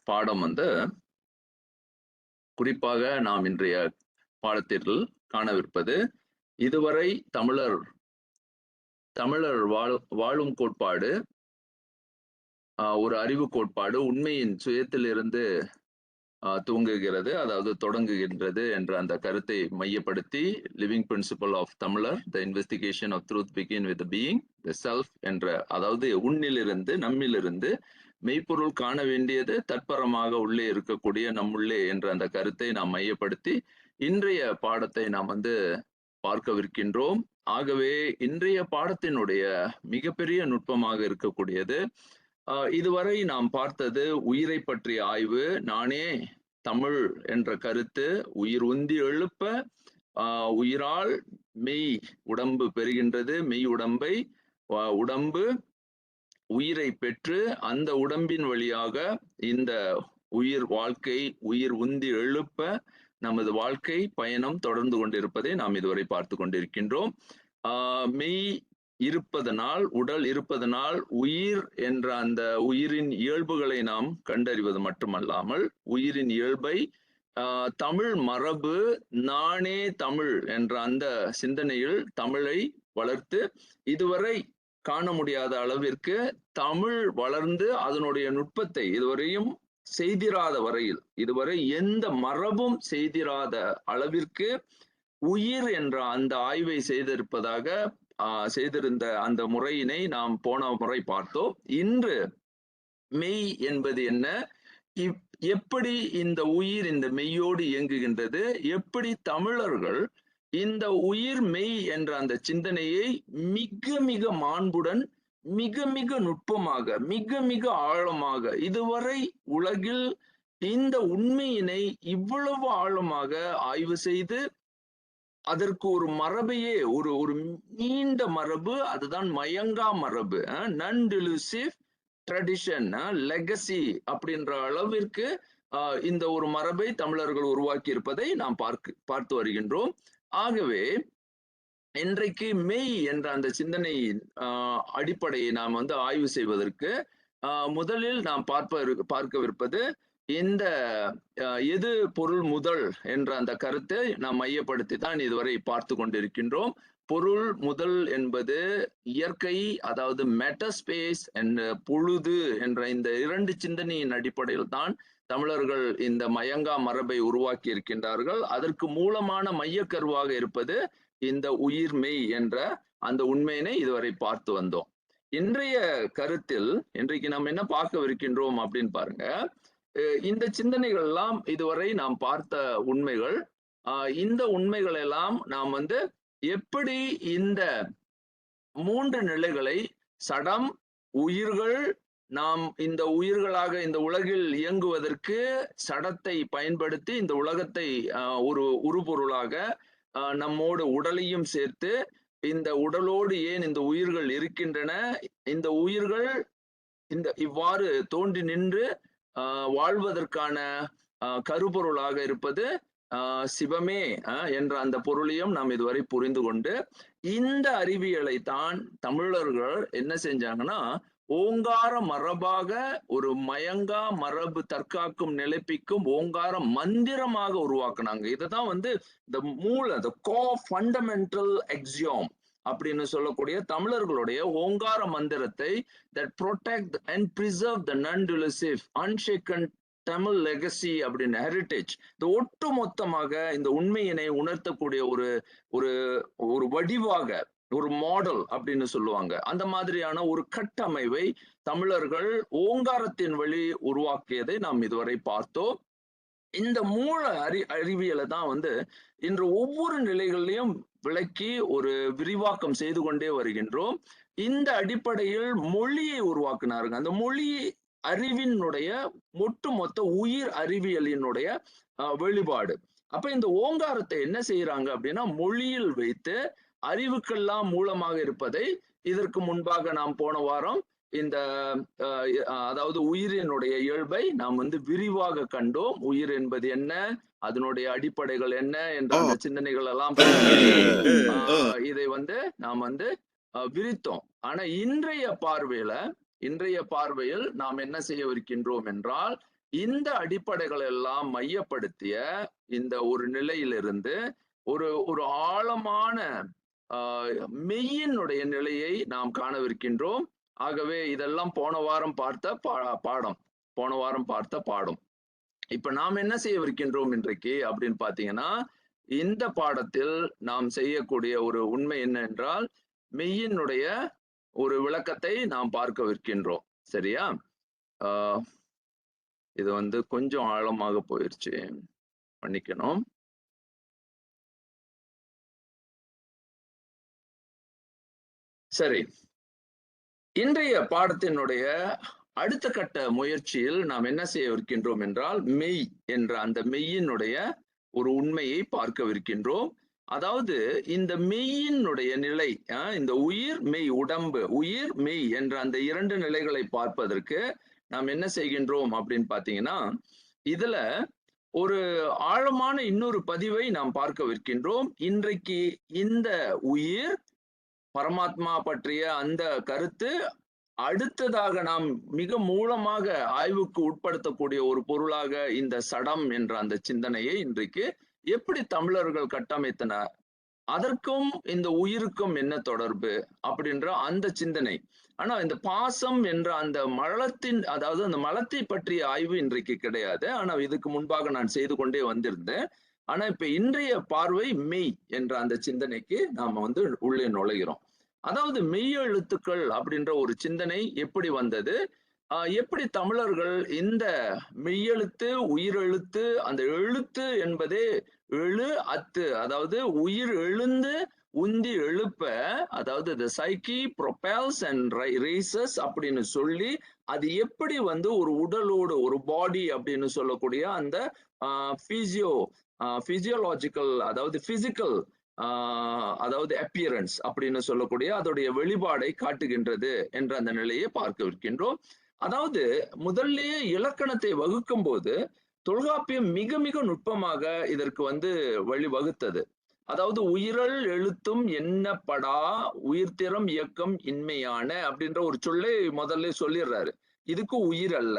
பாடம் வந்து குறிப்பாக நாம் இன்றைய பாடத்தில் காணவிருப்பது இதுவரை தமிழர் வாழும் கோட்பாடு ஒரு அறிவு கோட்பாடு உண்மையின் சுயத்திலிருந்து துவங்குகிறது, அதாவது தொடங்குகின்றது என்ற அந்த கருத்தை மையப்படுத்தி லிவிங் பிரின்சிபல் ஆஃப் தமிழர், the investigation of truth begin with being the self என்ற, அதாவது உன்னிலிருந்து நம்மிலிருந்து மெய்ப்பொருள் காண வேண்டியது தற்பரமாக உள்ளே இருக்கக்கூடிய நம்முள்ளே என்ற அந்த கருத்தை நாம் மையப்படுத்தி இன்றைய பாடத்தை நாம் பார்க்கவிருக்கின்றோம். ஆகவே இன்றைய பாடத்தினுடைய மிகப்பெரிய நுட்பமாக இருக்கக்கூடியது, இதுவரை நாம் பார்த்தது உயிரை பற்றிய ஆய்வு. நானே தமிழ் என்ற கருத்து உயிர் உந்தி எழுப்ப உயிரால் மெய் உடம்பு பெறுகின்றது. மெய் உடம்பை உடம்பு உயிரை பெற்று அந்த உடம்பின் வழியாக இந்த உயிர் வாழ்க்கை உயிர் உந்தி எழுப்ப நமது வாழ்க்கை பயணம் தொடர்ந்து கொண்டிருப்பதை நாம் இதுவரை பார்த்து கொண்டிருக்கின்றோம். மெய் இருப்பதனால், உடல் இருப்பதனால் உயிர் என்ற அந்த உயிரின் இயல்புகளை நாம் கண்டறிவது மட்டுமல்லாமல் உயிரின் இயல்பை தமிழ் மரபு நானே தமிழ் என்ற அந்த சிந்தனையில் தமிழை வளர்த்து இதுவரை காண முடியாத அளவிற்கு தமிழ் வளர்ந்து அதனுடைய நுட்பத்தை இதுவரையும் செய்திராத வரையில், இதுவரை எந்த மரபும் செய்திராத அளவிற்கு உயிர் என்ற அந்த ஆய்வை செய்திருந்த அந்த முறையினை நாம் போன முறை பார்த்தோம். இன்று மெய் என்பது என்ன, எப்படி இந்த உயிர் இந்த மெய்யோடு இயங்குகின்றது, எப்படி தமிழர்கள் இந்த உயிர் மெய் என்ற அந்த சிந்தனையை மிக மிக மாண்புடன் மிக மிக நுட்பமாக மிக மிக ஆழமாக இதுவரை உலகில் இந்த உண்மையினை இவ்வளவு ஆழமாக ஆய்வு செய்து அதற்கு ஒரு மரபையே ஒரு நீண்ட மரபு, அதுதான் மயங்கா மரபு, நான் டெலூசிவ் ட்ரெடிஷன், லெகசி அப்படின்ற அளவிற்கு இந்த ஒரு மரபை தமிழர்கள் உருவாக்கி இருப்பதை நாம் பார்த்து வருகின்றோம். ஆகவே இன்றைக்கு மெய் என்ற அந்த சிந்தனையின் அடிப்படையை நாம் ஆய்வு செய்வதற்கு முதலில் நாம் பார்க்கவிருப்பது இந்த எது பொருள் முதல் என்ற அந்த கருத்தை நாம் மையப்படுத்தி தான் இதுவரை பார்த்து கொண்டிருக்கின்றோம். பொருள் முதல் என்பது இயற்கை, அதாவது மெட்டஸ்பேஸ் என்ற பொழுது என்ற இந்த இரண்டு சிந்தனையின் அடிப்படையில் தான் தமிழர்கள் இந்த மயங்கா மரபை உருவாக்கி இருக்கின்றார்கள். அதற்கு மூலமான மையக்கருவாக இருப்பது இந்த உயிர் மெய் என்ற அந்த உண்மையினை இதுவரை பார்த்து வந்தோம். இன்றைய கருத்தில் இன்றைக்கு நாம் என்ன பார்க்கவிருக்கின்றோம் அப்படின்னு பாருங்க. இந்த சிந்தனைகள் எல்லாம் இதுவரை நாம் பார்த்த உண்மைகள். இந்த உண்மைகள் எல்லாம் நாம் எப்படி இந்த மூன்று நிலைகளை, சடம், உயிர்கள், நாம் இந்த உயிர்களாக இந்த உலகில் இயங்குவதற்கு சடத்தை பயன்படுத்தி இந்த உலகத்தை ஒரு உருபொருளாக நம்மோடு உடலையும் சேர்த்து, இந்த உடலோடு ஏன் இந்த உயிர்கள் இருக்கின்றன, இந்த உயிர்கள் இவ்வாறு தோன்றி நின்று வாழ்வதற்கான கருப்பொருளாக இருப்பது சிவமே என்ற அந்த பொருளையும் நாம் இதுவரை புரிந்து கொண்டு, இந்த அறிவியலை தான் தமிழர்கள் என்ன செஞ்சாங்கன்னா ஓங்கார மரபாக ஒரு மயங்கா மரபு தற்காக்கும் நிலைப்பிக்கும் ஓங்கார மந்திரமாக உருவாக்குனாங்க. இதுதான் இந்த மூல கோ ஃபண்டமெண்டல் எக்ஸியோம் அப்படின்னு சொல்லக்கூடிய தமிழர்களுடைய ஓங்கார மந்திரத்தை, that protect and preserve the non-delusive unshaken Tamil legacy அப்படின்னு ஹெரிட்டேஜ், இந்த ஒட்டு மொத்தமாக இந்த உண்மையினை உணர்த்தக்கூடிய ஒரு வடிவாக, ஒரு மாடல் அப்படின்னு சொல்லுவாங்க, அந்த மாதிரியான ஒரு கட்டமைவை தமிழர்கள் ஓங்காரத்தின் வழி உருவாக்கியதை நாம் இதுவரை பார்த்தோம். இந்த மூல அறிவியலை தான் இன்று ஒவ்வொரு நிலைகளிலும் விளக்கி ஒரு விரிவாக்கம் செய்து கொண்டே வருகின்றோம். இந்த அடிப்படையில் மொழியை உருவாக்கினாருங்க. அந்த மொழி அறிவினுடைய ஒட்டுமொத்த உயிர் அறிவியலினுடைய வெளிப்பாடு. அப்ப இந்த ஓங்காரத்தை என்ன செய்யறாங்க அப்படின்னா மொழியில் வைத்து அறிவுக்கெல்லாம் மூலமாக இருப்பதை இதற்கு முன்பாக நாம் போன வாரம் இந்த அதாவது உயிரினுடைய இயல்பை நாம் விரிவாக கண்டோம். உயிர் என்பது என்ன, அதனுடைய அடிப்படைகள் என்ன என்ற அந்த சிந்தனைகள் எல்லாம் இதை நாம் விரித்தோம். ஆனா இன்றைய பார்வையில் நாம் என்ன செய்யவிருக்கின்றோம் என்றால், இந்த அடிப்படைகள் எல்லாம் மையப்படுத்திய இந்த ஒரு நிலையிலிருந்து ஒரு ஒரு ஆழமான மெய்யினுடைய நிலையை நாம் காணவிருக்கின்றோம். ஆகவே இதெல்லாம் போன வாரம் பார்த்த பாடம். போன வாரம் பார்த்த பாடம். இப்ப நாம் என்ன செய்யவிருக்கின்றோம் இன்றைக்கு அப்படின்னு பாத்தீங்கன்னா, இந்த பாடத்தில் நாம் செய்யக்கூடிய ஒரு உண்மை என்ன என்றால், மெய்யினுடைய ஒரு விளக்கத்தை நாம் பார்க்கவிருக்கின்றோம். சரியா? இது வந்து கொஞ்சம் ஆழமாக போயிருச்சு, மன்னிக்கணும். சரி, இன்றைய பாடத்தினுடைய அடுத்த கட்ட முயற்சியில் நாம் என்ன செய்யவிருக்கின்றோம் என்றால், மெய் என்ற அந்த மெய்யினுடைய ஒரு உண்மையை பார்க்கவிருக்கின்றோம். அதாவது இந்த மெய்யினுடைய நிலை, இந்த உயிர் மெய், உடம்பு உயிர் மெய் என்ற அந்த 2 நிலைகளை பார்ப்பதற்கு நாம் என்ன செய்கின்றோம் அப்படின்னு பாத்தீங்கன்னா, இதுல ஒரு ஆழமான இன்னொரு பதிவை நாம் பார்க்கவிருக்கின்றோம். இன்றைக்கு இந்த உயிர் பரமாத்மா பற்றிய அந்த கருத்து அடுத்ததாக நாம் மிக மூலமாக ஆய்வுக்கு உட்படுத்தக்கூடிய ஒரு பொருளாக இந்த சடம் என்ற அந்த சிந்தனையை இன்றைக்கு எப்படி தமிழர்கள் கட்டமைத்தனர், அதற்கும் இந்த உயிருக்கும் என்ன தொடர்பு அப்படின்ற அந்த சிந்தனை. ஆனா இந்த பாசம் என்ற அந்த மலத்தின், அதாவது அந்த மலத்தை பற்றிய ஆய்வு இன்றைக்கு கிடையாது. ஆனா இதுக்கு முன்பாக நான் செய்து கொண்டே வந்திருந்தேன். ஆனா இப்ப இன்றைய பார்வை மெய் என்ற அந்த சிந்தனைக்கு நாம வந்து உள்ளே நுழைகிறோம். அதாவது மெய் எழுத்துக்கள் அப்படின்ற ஒரு சிந்தனை எப்படி வந்தது, எப்படி தமிழர்கள் இந்த மெய்யெழுத்து உயிரெழுத்து, அந்த எழுத்து என்பதே எழு அத்து, அதாவது உயிர் எழுந்து உந்தி எழுப்ப, அதாவது the psyche propels and raises அப்படின்னு சொல்லி, அது எப்படி வந்து ஒரு உடலோடு ஒரு பாடி அப்படின்னு சொல்லக்கூடிய அந்த பிசியோலாஜிக்கல், அதாவது பிசிக்கல், அதாவது அப்பியரன்ஸ் அப்படின்னு சொல்லக்கூடிய அதோடைய வெளிப்பாடை காட்டுகின்றது என்ற அந்த நிலையை பார்க்கவிருக்கின்றோம். அதாவது முதல்லயே இலக்கணத்தை வகுக்கும் போது தொல்காப்பியம் மிக மிக நுட்பமாக இதற்கு வந்து வழிவகுத்தது. அதாவது உயிரல் எழுத்தும் எண்ணப்படா உயிர்த்திறம் இயக்கம் இன்மையான அப்படின்ற ஒரு சொல்லை முதல்ல சொல்லிடுறாரு. இதுக்கு உயிர் அல்ல,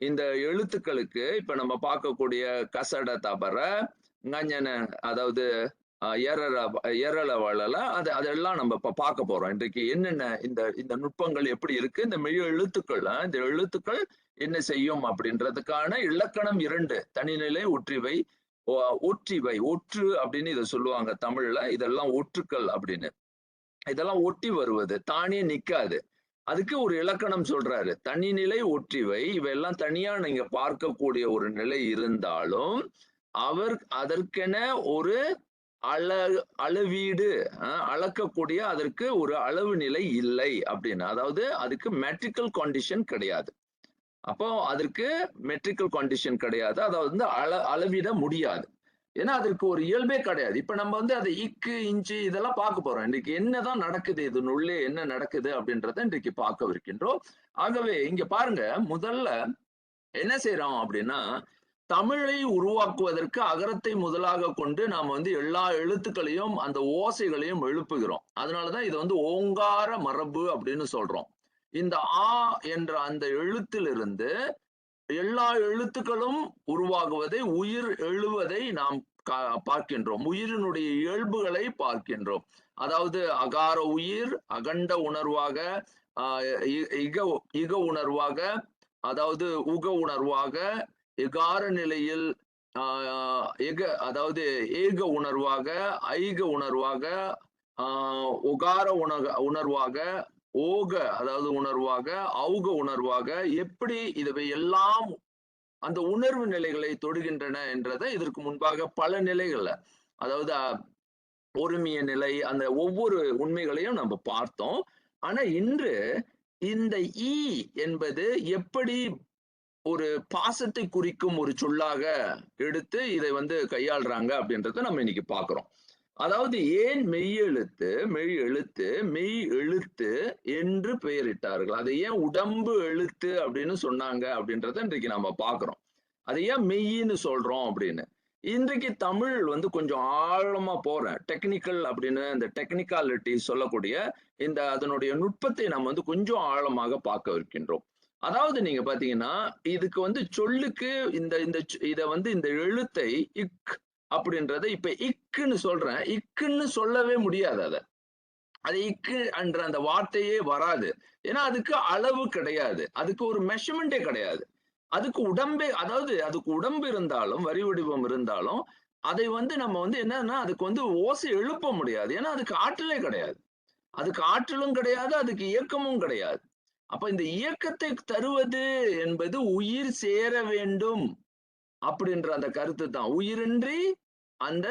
இந்த எழுத்துக்களுக்கு இப்ப நம்ம பார்க்கக்கூடிய கசட தபர ஞன, அதாவது ஏரள வளல, அதெல்லாம் நம்ம இப்ப பார்க்க போறோம். இன்றைக்கு என்னென்ன இந்த இந்த நுட்பங்கள் எப்படி இருக்கு, இந்த மெய் எழுத்துக்கள், இந்த எழுத்துக்கள் என்ன செய்யும் அப்படின்றதுக்கான இலக்கணம் 2, தனிநிலை ஒற்றிவை, ஒற்றிவை ஒற்று அப்படின்னு இதை சொல்லுவாங்க தமிழ்ல. இதெல்லாம் ஒற்றுக்கள் அப்படின்னு, இதெல்லாம் ஒட்டி வருவது, தானே நிக்காது. அதுக்கு ஒரு இலக்கணம் சொல்றாரு, தனிநிலை ஒற்றிவை. இவையெல்லாம் தனியா நீங்க பார்க்கக்கூடிய ஒரு நிலை இருந்தாலும் அதற்கென ஒரு அளவீடு, அளக்கக்கூடிய அதற்கு ஒரு அளவு நிலை இல்லை அப்படின்னு. அதாவது அதுக்கு மெட்ரிக்கல் கண்டிஷன் கிடையாது. அப்போ அதற்கு மெட்ரிக்கல் கண்டிஷன் கிடையாது, அதாவது வந்து அளவிட முடியாது. ஏன்னா அதற்கு ஒரு இயல்பே கிடையாது. இப்ப நம்ம வந்து அதை இக்கு இன்ச்சு இதெல்லாம் பார்க்க போறோம். இன்றைக்கு என்னதான் நடக்குது, இதனுள்ளே என்ன நடக்குது அப்படின்றத இன்றைக்கு பார்க்கவிருக்கின்றோம். ஆகவே இங்க பாருங்க, முதல்ல என்ன செய்யறோம் அப்படின்னா, தமிழை உருவாக்குவதற்கு அகரத்தை முதலாக கொண்டு நாம் வந்து எல்லா எழுத்துக்களையும் அந்த ஓசைகளையும் எழுப்புகிறோம். அதனாலதான் இதை வந்து ஓங்கார மரபு அப்படின்னு சொல்றோம். இந்த ஆ என்ற அந்த எழுத்திலிருந்து எல்லா எழுத்துக்களும் உருவாகுவதை, உயிர் எழுவதை நாம் பார்க்கின்றோம். உயிரினுடைய இயல்புகளை பார்க்கின்றோம். அதாவது அகார உயிர் அகண்ட உணர்வாக, இக உணர்வாக, அதாவது உக உணர்வாக, எகார நிலையில் அதாவது ஏக உணர்வாக, ஐக உணர்வாக, உகார உணர்வாக, ஓக அதாவது உணர்வாக, அவுக உணர்வாக, எப்படி இவை எல்லாம் அந்த உணர்வு நிலைகளை தொடுகின்றன என்றதை இதற்கு முன்பாக பல நிலைகள்ல, அதாவது ஒருமிய நிலை, அந்த ஒவ்வொரு உண்மைகளையும் நம்ம பார்த்தோம். ஆனா இன்று இந்த ஈ என்பது எப்படி ஒரு பாசத்தை குறிக்கும் ஒரு சொல்லாக எடுத்து இதை வந்து கையாளுறாங்க அப்படின்றத நம்ம இன்னைக்கு பார்க்கிறோம். அதாவது ஏன் மெய் எழுத்து என்று பெயரிட்டார்கள், அதை ஏன் உடம்பு எழுத்து அப்படின்னு சொன்னாங்க அப்படின்றத இன்றைக்கு நம்ம பார்க்கிறோம். அதை ஏன் மெய்ன்னு சொல்றோம் அப்படின்னு. இன்றைக்கு தமிழ் வந்து கொஞ்சம் ஆழமா போறேன், டெக்னிக்கல் அப்படின்னு இந்த டெக்னிக்காலிட்டி சொல்லக்கூடிய இந்த அதனுடைய நுட்பத்தை நம்ம வந்து கொஞ்சம் ஆழமாக பார்க்க இருக்கின்றோம். அதாவது நீங்க பாத்தீங்கன்னா இதுக்கு வந்து சொல்லுக்கு இந்த இந்த இத வந்து இந்த எழுத்தை இக் அப்படின்றத இப்ப இக்குன்னு சொல்றேன். இக்குன்னு சொல்லவே முடியாது அத. அது இக்கு என்ற அந்த வார்த்தையே வராது. ஏன்னா அதுக்கு அளவு கிடையாது. அதுக்கு ஒரு மெஷர்மென்ட்டே கிடையாது. அதுக்கு உடம்பே அதாவது அதுக்கு உடம்பு இருந்தாலும், வரி வடிவம் இருந்தாலும், அதை வந்து நம்ம வந்து என்னன்னா, அதுக்கு வந்து ஓசை எழுப்ப முடியாது. ஏன்னா அதுக்கு ஆற்றலே கிடையாது. அதுக்கு ஆற்றலும் கிடையாது, அதுக்கு இயக்கமும் கிடையாது. அப்ப இந்த இயக்கத்தை தருவது என்பது உயிர் சேர வேண்டும் அப்படின்ற அந்த கருத்து தான். உயிரின்றி அந்த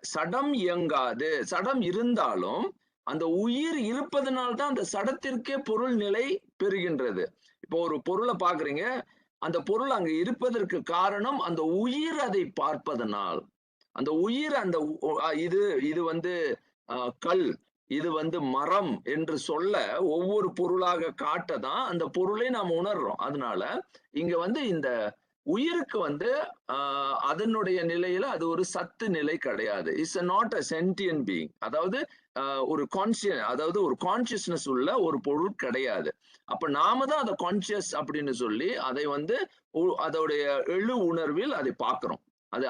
சடம் இயங்காது. சடம் இருந்தாலும், அந்த உயிர் இருப்பதனால் தான் அந்த சடத்திற்கே பொருள் நிலை பெறுகின்றது. இப்போ ஒரு பொருள பார்க்குறீங்க. அந்த பொருள் அங்க இருப்பதற்கு காரணம் அந்த உயிர் அதை பார்ப்பதனால். அந்த உயிர் அந்த இது இது வந்து கல், இது வந்து மரம் என்று சொல்ல ஒவ்வொரு பொருளாக காட்ட தான் அந்த பொருளை நாம் உணர்றோம். அதனால இங்க வந்து இந்த உயிருக்கு வந்து அதனுடைய நிலையில அது ஒரு சத்து நிலை கிடையாது. It's not a sentient being. அதாவது ஒரு அதாவது ஒரு கான்சியஸ்னஸ் உள்ள ஒரு பொருள் கிடையாது. அப்ப நாம தான் அதை கான்சியஸ் அப்படின்னு சொல்லி அதை வந்து அதோடைய எழு உணர்வில் அதை பார்க்கிறோம்.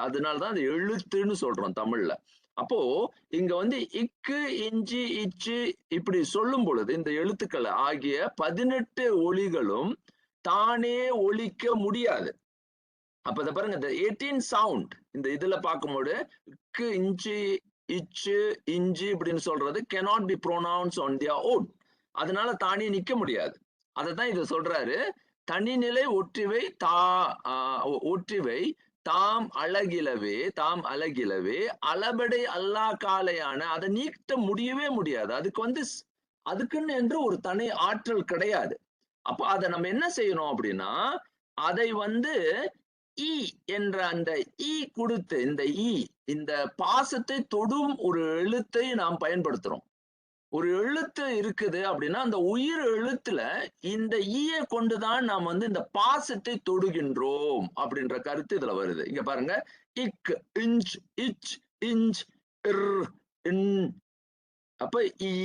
அதனாலதான் அது எழுத்துன்னு சொல்றோம் தமிழ்ல. அப்போ இங்க வந்து இக்கு, இஞ்சி, இச்சு இப்படி சொல்லும் பொழுது இந்த எழுத்துக்கள் ஆகிய 18 ஒலிகளும் தானே ஒலிக்க முடியாது. அப்ப இத பாருங்க, இந்த 18 சவுண்ட் இந்த இதுல பார்க்கும்போது இக்கு, இஞ்சி, இச்சு, இஞ்சி இப்படின்னு சொல்றது cannot be pronounced on their own. அதனால தானே நிக்க முடியாது. அததான் இது சொல்றாரு. தனிநிலை ஒற்றிவை ஒற்றிவை தாம் அழகிலவே அளபடை அல்லா காலையான அதை நீக்க முடியவே முடியாது. அதுக்கு வந்து அதுக்குன்னு என்று ஒரு தனி ஆற்றல் கிடையாது. அப்ப அதை நம்ம என்ன செய்யணும் அப்படின்னா, அதை வந்து இ என்ற அந்த இ கொடுத்து இந்த பாசத்தை தொடும் ஒரு எழுத்தை நாம் பயன்படுத்துறோம். ஒரு எழுத்து இருக்குது அப்படின்னா அந்த உயிர் எழுத்துல இந்த ஈயை கொண்டுதான் நாம் வந்து இந்த பாசத்தை தொடுகின்றோம் அப்படின்ற கருத்து இதுல வருது. இங்க பாருங்க, இக், இஞ்ச், இச், இஞ்ச், இர், இன், அப்ப இ,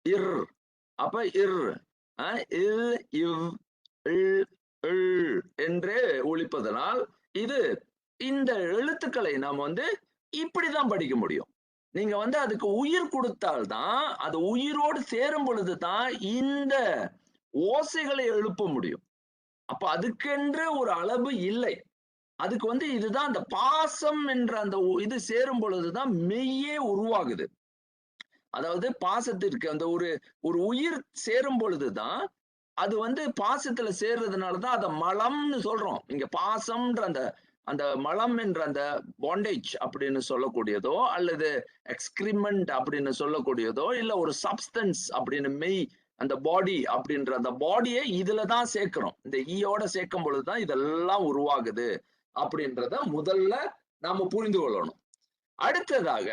இர், அப்ப இர், இல், இவ், இல், இல் என்றே ஒழிப்பதனால் இது இந்த எழுத்துக்களை நாம் வந்து இப்படிதான் படிக்க முடியும். நீங்க வந்து அதுக்கு உயிர் கொடுத்தால்தான் அது உயிரோடு சேரும் பொழுதுதான் இந்த ஓசைகளை எழுப்ப முடியும். அப்ப அதுக்கென்று ஒரு அளவு இல்லை. அதுக்கு வந்து இதுதான் அந்த பாசம் என்ற அந்த இது சேரும் பொழுதுதான் மெய்யே உருவாகுது. அதாவது பாசத்திற்கு அந்த ஒரு ஒரு உயிர் சேரும் பொழுதுதான் அது வந்து பாசத்துல சேர்றதுனாலதான் அதை மலம்னு சொல்றோம். இங்க பாசம்ன்ற அந்த அந்த மலம் என்ற அந்த பாண்டேஜ் அப்படின்னு சொல்லக்கூடியதோ அல்லது எக்ஸ்கிரிமெண்ட் அப்படின்னு சொல்லக்கூடியதோ இல்ல ஒரு சப்ஸ்டன்ஸ் அப்படின்னு மெய் அந்த பாடி அப்படின்ற அந்த பாடியை இதுலதான் சேர்க்கிறோம். இந்த ஈயோட சேர்க்கும் பொழுதுதான் இதெல்லாம் உருவாகுது அப்படின்றத முதல்ல நாம புரிந்து கொள்ளணும். அடுத்ததாக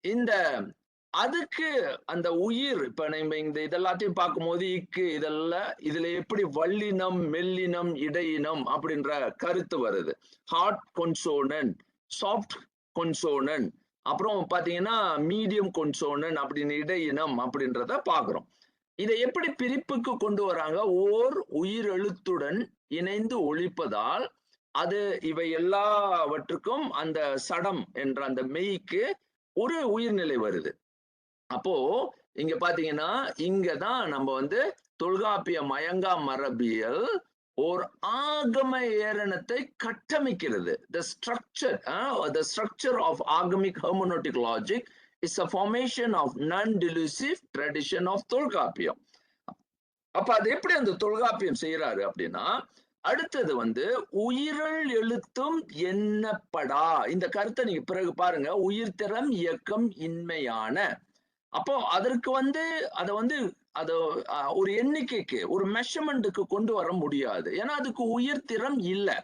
இந்த அதுக்கு அந்த உயிர் இப்ப நம்ம இந்த இதெல்லாத்தையும் பார்க்கும்போது இக்கு இதெல்லாம் இதுல எப்படி வல்லினம், மெல்லினம், இடையினம் அப்படின்ற கருத்து வருது. ஹார்ட் கொன்சோனன்ட், சாஃப்ட் கொன்சோனன்ட், அப்புறம் பாத்தீங்கன்னா மீடியம் கொன்சோனன்ட் அப்படின்னு இடையினம் அப்படின்றத பாக்குறோம். இதை எப்படி பிரிப்புக்கு கொண்டு வராங்க? ஓர் உயிர் எழுத்துடன் இணைந்து ஒழிப்பதால் அது இவை எல்லாவற்றுக்கும் அந்த சடம் என்ற அந்த மெய்க்கு ஒரு உயிர்நிலை வருது. அப்போ இங்க பாத்தீங்கன்னா இங்கதான் நம்ம வந்து தொல்காப்பிய மயங்கா மரபியல் ஓர் ஆகம ஏரணத்தை கட்டமைக்கிறது. The structure of agamic hermeneutic logic is a formation of non-delusive tradition of Tolkappiyam. அப்ப அது எப்படி அந்த தொல்காப்பியம் செய்யறாரு அப்படின்னா, அடுத்தது வந்து உயிரல் எழுத்தும் எண்ணப்படா இந்த கருத்தை நீங்க பிறகு பாருங்க. உயிர்த்திறம் இயக்கம் இன்மையான. அப்போ அதற்கு வந்து அதை வந்து அத ஒரு எண்ணிக்கைக்கு ஒரு மெஷர்மெண்ட்டுக்கு கொண்டு வர முடியாது. ஏன்னா அதுக்கு உயிர் திறம் இல்லை.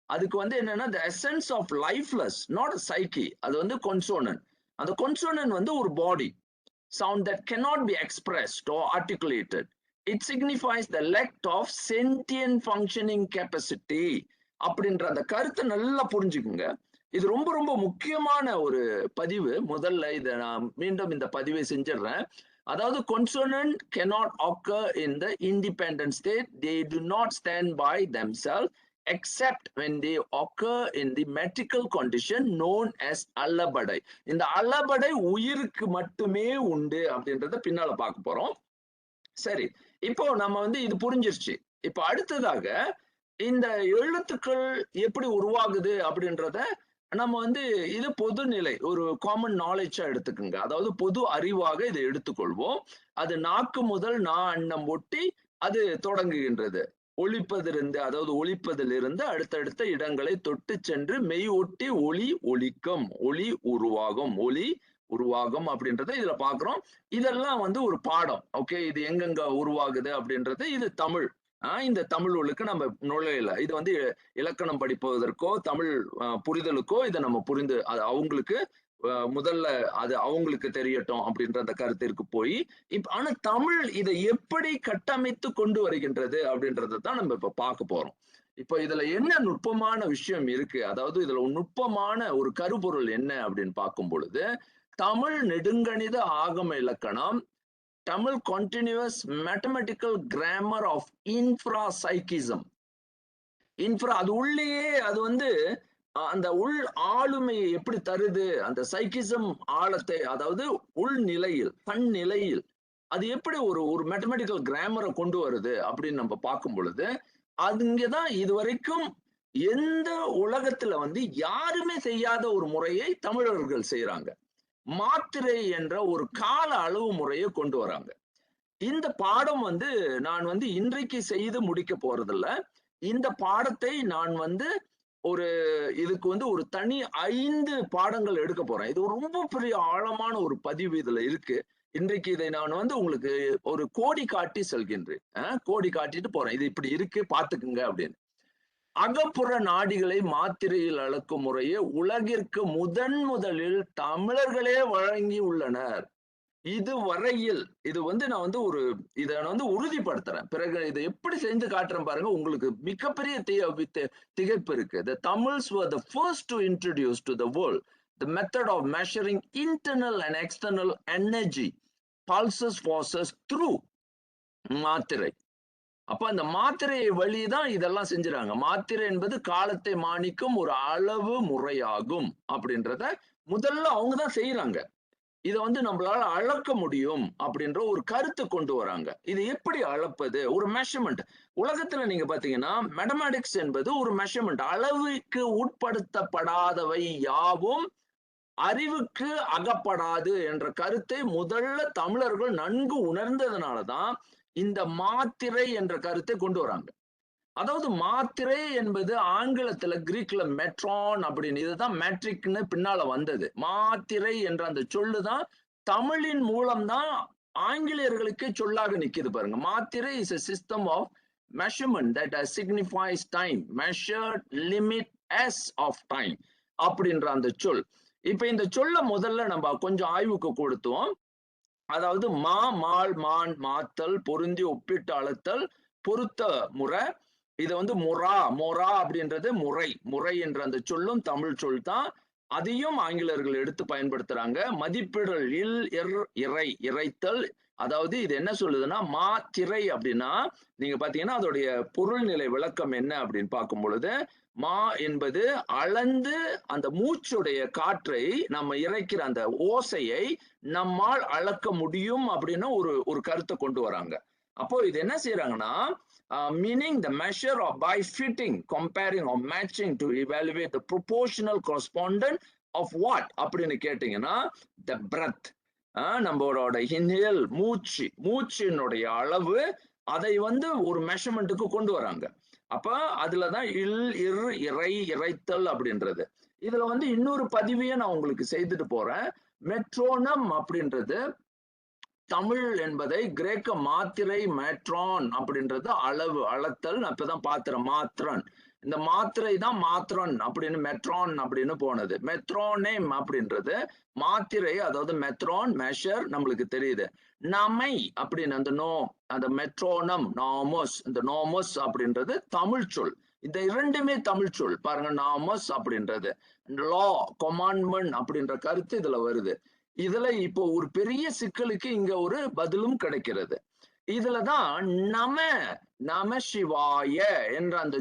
அதுக்கு வந்து என்னன்னா the essence of lifeless, not a psyche. அது வந்து consonant. அந்த consonant வந்து ஒரு body sound that cannot be expressed or articulated. It signifies the lack of sentient functioning capacity. அப்படின்ற அந்த கருத்தை நல்லா புரிஞ்சுக்குங்க. இது ரொம்ப ரொம்ப முக்கியமான ஒரு பதிவு. முதல்ல இதை நான் மீண்டும் இந்த பதிவை செஞ்சிடுறேன். அதாவது consonant cannot occur in the independent state. They do not stand by themselves except when they occur in the metrical condition known as அளபடை. இந்த அளபடை உயிருக்கு மட்டுமே உண்டு அப்படின்றத பின்னால பார்க்க போறோம். சரி, இப்போ நம்ம வந்து இது புரிஞ்சிருச்சு. இப்போ அடுத்ததாக இந்த எழுத்துக்கள் எப்படி உருவாகுது அப்படின்றத நம்ம வந்து இது பொதுநிலை, ஒரு காமன் நாலேஜா எடுத்துக்குங்க. அதாவது பொது அறிவாக இதை எடுத்துக்கொள்வோம். அது நாக்கு முதல் அன்னம் ஒட்டி அது தொடங்குகின்றது. ஒலிப்பதிலிருந்து, அதாவது ஒலிப்பதிலிருந்து அடுத்தடுத்த இடங்களை தொட்டு சென்று மெய் ஒட்டி ஒலி ஒலிக்கும், ஒலி உருவாகும், ஒலி உருவாகும் அப்படின்றத இதுல பாக்குறோம். இதெல்லாம் வந்து ஒரு பாடம். ஓகே, இது எங்கெங்க உருவாகுது அப்படின்றது இது தமிழ். இந்த தமிழ் ஒழுக்கு நம்ம நுழையல. இது வந்து இலக்கணம் படிப்பதற்கோ தமிழ் புரிதலுக்கோ இதை நம்ம புரிந்து அவங்களுக்கு முதல்ல அது அவங்களுக்கு தெரியட்டும் அப்படின்ற அந்த கருத்திற்கு போய் ஆனா தமிழ் இதை எப்படி கட்டமைத்து கொண்டு வருகின்றது அப்படின்றத தான் நம்ம இப்ப பார்க்க போறோம். இப்போ இதுல என்ன நுட்பமான விஷயம் இருக்கு, அதாவது இதுல நுட்பமான ஒரு கருப்பொருள் என்ன அப்படின்னு பார்க்கும் பொழுது, தமிழ் நெடுங்கணித ஆகம இலக்கணம், Tamil continuous mathematical grammar of infra-psychism. அது உள்ளேயே அது வந்து அந்த உள் ஆளுமையை எப்படி தருது, அந்த சைக்கிசம் ஆழத்தை, அதாவது உள்நிலையில் தன் நிலையில் அது எப்படி ஒரு மேத்தமெட்டிக்கல் கிராமரை கொண்டு வருது அப்படின்னு நம்ம பார்க்கும் பொழுது, அது இங்கதான் இதுவரைக்கும் எந்த உலகத்துல வந்து யாருமே செய்யாத ஒரு முறையை தமிழர்கள் செய்யறாங்க. மாத்திரை என்ற ஒரு கால அளவு முறையை கொண்டு வராங்க. இந்த பாடம் வந்து நான் வந்து இன்றைக்கு செய்து முடிக்க போறதில்ல. இந்த பாடத்தை நான் வந்து இதுக்கு வந்து ஒரு தனி 5 பாடங்கள் எடுக்க போறேன். இது ரொம்ப பெரிய ஆழமான ஒரு பதிவு இதுல இருக்கு. இன்றைக்கு இதை நான் வந்து உங்களுக்கு ஒரு கோடி காட்டி செல்கின்றேன். கோடி காட்டிட்டு போறேன், இது இப்படி இருக்கு பாத்துக்குங்க அப்படின்னு. அகப்புற நாடிகளை மாத்திரையில் அளக்கும் முறையை உலகிற்கு முதலில் தமிழர்களே வழங்கி உள்ளனர். இதுவரையில் இது வந்து நான் வந்து இதை வந்து உறுதிப்படுத்துறேன். பிறகு இதை எப்படி செஞ்சு காட்டுறேன் பாருங்க, உங்களுக்கு மிகப்பெரிய திகைப்பு இருக்கு. The Tamils were the first to introduce to the world the method of measuring internal and external energy, pulses, forces through மாத்திரை. அப்ப அந்த மாத்திரை வழிதான் இதெல்லாம் செஞ்சுறாங்க. மாத்திரை என்பது காலத்தை மானிக்கும் ஒரு அளவு முறையாகும் அப்படின்றத முதல்ல அவங்கதான் செய்யறாங்க. இதை வந்து நம்மளால அளக்க முடியும் அப்படின்ற ஒரு கருத்தை கொண்டு வராங்க. இது எப்படி அளப்பது, ஒரு மெஷர்மெண்ட். உலகத்துல நீங்க பாத்தீங்கன்னா மேத்தமேட்டிக்ஸ் என்பது ஒரு மெஷர்மெண்ட். அளவுக்கு உட்படுத்தப்படாதவை யாவும் அறிவுக்கு அகப்படாது என்ற கருத்தை முதல்ல தமிழர்கள் நன்கு உணர்ந்ததுனாலதான் இந்த மாத்திரை என்ற கருத்தை கொண்டு வராங்க. அதாவது மாத்திரை என்பது ஆங்கிலத்துல கிரீக்ல மெட்ரான் அப்படின்னு, இதுதான் மேட்ரிக்னு பின்னால வந்தது. மாத்திரை என்ற அந்த சொல்லுதான் தமிழின் மூலம்தான் ஆங்கிலேயர்களுக்கு சொல்லாக நிக்குது பாருங்க. மாத்திரை is a system of measurement that signifies time, measured limit s of time அப்படின்ற அந்த சொல். இப்ப இந்த சொல்ல முதல்ல நம்ம கொஞ்சம் ஆய்வுக்கு கொடுத்தோம். அதாவது மால் மான் மாத்தல், பொருந்தி ஒப்பிட்டு அளத்தல், பொருத்த முறை. இதை வந்து மொரா அப்படின்றது முறை என்ற அந்த சொல்லும் தமிழ் சொல் தான். அதையும் ஆங்கிலேயர்கள் எடுத்து பயன்படுத்துறாங்க. மதிப்பிடல் இறைத்தல். அதாவது இது என்ன சொல்லுதுன்னா, மாத்திரை அப்படின்னா நீங்க பாத்தீங்கன்னா அதோடைய பொருள்நிலை விளக்கம் என்ன அப்படின்னு பார்க்கும் பொழுது, மா என்பது அளந்து அந்த மூச்சுடைய காற்றை நம்ம இறைக்கிற அந்த ஓசையை நம்மால் அளக்க முடியும் அப்படின்னு ஒரு கருத்தை கொண்டு வராங்க. அப்போ இது என்ன செய்யறாங்கன்னா, meaning the measure of by fitting, comparing or matching to evaluate the proportional correspondent of what அப்படின்னு கேட்டீங்கன்னா, the breath. நம்மளோட இன்ஹேல் மூச்சினுடைய அளவு, அதை வந்து ஒரு மெஷர்மெண்ட்டுக்கு கொண்டு வராங்க. அப்ப அதுலதான் இறைத்தல் அப்படின்றது. இதுல வந்து இன்னொரு பதிவையே நான் உங்களுக்கு செய்துட்டு போறேன். மெட்ரோனம் அப்படின்றது தமிழ் என்பதை கிரேக்க மாத்திரை மேட்ரான் அப்படின்றது அளவு அளத்தல். நான் இப்பதான் பாத்துறேன் மாத்ரன். இந்த மாத்திரை தான் மாத்ரன் அப்படின்னு மெட்ரான் அப்படின்னு போனது. மெட்ரோனேம் அப்படின்றது மாத்திரை, அதாவது மெட்ரான் மெஷர் நம்மளுக்கு தெரியுது. நமை அப்படின்னு அந்த மெட்ரோனம் நாமோஸ், இந்த நாமோஸ் அப்படின்றது தமிழ் சொல். இந்த இரண்டுமே தமிழ் சொல் பாருங்க. நாமோஸ் அப்படின்றது லா, கொமாண்ட்மெண்ட் அப்படின்ற கருத்து இதுல வருது. இதுல இப்போ ஒரு பெரிய சிக்கலுக்கு இங்க ஒரு பதிலும் கிடைக்கிறது. இதுலதான் நம நம சிவாய என்ற அந்த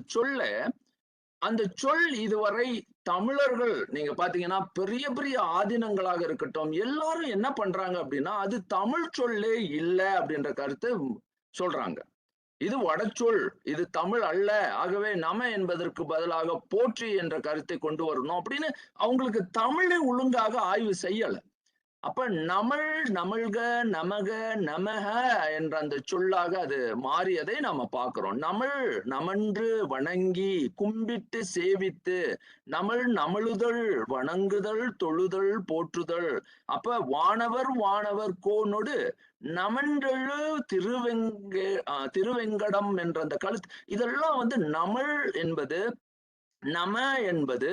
சொல் இதுவரை தமிழர்கள் நீங்க பாத்தீங்கன்னா பெரிய பெரிய ஆதீனங்களாக இருக்கட்டும், எல்லாரும் என்ன பண்றாங்க அப்படின்னா அது தமிழ் சொல்லே இல்ல அப்படின்ற கருத்து சொல்றாங்க. இது வடச்சொல், இது தமிழ் அல்ல. ஆகவே நம என்பதற்கு பதிலாக போற்றி என்ற கருத்தை கொண்டு வரணும் அப்படின்னு அவங்களுக்கு தமிழை ஒழுங்காக ஆய்வு செய்யல. அப்ப நமள், நமழ்க, நமக, நமக என்ற அந்த சொல்லாக அது மாறியதை நாம பார்க்கிறோம். நமள் நமன்று வணங்கி கும்பிட்டு சேவித்து, நமள் நமழுதல் வணங்குதல் தொழுதல் போற்றுதல். அப்ப வானவர் வானவர் கோனொடு நமன்றெழு திருவெங்கடம் என்ற அந்த கழுத்து, இதெல்லாம் வந்து நமள் என்பது, நம என்பது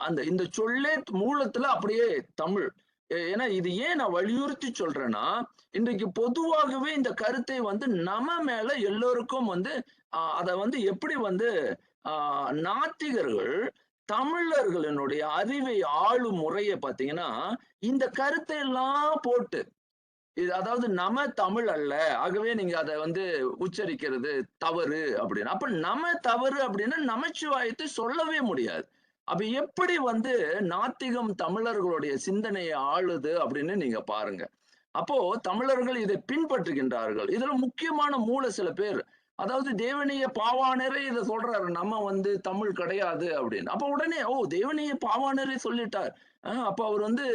அந்த இந்த சொல்லே மூலத்துல அப்படியே தமிழ். ஏன்னா இது ஏன் நான் வலியுறுத்தி சொல்றேன்னா, இன்றைக்கு பொதுவாகவே இந்த கருத்தை வந்து நம மேல எல்லோருக்கும் வந்து அத வந்து எப்படி வந்து நாத்திகர்கள் தமிழர்களினுடைய அறிவை ஆளும் முறையை பார்த்தீங்கன்னா, இந்த கருத்தை எல்லாம் போட்டு இது அதாவது நம தமிழ் அல்ல. ஆகவே நீங்க அத வந்து உச்சரிக்கிறது தவறு அப்படின்னு. அப்ப நம தவறு அப்படின்னா நமச்சிவாயத்தை சொல்லவே முடியாது. அப்ப எப்படி வந்து நாத்திகம் தமிழர்களுடைய சிந்தனையை ஆளுது அப்படின்னு நீங்க பாருங்க. அப்போ தமிழர்கள் இதை பின்பற்றுகின்றார்கள். இதுல முக்கியமான மூல சில பேர், அதாவது தேவனிய பாவாணரே இதை சொல்றாரு, நம்ம வந்து தமிழ் கிடையாது அப்படின்னு. அப்ப உடனே தேவனிய பாவாணரே சொல்லிட்டார், அப்ப அவர் வந்து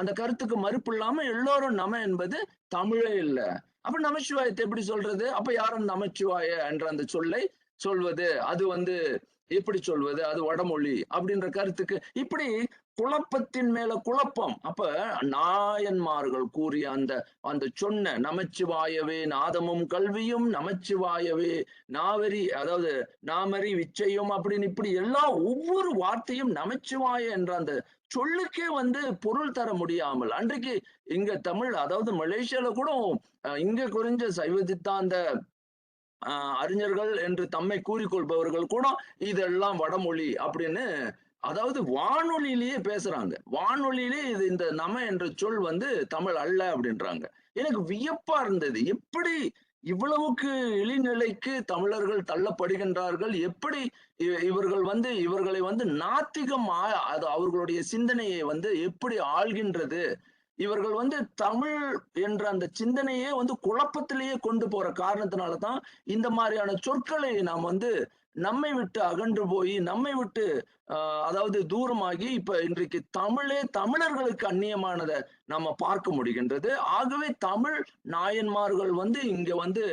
அந்த கருத்துக்கு மறுப்பு இல்லாம எல்லாரும் நம என்பது தமிழே இல்ல. அப்ப நமச்சிவாயத்தை எப்படி சொல்றது? அப்ப யாரும் நமச்சிவாய என்ற அந்த சொல்லை சொல்வது, அது வந்து எப்படி சொல்வது, அது வடமொழி அப்படின்ற கருத்துக்கு இப்படி குழப்பத்தின் மேல குழப்பம். அப்ப நாயன்மார்கள் கூறிய அந்த அந்த சொன்ன நமச்சிவாயவே நாதமும் கல்வியும், நமச்சிவாயவே நாவரி அதாவது நாமரி விச்சயம் அப்படின்னு இப்படி எல்லா ஒவ்வொரு வார்த்தையும் நமச்சிவாய என்ற அந்த சொல்லுக்கே வந்து பொருள் தர முடியாமல் அன்றைக்கு இங்க தமிழ் அதாவது மலேசியால கூட இங்க குறிஞ்ச சைவ சித்தாந்த அறிஞர்கள் என்று தம்மை கூறிக்கொள்பவர்கள் கூட இதெல்லாம் வடமொழி அப்படின்னு அதாவது வானொலியிலேயே பேசுறாங்க. வானொலியிலே இது இந்த நம என்ற சொல் வந்து தமிழ் அல்ல அப்படின்றாங்க. எனக்கு வியப்பா இருந்தது. எப்படி இவ்வளவுக்கு இழிநிலைக்கு தமிழர்கள் தள்ளப்படுகின்றார்கள்? எப்படி இவர்கள் வந்து இவர்களை வந்து நாத்திகம் அது அவர்களுடைய சிந்தனையை வந்து எப்படி ஆள்கின்றது? இவர்கள் வந்து தமிழ் என்ற அந்த சிந்தனையே வந்து குழப்பத்திலேயே கொண்டு போற காரணத்தினாலதான் இந்த மாதிரியான சொற்களை நாம் வந்து நம்மை விட்டு அகன்று போய் நம்மை விட்டு அதாவது தூரமாகி இப்ப இன்றைக்கு தமிழே தமிழர்களுக்கு அந்நியமானதை நம்ம பார்க்க முடிகின்றது. ஆகவே தமிழ் நாயன்மார்கள் வந்து இங்க வந்து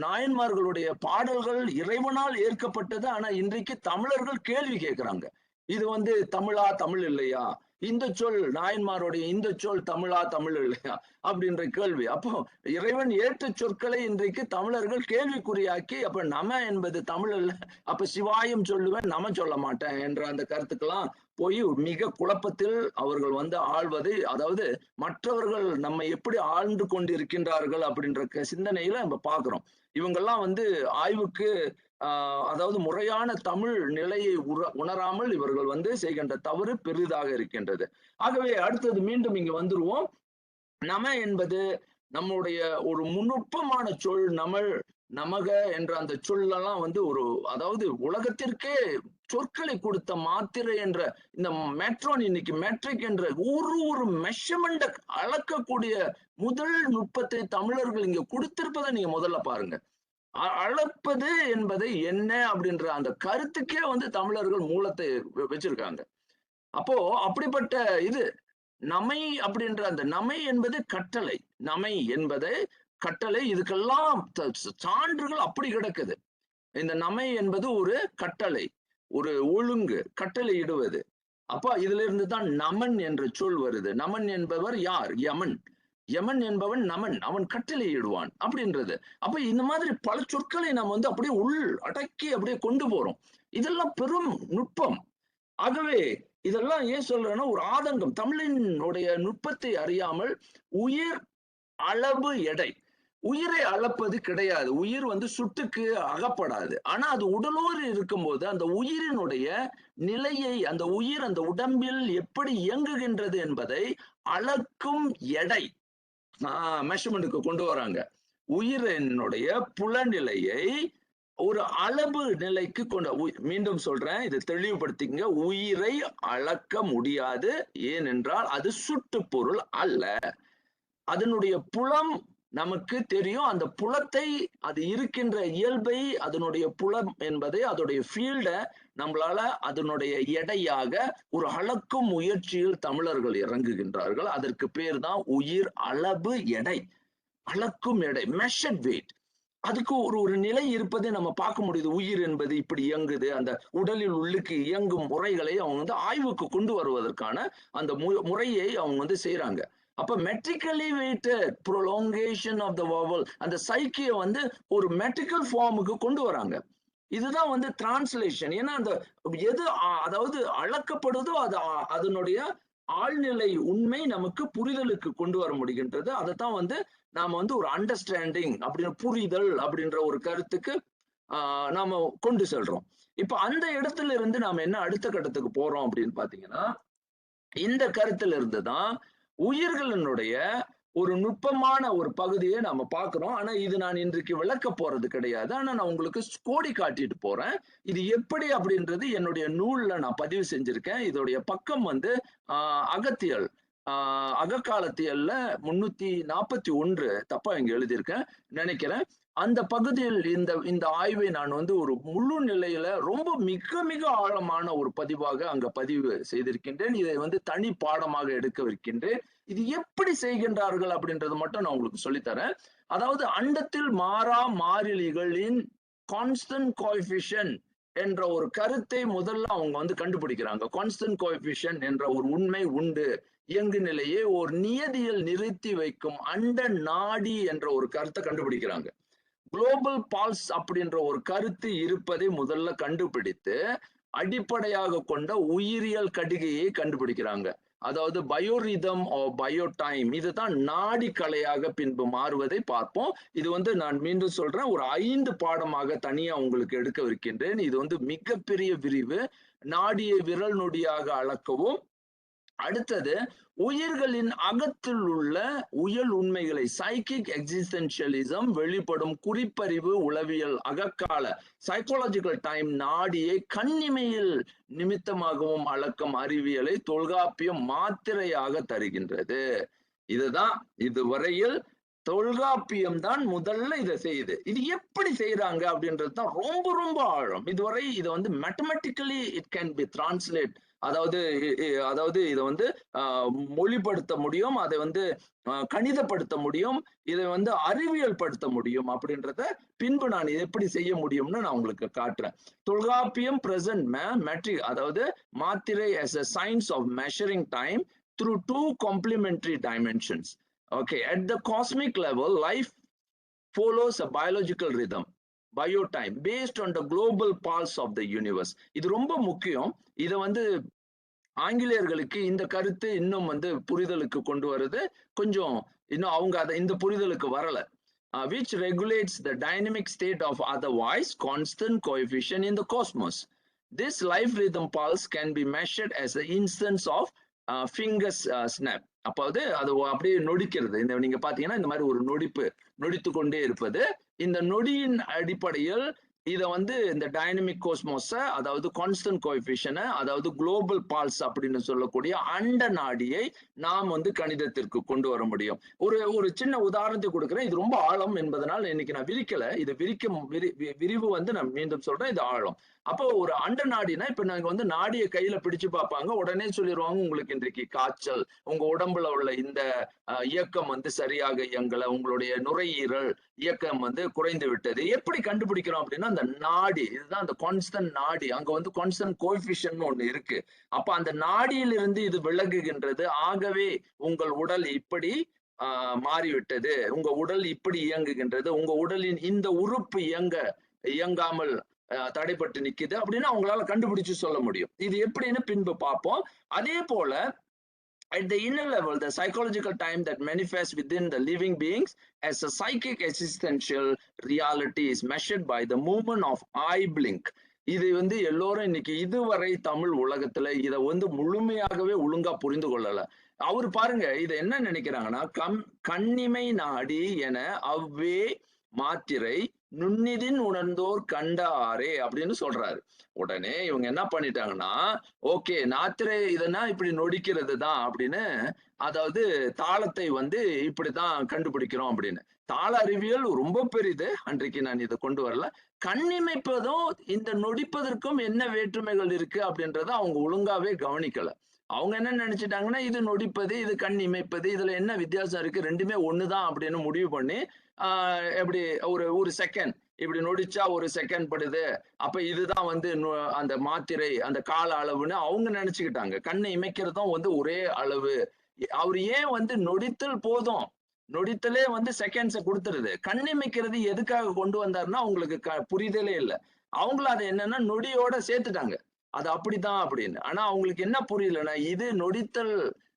நாயன்மார்களுடைய பாடல்கள் இறைவனால் ஏற்கப்பட்டது. ஆனா இன்றைக்கு தமிழர்கள் கேள்வி கேட்கிறாங்க, இது வந்து தமிழா தமிழ் இல்லையா, இந்த சொல் நாயன்மாருடைய இந்த சொல் தமிழா தமிழ் இல்லையா அப்படின்ற கேள்வி. அப்போ இறைவன் ஏற்ற சொற்களை இன்றைக்கு தமிழர்கள் கேள்விக்குறியாக்கி அப்ப நம என்பது தமிழ் இல்ல, அப்ப சிவாயம் சொல்லுவேன் நம சொல்ல மாட்டேன் என்ற அந்த கருத்துக்கெல்லாம் போய் மிக குழப்பத்தில் அவர்கள் வந்து ஆள்வதை, அதாவது மற்றவர்கள் நம்ம எப்படி ஆழ்ந்து கொண்டு இருக்கின்றார்கள் அப்படின்ற சிந்தனையில நம்ம பாக்குறோம். இவங்கெல்லாம் வந்து ஆய்வுக்கு அதாவது முறையான தமிழ் நிலையை உணராமல் இவர்கள் வந்து செய்கின்ற தவறு பெரிதாக இருக்கின்றது. ஆகவே அடுத்தது மீண்டும் இங்க வந்துருவோம். நம என்பது நம்முடைய ஒரு முன்னுட்பமான சொல். நமள் நமக என்ற அந்த சொல்லெல்லாம் வந்து ஒரு அதாவது உலகத்திற்கே சொற்களை கொடுத்த மாத்திரை என்ற இந்த மெட்ரோன் இன்னைக்கு மெட்ரிக் என்ற ஒரு மெஷர்மெண்ட் அளக்கக்கூடிய முதல் நுட்பத்தை தமிழர்கள் இங்க கொடுத்திருப்பதை நீங்க முதல்ல பாருங்க. அளப்பது என்பதை என்ன அப்படின்ற அந்த கருத்துக்கே வந்து தமிழர்கள் மூலத்தை வச்சிருக்காங்க. அப்போ அப்படிப்பட்ட இது நமை அப்படின்ற அந்த நமை என்பது கட்டளை. நமை என்பது கட்டளை. இதுக்கெல்லாம் சான்றுகள் அப்படி கிடக்குது. இந்த நமை என்பது ஒரு கட்டளை, ஒரு ஒழுங்கு, கட்டளை இடுவது. அப்ப இதுல இருந்து தான் நமன் என்ற சொல் வருது. நமன் என்பவர் யார்? யமன். யமன் என்பவன் நமன், அவன் கட்டளையிடுவான் அப்படின்றது. அப்ப இந்த மாதிரி பல சொற்களை நம்ம வந்து அப்படியே உள் அடக்கி அப்படியே கொண்டு போறோம். இதெல்லாம் பெரும் நுட்பம். ஆகவே இதெல்லாம் ஏன் சொல்றேன்னா ஒரு ஆதங்கம், தமிழினுடைய நுட்பத்தை அறியாமல் உயிர் அளவு எடை, உயிரை அளப்பது கிடையாது. உயிர் வந்து சுட்டுக்கு அகப்படாது. ஆனா அது உடலோடு இருக்கும்போது அந்த உயிரினுடைய நிலையை, அந்த உயிர் அந்த உடம்பில் எப்படி இயங்குகின்றது என்பதை அளக்கும் எடை மெஷர்மெண்ட்டுக்கு கொண்டு வராங்க. உயிரினுடைய புலநிலையை ஒரு அளவு நிலைக்கு மீண்டும் சொல்றேன், இதை தெளிவுபடுத்திக்கங்க. உயிரை அளக்க முடியாது. ஏனென்றால் அது சுட்டு பொருள் அல்ல. அதனுடைய புலம் நமக்கு தெரியும். அந்த புலத்தை, அது இருக்கின்ற இயல்பை, அதனுடைய புலம் என்பதை, அதனுடைய ஃபீல்ட நம்மளால அதனுடைய எடையாக ஒரு அளக்கும் முயற்சியில் தமிழர்கள் இறங்குகின்றார்கள். அதற்கு பேர் தான் உயிர் அளவு எடை, அளக்கும் எடை, மெஷர்ட் வெயிட். அதுக்கு ஒரு நிலை இருப்பதை நம்ம பார்க்க முடியுது. உயிர் என்பது இப்படி இயங்குது. அந்த உடலில் உள்ளுக்கு இயங்கும் முறைகளை அவங்க வந்து ஆய்வுக்கு கொண்டு வருவதற்கான அந்த முறையை அவங்க வந்து செய்யறாங்க. அப்ப metrically weighted prolongation of the vowel, அந்த சைக்கிய வந்து ஒரு மெட்ரிக்கல் ஃபார்முக்கு கொண்டு வராங்க. இதுதான் வந்து டிரான்ஸ்லேஷன். ஏன்னா அந்த எது அதாவது அளக்கப்படுதோ அது அதனுடைய ஆழ்நிலை உண்மை நமக்கு புரிதலுக்கு கொண்டு வர முடிகின்றது. அதைத்தான் வந்து நாம வந்து ஒரு அண்டர்ஸ்டாண்டிங் அப்படின்னு, புரிதல் அப்படின்ற ஒரு கருத்துக்கு நாம கொண்டு செல்றோம். இப்ப அந்த இடத்துல இருந்து நாம என்ன அடுத்த கட்டத்துக்கு போறோம் அப்படின்னு பாத்தீங்கன்னா, இந்த கருத்துல இருந்துதான் உயிர்களினுடைய ஒரு நுட்பமான ஒரு பகுதியை நாம பார்க்கிறோம். ஆனா இது நான் இன்றைக்கு விளக்க போறது கிடையாது. ஆனா நான் உங்களுக்கு கோடி காட்டிட்டு போறேன். இது எப்படி அப்படின்றது என்னுடைய நூல்ல நான் பதிவு செஞ்சிருக்கேன். இதோடைய பக்கம் வந்து அகத்தியல், அகக்காலத்தியல்ல 341 தப்பா இங்க எழுதியிருக்கேன் நினைக்கிறேன். அந்த பகுதியில் இந்த ஆய்வை நான் வந்து ஒரு முழு நிலையில ரொம்ப மிக மிக ஆழமான ஒரு பதிவாக அங்க பதிவு செய்திருக்கின்றேன். இதை வந்து தனி பாடமாக எடுக்கவிருக்கின்றேன். இது எப்படி செய்கின்றார்கள் அப்படின்றது மட்டும் நான் உங்களுக்கு சொல்லித்தரேன். அதாவது அண்டத்தில் மாறா மாறிலிகளின் கான்ஸ்டன்ட் கோஎஃபிஷியன்ட் என்ற ஒரு கருத்தை முதல்ல அவங்க வந்து கண்டுபிடிக்கிறாங்க. கான்ஸ்டன்ட் கோஎஃபிஷியன்ட் என்ற ஒரு உண்மை உண்டு. இயங்கு நிலையை ஒரு நியதியில் நிறுத்தி வைக்கும் அண்ட நாடி என்ற ஒரு கருத்தை கண்டுபிடிக்கிறாங்க. குளோபல் பால்ஸ் அப்படின்ற ஒரு கருத்து இருப்பதை முதல்ல கண்டுபிடித்து அடிப்படையாக கொண்ட உயிரியல் கடிகையை கண்டுபிடிக்கிறாங்க. அதாவது பயோரிதம் ஆர் பயோடைம், இதுதான் நாடி கலையாக பின்பு மாறுவதை பார்ப்போம். இது வந்து நான் மீண்டும் சொல்றேன், ஒரு 5 பாடமாக தனியா உங்களுக்கு எடுக்கவிருக்கின்றேன். இது வந்து மிகப்பெரிய விரிவு. நாடியை விரல் நொடியாக அளக்கவும், அடுத்தது உயிர்களின் அகத்தில் உள்ள உயல் உண்மைகளை, சைக்கிக் எக்ஸிஸ்டென்ஷியலிசம் வெளிப்படும் குறிப்பறிவு உளவியல் அகக்கால சைக்காலஜிக்கல் டைம் நாடியை கண்ணிமையில் நிமித்தமாகவும் அளக்கும் அறிவியலை தொல்காப்பியம் மாத்திரையாக தருகின்றது. இதுதான் இதுவரையில் தொல்காப்பியம் தான் முதல்ல இதை செய்யுது. இது எப்படி செய்யறாங்க அப்படின்றது தான் ரொம்ப ரொம்ப ஆழம். இதுவரை இதை வந்து mathematically it can be translate, அதாவது இதை வந்து மொழிப்படுத்த முடியும், அதை வந்து கணிதப்படுத்த முடியும், இதை வந்து அறிவியல் படுத்த முடியும். அப்படின்றத பின்பு நான் எப்படி செய்ய முடியும்னு நான் உங்களுக்கு காட்டுறேன். தொல்காப்பியம் பிரசன்ட் மெட்ரிக், அதாவது மாத்திரை as a science of measuring time through 2 complementary dimensions. Okay, at the cosmic level, life follows a biological rhythm, biotime, based on the global pulse of the universe. இது ரொம்ப முக்கியம். இதை வந்து ஆங்கிலேயர்களுக்கு இந்த கருத்து இன்னும் வந்து புரிதலுக்கு கொண்டு வருது கொஞ்சம், இன்னும் அவங்க அதை இந்த புரிதலுக்கு வரல. Which regulates the dynamic state of otherwise constant coefficient in the cosmos. This life rhythm pulse can be measured as an instance of finger snap. அப்போ அது அப்படியே நொடிக்கிறது. நீங்க பாத்தீங்கன்னா இந்த மாதிரி ஒரு நொடித்து கொண்டே இருப்பது. இந்த நொடியின் அடிப்படையில் இதை வந்து இந்த டைனமிக் கோஸ்மோஸ, அதாவது கான்ஸ்டன்ட் கோஎஃபிஷியன்ட், அதாவது குளோபல் பால்ஸ் அப்படின்னு சொல்லக்கூடிய அண்ட நாடியை நாம் வந்து கணிதத்திற்கு கொண்டு வர முடியும். ஒரு சின்ன உதாரணத்தை கொடுக்குறேன். இது ரொம்ப ஆழம் என்பதனால் இன்னைக்கு நான் விரிக்கல. இது விரிவு வந்து நான் மீண்டும் சொல்றேன், இது ஆழம். அப்போ ஒரு அண்ட நாடினா, இப்ப நாங்க வந்து நாடியை கையில பிடிச்சு பார்ப்பாங்க, உடனே சொல்லிடுவாங்க உங்களுக்கு இன்றைக்கு காய்ச்சல், உங்க உடம்புல உள்ள இந்த இயக்கம் வந்து சரியாக இயங்கல, உங்களுடைய நுரையீரல் இயக்கம் வந்து குறைந்து விட்டது. எப்படி கண்டுபிடிக்கிறோம் அப்படின்னா, அந்த நாடி, இதுதான் அந்த கான்ஸ்டன்ட் நாடி. அங்க வந்து கான்ஸ்டன்ட் கோஎஃபிஷியன்ட் ஒண்ணு இருக்கு. அப்ப அந்த நாடியிலிருந்து இது விலகுகின்றது. ஆகவே உங்கள் உடல் இப்படி மாறிவிட்டது, உங்க உடல் இப்படி இயங்குகின்றது, உங்க உடலின் இந்த உறுப்பு இயங்காமல் தடைப்பட்டு நிக்குது அப்படின்னு அவங்களால கண்டுபிடிச்சு சொல்ல முடியும். இது எப்படின்னு பின்பு பார்ப்போம். அதே போல At the inner level, the psychological time that manifests within the living beings as a psychic existential reality is measured by the movement of eye blink. இது வந்து எல்லோரும் இன்னைக்கு இதுவரை தமிழ் உலகத்துல இத வந்து முழுமையாகவே ஒழுங்கா புரிந்து கொள்ளல. அவர் பாருங்க இத என்ன நினைக்கிறாங்கன்னா, கண்ணிமை நாடி என அவ்வே மாத்திரை நுண்ணிதின் உணர்ந்தோர் கண்ட ஆரே அப்படின்னு சொல்றாரு. உடனே இவங்க என்ன பண்ணிட்டாங்கன்னா, ஓகே நாத்திரை இதனா இப்படி நொடிக்கிறது தான் அப்படின்னு, அதாவது தாளத்தை வந்து இப்படித்தான் கண்டுபிடிக்கிறோம் அப்படின்னு. தாள அறிவியல் ரொம்ப பெரிது. அன்றைக்கு நான் இதை கொண்டு வரல. கண்ணிமைப்பதும் இந்த நொடிப்பதற்கும் என்ன வேற்றுமைகள் இருக்கு அப்படின்றத அவங்க ஒழுங்காவே கவனிக்கல. அவங்க என்ன நினைச்சிட்டாங்கன்னா, இது நொடிப்பது, இது கண் இமைப்பது, இதுல என்ன வித்தியாசம் இருக்கு, ரெண்டுமே ஒண்ணுதான் அப்படின்னு முடிவு பண்ணி எப்படி ஒரு செகண்ட் இப்படி நொடிச்சா ஒரு செகண்ட் படுது, அப்ப இதுதான் வந்து அந்த மாத்திரை அந்த கால அளவுன்னு அவங்க நினைச்சுக்கிட்டாங்க. கண்ணை இமைக்கிறதும் வந்து ஒரே அளவு. அவர் ஏன் வந்து நொடித்தல் போதும், நொடித்தலே வந்து செகண்ட்ஸை கொடுத்துருது, கண் இமைக்கிறது எதுக்காக கொண்டு வந்தாருன்னா அவங்களுக்கு புரிதலே இல்லை. அவங்களும் அதை என்னன்னா நொடியோட சேர்த்துட்டாங்க, அது அப்படித்தான் அப்படின்னு. ஆனா அவங்களுக்கு என்ன புரியலன்னா, இது நொடித்தல்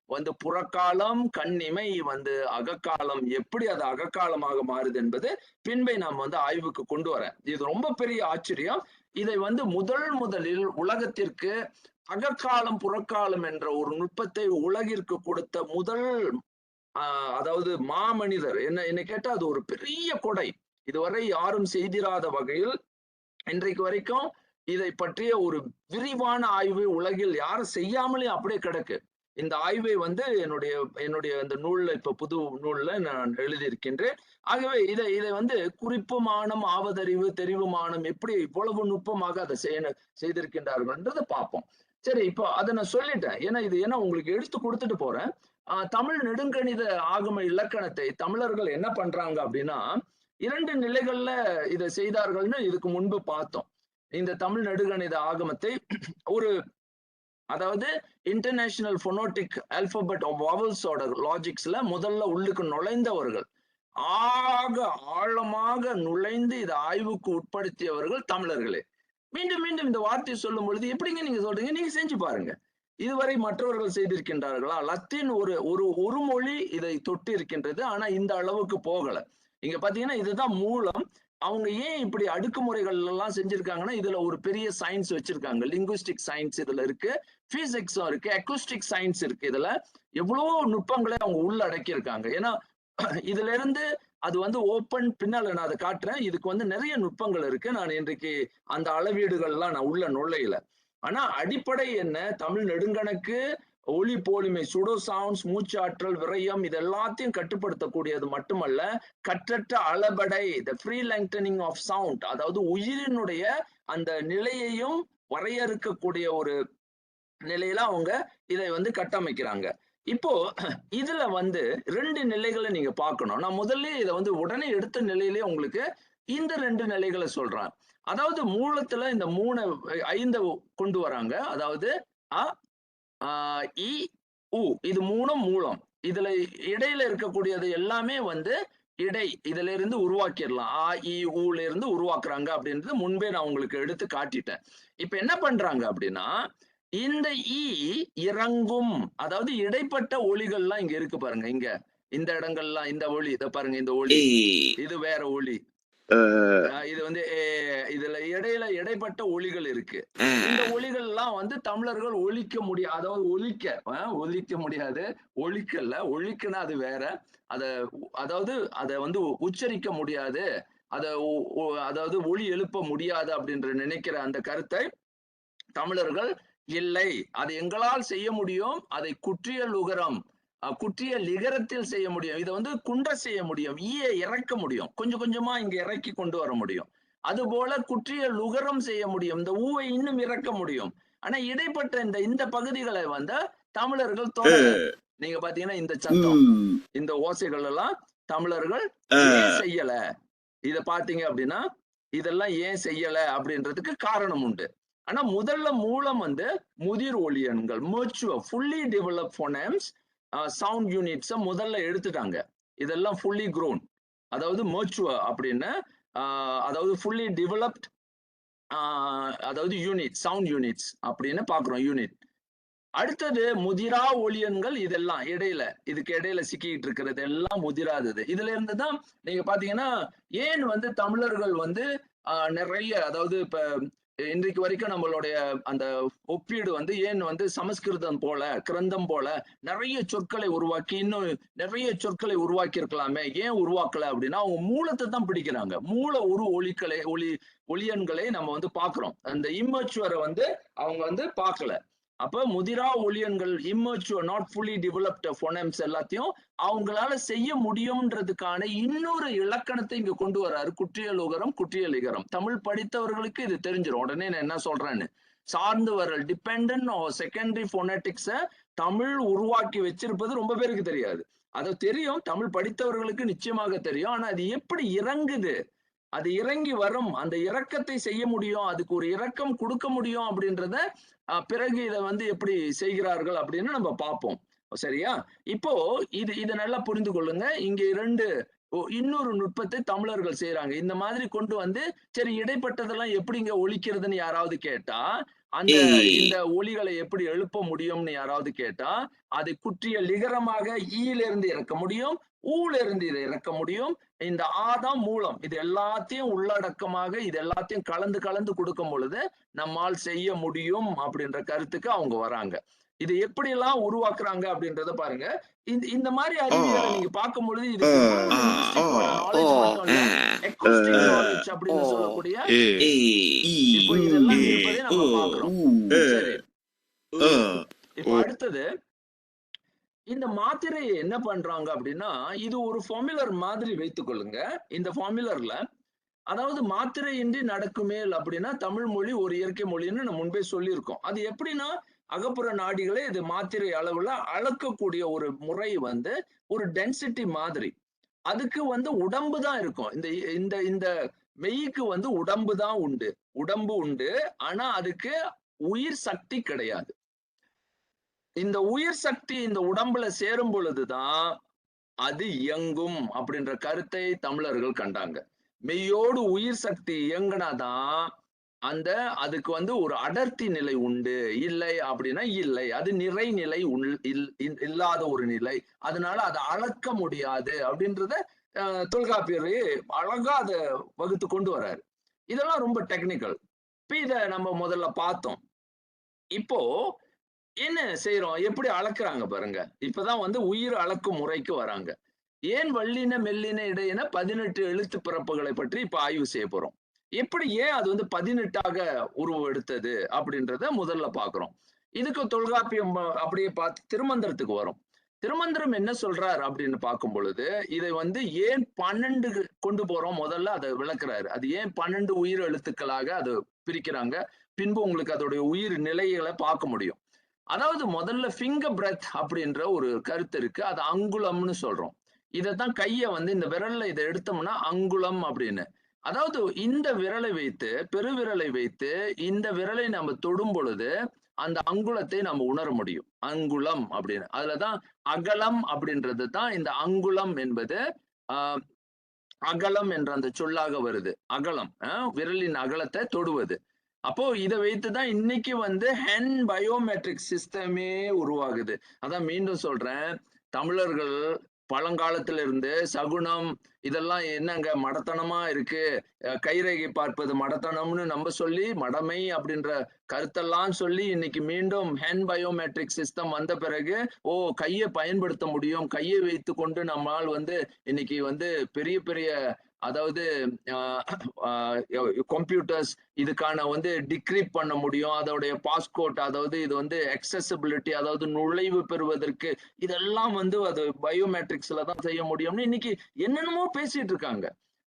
வந்து புறக்காலம், கண்ணிமை வந்து அகக்காலம், எப்படி அது அகக்காலமாக மாறுது என்பது பின்பை நாம் வந்து ஆய்வுக்கு கொண்டு வரேன். இது ரொம்ப பெரிய ஆச்சரியம். இதை வந்து முதலில் உலகத்திற்கு அகக்காலம் புறக்காலம் என்ற ஒரு நுட்பத்தை உலகிற்கு கொடுத்த முதல் அதாவது மாமனிதர் என்ன கேட்டா அது ஒரு பெரிய கொடை. இதுவரை யாரும் செய்திராத வகையில் இன்றைக்கு வரைக்கும் இதை பற்றிய ஒரு விரிவான ஆய்வு உலகில் யாரும் செய்யாமலே அப்படியே கிடக்கு. இந்த ஆய்வை வந்து என்னுடைய இந்த நூல்ல இப்ப புது நூல்ல நான் எழுதியிருக்கின்றேன். ஆகவே இதை வந்து குறிப்புமானம், ஆவதறிவு, தெரிவுமானம் எப்படி இவ்வளவு நுட்பமாக அதை செய்திருக்கின்றார்கள்ன்றதை பார்ப்போம். சரி, இப்போ அதை நான் சொல்லிட்டேன். ஏன்னா உங்களுக்கு எடுத்து கொடுத்துட்டு போறேன். தமிழ் நெடுங்கணித ஆகம இலக்கணத்தை தமிழர்கள் என்ன பண்றாங்க அப்படின்னா, 2 நிலைகள்ல இதை செய்தார்கள்னு இதுக்கு முன்பு பார்த்தோம். இந்த தமிழ் நெடுங்கணித ஆகமத்தை ஒரு அதாவது இன்டர்நேஷனல் ஃபோனோட்டிக் ஆல்பபெட் ஆஃப் வவல்ஸோட லாஜிக்ஸ்ல முதல்ல உள்ளுக்கு நுழைந்தவர்கள், ஆக ஆழமாக நுழைந்து இதை ஆய்வுக்கு உட்படுத்தியவர்கள் தமிழர்களே. மீண்டும் மீண்டும் இந்த வார்த்தையை சொல்லும் பொழுது எப்படிங்க நீங்க சொல்றீங்க, நீங்க செஞ்சு பாருங்க. இதுவரை மற்றவர்கள் செய்திருக்கின்றார்களா? லத்தீன் ஒரு மொழி இதை தொட்டு இருக்கின்றது, ஆனா இந்த அளவுக்கு போகல. இங்க பாத்தீங்கன்னா இதுதான் மூலம். அவங்க ஏன் இப்படி அடுக்குமுறைகள் எல்லாம் செஞ்சிருக்காங்கன்னா, இதுல ஒரு பெரிய சயின்ஸ் வச்சிருக்காங்க. லிங்குவிஸ்டிக் சயின்ஸ் இதுல இருக்கு, பிசிக்ஸும் இருக்கு, அக்கூஸ்டிக் சயின்ஸ் இருக்கு. இதுல எவ்வளவோ நுட்பங்களை அவங்க உள்ள அடக்கி இருக்காங்க. ஏன்னா இதுல இருந்து அது வந்து ஓப்பன், பின்னால நான் அதை காட்டுறேன். இதுக்கு வந்து நிறைய நுட்பங்கள் இருக்கு. நான் இன்றைக்கு அந்த அளவீடுகள்லாம் நான் உள்ள நுழையில. ஆனா அடிப்படை என்ன, தமிழ் நெடுங்கணக்கு, ஒலி போலிமை, சுடோ சவுண்ட்ஸ், மூச்சாற்றல், விரயம், இது எல்லாத்தையும் கட்டுப்படுத்தக்கூடியது மட்டுமல்ல, கற்றற்ற அளபடை, த ஃப்ரீ லெங்தனிங் ஆஃப் சவுண்ட், அதாவது உயிரினுடைய அந்த நிலையையும் வரையறுக்கக்கூடிய ஒரு நிலையில அவங்க இதை வந்து கட்டமைக்கிறாங்க. இப்போ இதுல வந்து 2 நிலைகளை நீங்க பார்க்கணும். நான் முதல்ல இதை வந்து உடனே எடுத்த நிலையிலே உங்களுக்கு இந்த 2 நிலைகளை சொல்றேன். அதாவது மூலத்துல இந்த 5 கொண்டு வராங்க. அதாவது அ, இ, உ, இது 3ம் மூலம். இதுல இடையில இருக்கக்கூடியது எல்லாமே வந்து இடை, இதுல இருந்து உருவாக்கிடலாம். ஆ, இ, ஊல இருந்து உருவாக்குறாங்க அப்படின்றது முன்பே நான் உங்களுக்கு எடுத்து காட்டிட்டேன். இப்ப என்ன பண்றாங்க அப்படின்னா, இந்த இ இறங்கும், அதாவது இடைப்பட்ட ஒலிகள்லாம் இங்க இருக்கு பாருங்க. இங்க இந்த இடங்கள்லாம் இந்த ஒலி, இத பாருங்க, இந்த ஒலி, இது வேற ஒலி, இது வந்து இதுல இடைப்பட்ட ஒலிகள் இருக்கு. இந்த ஒலிகள் எல்லாம் வந்து தமிழர்கள் ஒலிக்க முடியாது, அதாவது ஒலிக்க முடியாது, ஒலிக்கல்ல, ஒலிக்குன்னா அது வேற. அதாவது அதை வந்து உச்சரிக்க முடியாது, அதாவது ஒலி எழுப்ப முடியாது அப்படின்ற நினைக்கிற அந்த கருத்தை தமிழர்கள் இல்லை, அது எங்களால் செய்ய முடியும், அதை குற்றிய லுகரம், குற்றிய லிகரத்தில் செய்ய முடியும், இதை வந்து குன்ற செய்ய முடியும், ஈயை இறக்க முடியும், கொஞ்சம் கொஞ்சமா இங்க இறக்கி கொண்டு வர முடியும். அது போல குற்றிய லுகரம் செய்ய முடியும், இந்த ஊவை இன்னும் இறக்க முடியும். ஆனா இடைப்பட்ட இந்த பகுதிகளை வந்து தமிழர்கள் தொடர, நீங்க பாத்தீங்கன்னா இந்த சத்தம், இந்த ஓசைகள் எல்லாம் தமிழர்கள் ஏன் செய்யல, இத பாத்தீங்க அப்படின்னா இதெல்லாம் ஏன் செய்யல அப்படின்றதுக்கு காரணம் உண்டு. ஆனா முதல்ல மூலம் வந்து முதிர் ஒலியன்கள், மெச்சுவர், ஃபுல்லி டெவலப் ஃபோனேம்ஸ், சவுண்ட் யூனிட்ஸை முதல்ல எடுத்துட்டாங்க. இதெல்லாம் ஃபுல்லி க்ரோன், அதாவது மெச்சுவர் அப்படின்னு, அதாவது ஃபுல்லி டெவலப்ட், அதாவது யூனிட், சவுண்ட் யூனிட்ஸ் அப்படின்னு பாக்குறோம். யூனிட் அடுத்தது முதிரா ஒளியன்கள், இதெல்லாம் இடையில இதுக்கு இடையில சிக்கிட்டு இருக்கிறது எல்லாம் முதிராதது. இதுல இருந்துதான் நீங்க பாத்தீங்கன்னா ஏன் வந்து தமிழர்கள் வந்து நிறைய, அதாவது இப்ப இன்றைக்கு வரைக்கும் நம்மளுடைய அந்த ஒப்பீடு வந்து ஏன் வந்து சமஸ்கிருதம் போல கிரந்தம் போல நிறைய சொற்களை உருவாக்கி இன்னும் நிறைய சொற்களை உருவாக்கி இருக்கலாமே, ஏன் உருவாக்கல அப்படின்னா அவங்க மூலத்தை தான் பிடிக்கிறாங்க. மூல உரு ஒளியன்களை நம்ம வந்து பாக்குறோம். அந்த இம்மச்சுவரை வந்து அவங்க வந்து பார்க்கல. அப்ப முதிரா ஒளியன்கள், இம்மச்சுவர் நாட் ஃபுல்லி டெவலப்ட் ஃபோனம்ஸ் எல்லாத்தையும் அவங்களால செய்ய முடியும்ன்றதுக்கான இன்னொரு இலக்கணத்தை இங்க கொண்டு வர்றாரு. குற்றியல் உகரம், குற்றியல் இகரம். தமிழ் படித்தவர்களுக்கு இது தெரிஞ்சிடும் உடனே நான் என்ன சொல்றேன்னு. சார்ந்து வரல் டிபெண்டன்ட் செகண்டரி போனட்டிக்ஸ தமிழ் உருவாக்கி வச்சிருப்பது ரொம்ப பேருக்கு தெரியாது. அது தெரியும், தமிழ் படித்தவர்களுக்கு நிச்சயமாக தெரியும். ஆனா அது எப்படி இறங்குது, அது இறங்கி வரும், அந்த இரக்கத்தை செய்ய முடியும், அதுக்கு ஒரு இரக்கம் கொடுக்க முடியும் அப்படின்றத பிறகு இதை வந்து எப்படி செய்கிறார்கள் அப்படின்னு நம்ம பார்ப்போம். சரியா? இப்போ இது நல்லா புரிந்து கொள்ளுங்க. இங்க இன்னொரு நுட்பத்தை தமிழர்கள் செய்யறாங்க. இந்த மாதிரி கொண்டு வந்து சரி இடைப்பட்டதெல்லாம் எப்படிங்க ஒழிக்கிறதுன்னு யாராவது கேட்டா, அந்த இந்த ஒலிகளை எப்படி எழுப்ப முடியும்னு யாராவது கேட்டா, அதை குற்றிய லிகரமாக ஈயிலிருந்து இறக்க முடியும், ஊல இருந்து இதை இறக்க முடியும். இந்த ஆதான் மூலம். இது எல்லாத்தையும் உள்ளடக்கமாக இது எல்லாத்தையும் கலந்து கலந்து கொடுக்கும் பொழுது நம்மால் செய்ய முடியும் அப்படின்ற கருத்துக்கு அவங்க வராங்க. இது எப்படி எல்லாம் உருவாக்குறாங்க அப்படின்றத பாருங்க. இந்த மாதிரி அறிவியலை நீங்க பார்க்கும் பொழுது இது நாலேஜ் மட்டும் இல்ல, அக்யூஸ்டிக் நாலேஜ் அப்படின்னு சொல்லக்கூடிய இப்போ இதெல்லாம் இருப்பதை நம்ம பார்க்கிறோம். சரி, இப்போ அடுத்தது இந்த மாத்திரையை என்ன பண்றாங்க அப்படின்னா, இது ஒரு ஃபார்முலர் மாதிரி வைத்துக் கொள்ளுங்க. இந்த ஃபார்முலர்ல அதாவது மாத்திரையின்றி நடக்குமேல் அப்படின்னா தமிழ் மொழி ஒரு இயற்கை மொழின்னு நம்ம முன்பே சொல்லியிருக்கோம். அது எப்படின்னா அகப்புற நாடிகளை இது மாத்திரை அளவுல அளக்கக்கூடிய ஒரு முறை வந்து ஒரு டென்சிட்டி மாதிரி. அதுக்கு வந்து உடம்பு தான் இருக்கும். இந்த இந்த இந்த மெய்க்கு வந்து உடம்பு தான் உண்டு, உடம்பு உண்டு. ஆனா அதுக்கு உயிர் சக்தி கிடையாது. இந்த உயிர் சக்தி இந்த உடம்புல சேரும் பொழுதுதான் அது இயங்கும் அப்படின்ற கருத்தை தமிழர்கள் கண்டாங்க. மெய்யோடு உயிர் சக்தி இயங்கினாதான் அதுக்கு வந்து ஒரு அடர்த்தி நிலை உண்டு. இல்லை அப்படின்னா இல்லை, அது நிறைநிலை இல்லாத ஒரு நிலை. அதனால அதை அளக்க முடியாது அப்படின்றத தொல்காப்பியர் அழகா அதை வகுத்து கொண்டு வர்றாரு. இதெல்லாம் ரொம்ப டெக்னிக்கல். இப்ப இத நம்ம முதல்ல பார்த்தோம். இப்போ என்ன செய்யறோம், எப்படி அளக்குறாங்க பாருங்க. இப்பதான் வந்து உயிர் அளக்கும் முறைக்கு வராங்க. ஏன் வல்லின மெல்லின இடையின 18 எழுத்து பிறப்புகளை பற்றி இப்ப ஆய்வு செய்ய போறோம். எப்படி ஏன் அது வந்து 18ஆக உருவம் எடுத்தது அப்படின்றத முதல்ல பாக்குறோம். இதுக்கு தொல்காப்பியம் அப்படியே பார்த்து திருமந்திரத்துக்கு வரும். திருமந்திரம் என்ன சொல்றார் அப்படின்னு பார்க்கும் பொழுது இதை வந்து ஏன் 12 கொண்டு போறோம் முதல்ல அதை விளக்குறாரு. அது ஏன் 12 உயிர் எழுத்துக்களாக அது பிரிக்கிறாங்க. பின்பு உங்களுக்கு அதோடைய உயிர் நிலைகளை பார்க்க முடியும். அதாவது முதல்ல ஃபிங்கர் பிரெத் அப்படின்ற ஒரு கருத்து இருக்கு. அது அங்குலம்னு சொல்றோம். இதைத்தான் கையை வந்து இந்த விரல்ல இதை எடுத்தோம்னா அங்குலம் அப்படின்னு. அதாவது இந்த விரலை வைத்து, பெருவிரலை வைத்து இந்த விரலை நம்ம தொடும் பொழுது அந்த அங்குலத்தை நம்ம உணர முடியும். அங்குலம் அப்படின்னு. அதுலதான் அகலம் அப்படின்றது தான் இந்த அங்குலம் என்பது அகலம் என்ற அந்த சொல்லாக வருது. அகலம் விரலின் அகலத்தை தொடுவது. அப்போ இதை வைத்துதான் இன்னைக்கு வந்து ஹேண்ட் பயோமெட்ரிக் சிஸ்டமே உருவாகுது. அதான் மீண்டும் சொல்றேன், தமிழர்கள் பழங்காலத்துல இருந்து சகுனம் இதெல்லாம் என்னங்க மடத்தனமா இருக்கு, கைரேகை பார்ப்பது மடத்தனம்னு நம்ம சொல்லி மடமை அப்படின்ற கருத்தெல்லாம் சொல்லி இன்னைக்கு மீண்டும் ஹேண்ட் பயோமெட்ரிக் சிஸ்டம் வந்த பிறகு கையை பயன்படுத்த முடியும், கையை வைத்து கொண்டு நம்மால் வந்து இன்னைக்கு வந்து பெரிய பெரிய அதாவது கம்ப்யூட்டர்ஸ் இதுக்கான வந்து டிக்ரிப்ட் பண்ண முடியும், அதோடைய பாஸ்கோட், அதாவது இது வந்து அக்சசிபிலிட்டி, அதாவது நுழைவு பெறுவதற்கு இதெல்லாம் வந்து அது பயோமெட்ரிக்ஸ்ல தான் செய்ய முடியும்னு இன்னைக்கு என்னென்னமோ பேசிட்டு இருக்காங்க.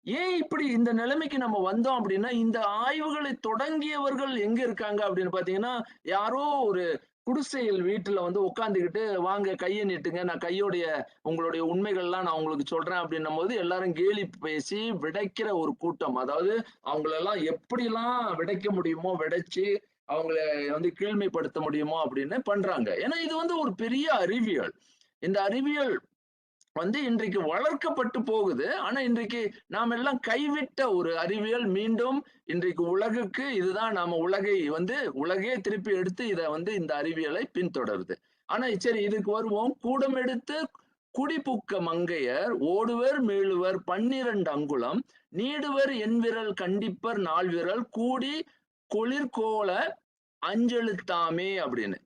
ஏன் இப்படி இந்த நிலைமைக்கு நம்ம வந்தோம் அப்படின்னா இந்த ஆய்வுகளை தொடங்கியவர்கள் எங்க இருக்காங்க அப்படின்னு பாத்தீங்கன்னா யாரோ ஒரு குடிசையில் வீட்டுல வந்து உட்காந்துக்கிட்டு வாங்க கையை நீட்டுங்க, நான் கையோடைய உங்களுடைய உண்மைகள்லாம் நான் உங்களுக்கு சொல்றேன் அப்படின்னும் போது எல்லாரும் கேலி பேசி விடைக்கிற ஒரு கூட்டம். அதாவது அவங்களெல்லாம் எப்படிலாம் விடைக்க முடியுமோ விடைச்சு அவங்கள வந்து கீழ்மைப்படுத்த முடியுமோ அப்படின்னு பண்றாங்க. ஏன்னா இது வந்து ஒரு பெரிய அறிவியல். இந்த அறிவியல் வந்து இன்றைக்கு வளர்க்கப்பட்டு போகுது. ஆனா இன்றைக்கு நாம் எல்லாம் கைவிட்ட ஒரு அறிவியல் மீண்டும் இன்றைக்கு உலகுக்கு இதுதான் நாம உலகே திருப்பி எடுத்து இத வந்து இந்த அறிவியலை பின்தொடருது. ஆனா சரி இதுக்கு வருவோம். கூடம் எடுத்து குடிபுக்க மங்கையர் ஓடுவர் மீளுவர் 12 அங்குலம் நீடுவர் என்விரல் கண்டிப்பர் நால்விரல் கூடி குளிர்கோல அஞ்செழுத்தாமே அப்படின்னு.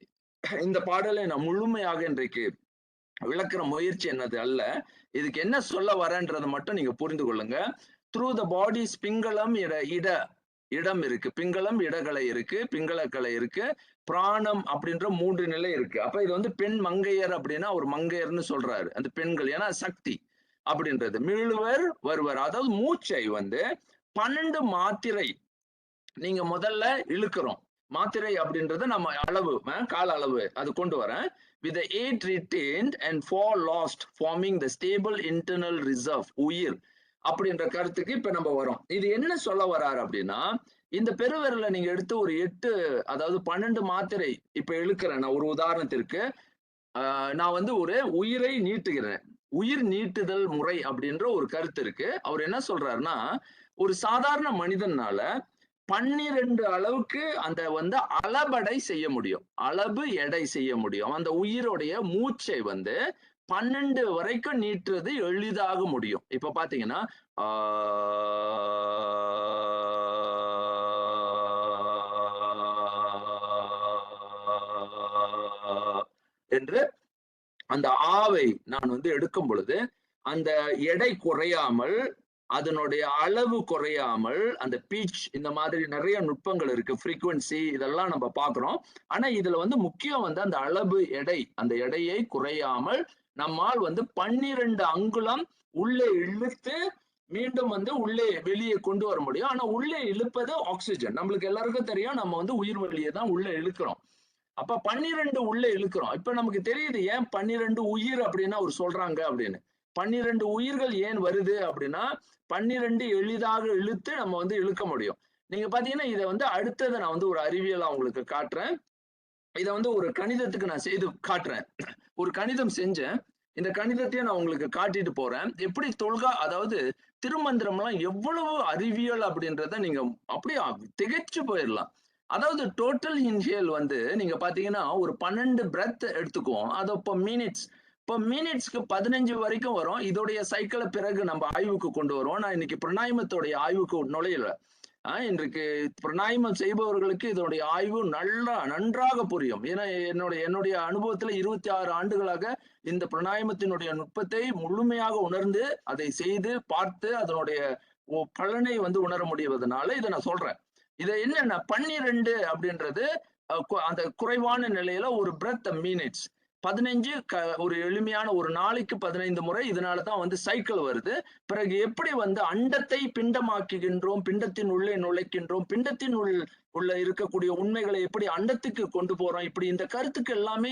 இந்த பாடலை நான் முழுமையாக இன்றைக்கு விளக்குற முயற்சி என்னது அல்ல. இதுக்கு என்ன சொல்ல வரேன்றதை மட்டும் நீங்க புரிந்து கொள்ளுங்க. த்ரூ த பாடி பிங்களம் இடம் இருக்கு. பிங்களம் இடகலை இருக்கு, பிங்களக்கலை இருக்கு, பிராணம் அப்படின்ற 3 நிலை இருக்கு. அப்ப இது வந்து பெண் மங்கையர் அப்படின்னா ஒரு மங்கையர்னு சொல்றாரு. அந்த பெண்கள் ஏன்னா சக்தி அப்படின்றது. மீளுவர் வருவர் அதாவது மூச்சை வந்து 12 மாத்திரை நீங்க முதல்ல இழுக்கிறோம். மாத்திரை அப்படின்றது நம்ம அளவு கால அளவு அது கொண்டு வரேன். with the 8 retained and 4 lost forming the stable internal reserve உயிர் அப்படின்ற கருத்துக்கு இப்ப நம்ம வரோம். இது என்ன சொல்ல வராரு அப்படின்னா இந்த பெருவிரல நீங்க எடுத்து ஒரு 8 அதாவது 12 மாத்திரை இப்ப இழுக்கிறேன். நான் ஒரு உதாரணத்திற்கு நான் வந்து ஒரு உயிரை நீட்டுகிறேன். உயிர் நீட்டுதல் முறை அப்படின்ற ஒரு கருத்து இருக்கு. அவர் என்ன சொல்றாருன்னா ஒரு சாதாரண மனிதனால 12 அளவுக்கு அந்த வந்து அளபடை செய்ய முடியும். அளவு எடை செய்ய முடியும். அந்த உயிரோடைய மூச்சை வந்து 12 வரைக்கும் நீட்டுறது எளிதாக முடியும். இப்ப பாத்தீங்கன்னா என்று அந்த ஆவை நான் வந்து எடுக்கும் பொழுது அந்த எடை குறையாமல் அதனுடைய அளவு குறையாமல் அந்த பீச் இந்த மாதிரி நிறைய நுட்பங்கள் இருக்கு. ஃப்ரீக்வன்சி இதெல்லாம் நம்ம பாக்குறோம். ஆனா இதுல வந்து முக்கியம் வந்து அந்த அளவு எடை அந்த எடையை குறையாமல் நம்மால் வந்து 12 அங்குலம் உள்ளே இழுத்து மீண்டும் வந்து உள்ளே வெளியே கொண்டு வர முடியும். ஆனா உள்ளே இழுப்பது ஆக்சிஜன். நம்மளுக்கு எல்லாருக்கும் தெரியும் நம்ம வந்து உயிர் வழியை தான் உள்ளே இழுக்கிறோம். அப்ப 12 உள்ளே இழுக்கிறோம். இப்ப நமக்கு தெரியுது ஏன் 12 உயிர் அப்படின்னு அவர் சொல்றாங்க அப்படின்னு. 12 உயிர்கள் ஏன் வருது அப்படின்னா 12 எளிதாக இழுத்து நம்ம வந்து இழுக்க முடியும். நீங்க பாத்தீங்கன்னா இதை வந்து அடுத்தது நான் வந்து ஒரு அறிவியலா உங்களுக்கு காட்டுறேன். இதை வந்து ஒரு கணிதத்துக்கு நான் செய்து காட்டுறேன். ஒரு கணிதம் செஞ்சேன். இந்த கணிதத்தையும் நான் உங்களுக்கு காட்டிட்டு போறேன். எப்படி அதாவது திருமந்திரம்லாம் எவ்வளவு அறிவியல் அப்படின்றத நீங்க அப்படியே திகைச்சு போயிடலாம். அதாவது டோட்டல் இன்ஹேல் வந்து நீங்க பாத்தீங்கன்னா ஒரு 12 பிரெத் எடுத்துக்குவோம். அது இப்போ மினிட்ஸ்க்கு 15 வரைக்கும் வரும். இதோடைய சைக்கிளை பிறகு நம்ம ஆய்வுக்கு கொண்டு வருவோம். நான் இன்னைக்கு பிராணாயாமத்தோடைய ஆய்வுக்கு நுழையல. இன்றைக்கு பிராணாயாமம் செய்பவர்களுக்கு இதனுடைய ஆய்வு நன்றாக புரியும். ஏன்னா என்னுடைய அனுபவத்துல 26 ஆண்டுகளாக இந்த பிராணாயாமத்தினுடைய நுட்பத்தை முழுமையாக உணர்ந்து அதை செய்து பார்த்து அதனுடைய பலனை வந்து உணர முடிவதனால இதை நான் சொல்றேன். இதை என்னன்னா 12 அப்படின்றது அந்த குறைவான நிலையில ஒரு பிரெத் மினிட்ஸ் 15 ஒரு எளிமையான ஒரு நாளைக்கு 15 முறை. இதனாலதான் வந்து சைக்கிள் வருது. பிறகு எப்படி வந்து அண்டத்தை பிண்டமாக்குகின்றோம், பிண்டத்தின் உள்ளே நுழைக்கின்றோம், பிண்டத்தின் உள்ள இருக்கக்கூடிய உண்மைகளை எப்படி அண்டத்துக்கு கொண்டு போறோம், இப்படி இந்த கருத்துக்கு எல்லாமே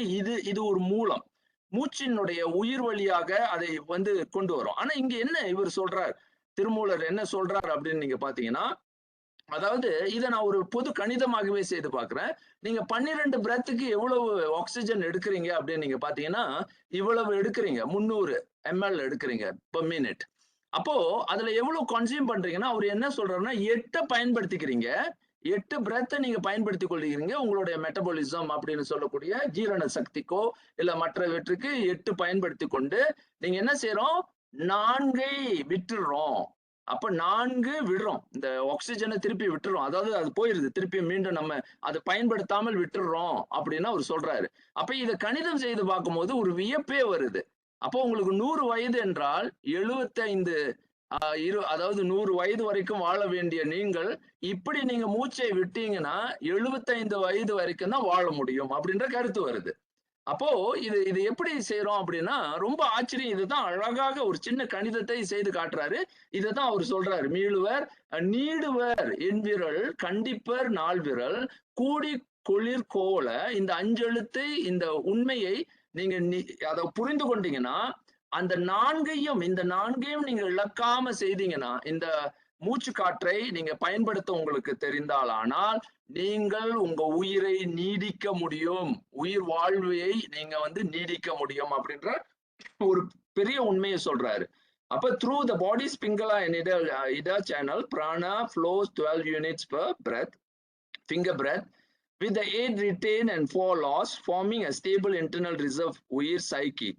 இது ஒரு மூலம். மூச்சினுடைய உயிர் வழியாக அதை வந்து கொண்டு வரும். ஆனா இங்க என்ன இவர் சொல்றார், திருமூலர் என்ன சொல்றார் அப்படின்னு நீங்க பாத்தீங்கன்னா அதாவது இதை நான் ஒரு பொது கணிதமாகவே செய்து பாக்குறேன். நீங்க 12 பிரெத்துக்கு எவ்வளவு ஆக்சிஜன் எடுக்கிறீங்க அப்படின்னு நீங்க பாத்தீங்கன்னா இவ்வளவு எடுக்கிறீங்க 300 ml எடுக்கிறீங்க per minute. அப்போ அதுல எவ்வளவு கன்சியூம் பண்றீங்கன்னா அவர் என்ன சொல்றாருன்னா 8 பயன்படுத்திக்கிறீங்க. 8 பிரெத்தை நீங்க பயன்படுத்தி கொள்கிறீங்க உங்களுடைய மெட்டபாலிசம் அப்படின்னு சொல்லக்கூடிய ஜீரண சக்திக்கோ இல்ல மற்றவற்றுக்கு 8 பயன்படுத்தி கொண்டு நீங்க என்ன செய்யறோம் 4 விட்டுறோம். அப்ப 4 விடுறோம். இந்த ஆக்சிஜனை திருப்பி விட்டுறோம். அதாவது அது போயிருது. திருப்பி மீண்டும் நம்ம அதை பயன்படுத்தாமல் விட்டுறோம் அப்படின்னு அவர் சொல்றாரு. அப்ப இதை கணிதம் செய்து பார்க்கும்போது ஒரு வியப்பே வருது. அப்போ உங்களுக்கு 100 வயது என்றால் 75 அதாவது 100 வயது வரைக்கும் வாழ வேண்டிய நீங்கள் இப்படி நீங்க மூச்சை விட்டீங்கன்னா 75 வயது வரைக்கும் தான் வாழ முடியும் அப்படின்ற கருத்து வருது. அப்போ இது எப்படி செய்யறோம் அப்படின்னா ரொம்ப ஆச்சரியம். இதுதான் அழகாக ஒரு சின்ன கணிதத்தை செய்து காட்டுறாரு. இதுதான் அவர் சொல்றாரு. மீளுவர் நீடுவர் என்விரல் கண்டிப்பர் நால்விரல் கூடி குளிர் கோல இந்த 5 எழுத்தை இந்த உண்மையை நீங்க அதை புரிந்து கொண்டீங்கன்னா அந்த 4ஐயும் நீங்க இழக்காம செய்தீங்கன்னா இந்த மூச்சு காற்றை நீங்க பயன்படுத்த உங்களுக்கு தெரிந்தால் நீங்கள் உங்க உயிரை நீடிக்க முடியும். உயிர் வாழ்வையை நீங்க வந்து நீடிக்க முடியும் அப்படின்ற ஒரு பெரிய உண்மையை சொல்றாரு. அப்ப through the body's Pingala and Ida channel, prana flows 12 units per breath, finger breath, with the aid retain and fall loss, forming a stable internal reserve உயிர் psyche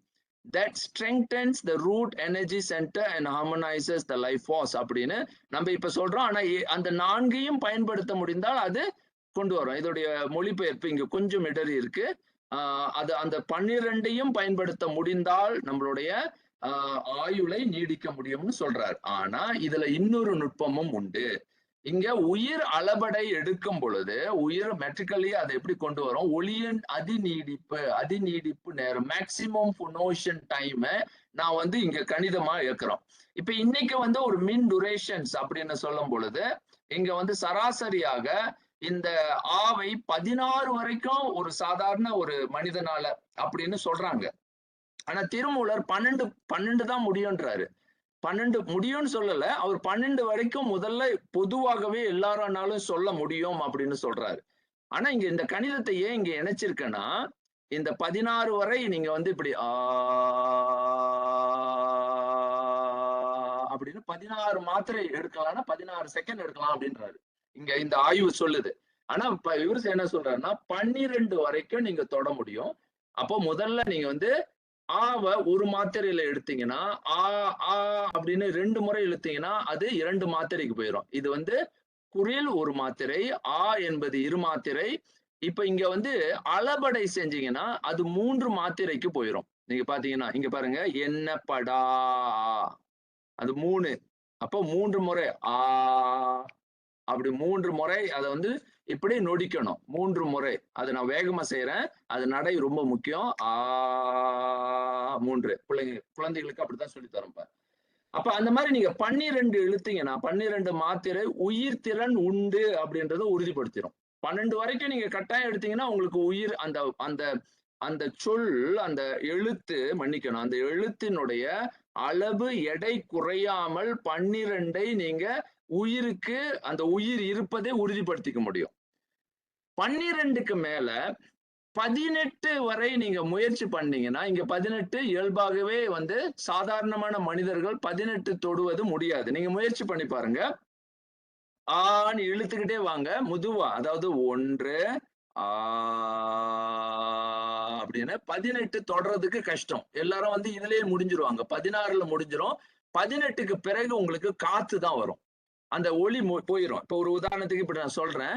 that strengthens the root energy center and harmonizes the life force அப்படின்னு நம்ம இப்ப சொல்றோம். ஆனா அந்த 4ஐயும் பயன்படுத்த முடிந்தால் அது கொண்டு வரும். இதோடைய மொழிபெயர்ப்பு இங்க கொஞ்சம் இடறி இருக்கு. அது அந்த 12ஐயும் பயன்படுத்த முடிந்தால் நம்மளுடைய ஆயுளை நீடிக்க முடியும்னு சொல்றார். ஆனா இதுல இன்னொரு நுட்பமும் உண்டு. இங்க உயிர் அளபடை எடுக்கும் பொழுது உயிர் மெட்ரிக்கலி அதை எப்படி கொண்டு வரும், ஒளியின் அதிநீடிப்பு நேரம், மேக்சிமம் ஃபுனோஷன் டைம் நான் வந்து இங்க கணிதமா ஏற்கிறோம். இப்ப இன்னைக்கு வந்து ஒரு மின் டுரேஷன்ஸ் அப்படின்னு சொல்லும் பொழுது இங்க வந்து சராசரியாக இந்த ஆவை 16 வரைக்கும் ஒரு சாதாரண ஒரு மனிதனால அப்படின்னு சொல்றாங்க. ஆனா திருமூலர் 12 தான் முடியும்ன்றாரு. 12 முடியும்னு சொல்லல, அவர் 12 வரைக்கும் முதல்ல பொதுவாகவே எல்லாரானாலும் சொல்ல முடியும் அப்படின்னு சொல்றாரு. ஆனா இங்க இந்த கணிதத்தை ஏன் இங்க இணைச்சிருக்கேன்னா, இந்த 16 வரை நீங்க வந்து இப்படி அப்படின்னு 16 மாத்திரை எடுக்கலாம்னா 16 செகண்ட் எடுக்கலாம் அப்படின்றாரு. இங்க இந்த ஆய்வு சொல்லுது. ஆனா இவரு என்ன சொல்றாருன்னா 12 வரைக்கும் நீங்க தொட முடியும். அப்போ முதல்ல நீங்க வந்து ஆவை ஒரு மாத்திரையில எடுத்தீங்கன்னா அப்படின்னு 2 முறை இழுத்தீங்கன்னா அது 2 மாத்திரைக்கு போயிடும். இது வந்து குரில் ஒரு மாத்திரை, என்பது 2 மாத்திரை. இப்ப இங்க வந்து அளபடை செஞ்சீங்கன்னா அது 3 மாத்திரைக்கு போயிடும். நீங்க பாத்தீங்கன்னா இங்க பாருங்க, என்ன படா அது 3. அப்போ 3 முறை அப்படி 3 முறை அதை வந்து இப்படி நொடிக்கணும். 3 முறை. அது நான் வேகமா செய்யறேன், அது நடை ரொம்ப முக்கியம். 3 குழந்தைகளுக்கு அப்படித்தான் சொல்லி தரேன். அப்ப அந்த மாதிரி நீங்க 12 இழுத்தீங்கன்னா 12 மாத்திரை உயிர் திறன் உண்டு அப்படின்றத உறுதிப்படுத்திடும். 12 வரைக்கும் நீங்க கட்டாயம் எடுத்தீங்கன்னா உங்களுக்கு உயிர் அந்த அந்த அந்த சொல், அந்த எழுத்து, மன்னிக்கணும், அந்த எழுத்தினுடைய அளவு எடை குறையாமல் 12ஐ நீங்க உயிருக்கு அந்த உயிர் இருப்பதை உறுதிப்படுத்திக்க முடியும். 12க்கு மேல 18 வரை நீங்க முயற்சி பண்ணீங்கன்னா, இங்க 18 இயல்பாகவே வந்து சாதாரணமான மனிதர்கள் 18 தொடுவது முடியாது. நீங்க முயற்சி பண்ணி பாருங்க. ஆன்னு இழுத்துக்கிட்டே வாங்க மெதுவா, அதாவது 1 அப்படின்னு 18 தொடறதுக்கு கஷ்டம். எல்லாரும் வந்து இதுலயே முடிஞ்சிருவாங்க. 16ல முடிஞ்சிரும். 18க்கு பிறகு உங்களுக்கு காத்து தான் வரும். அந்த ஒளி போயிடும். இப்ப ஒரு உதாரணத்துக்கு இப்படி நான் சொல்றேன்,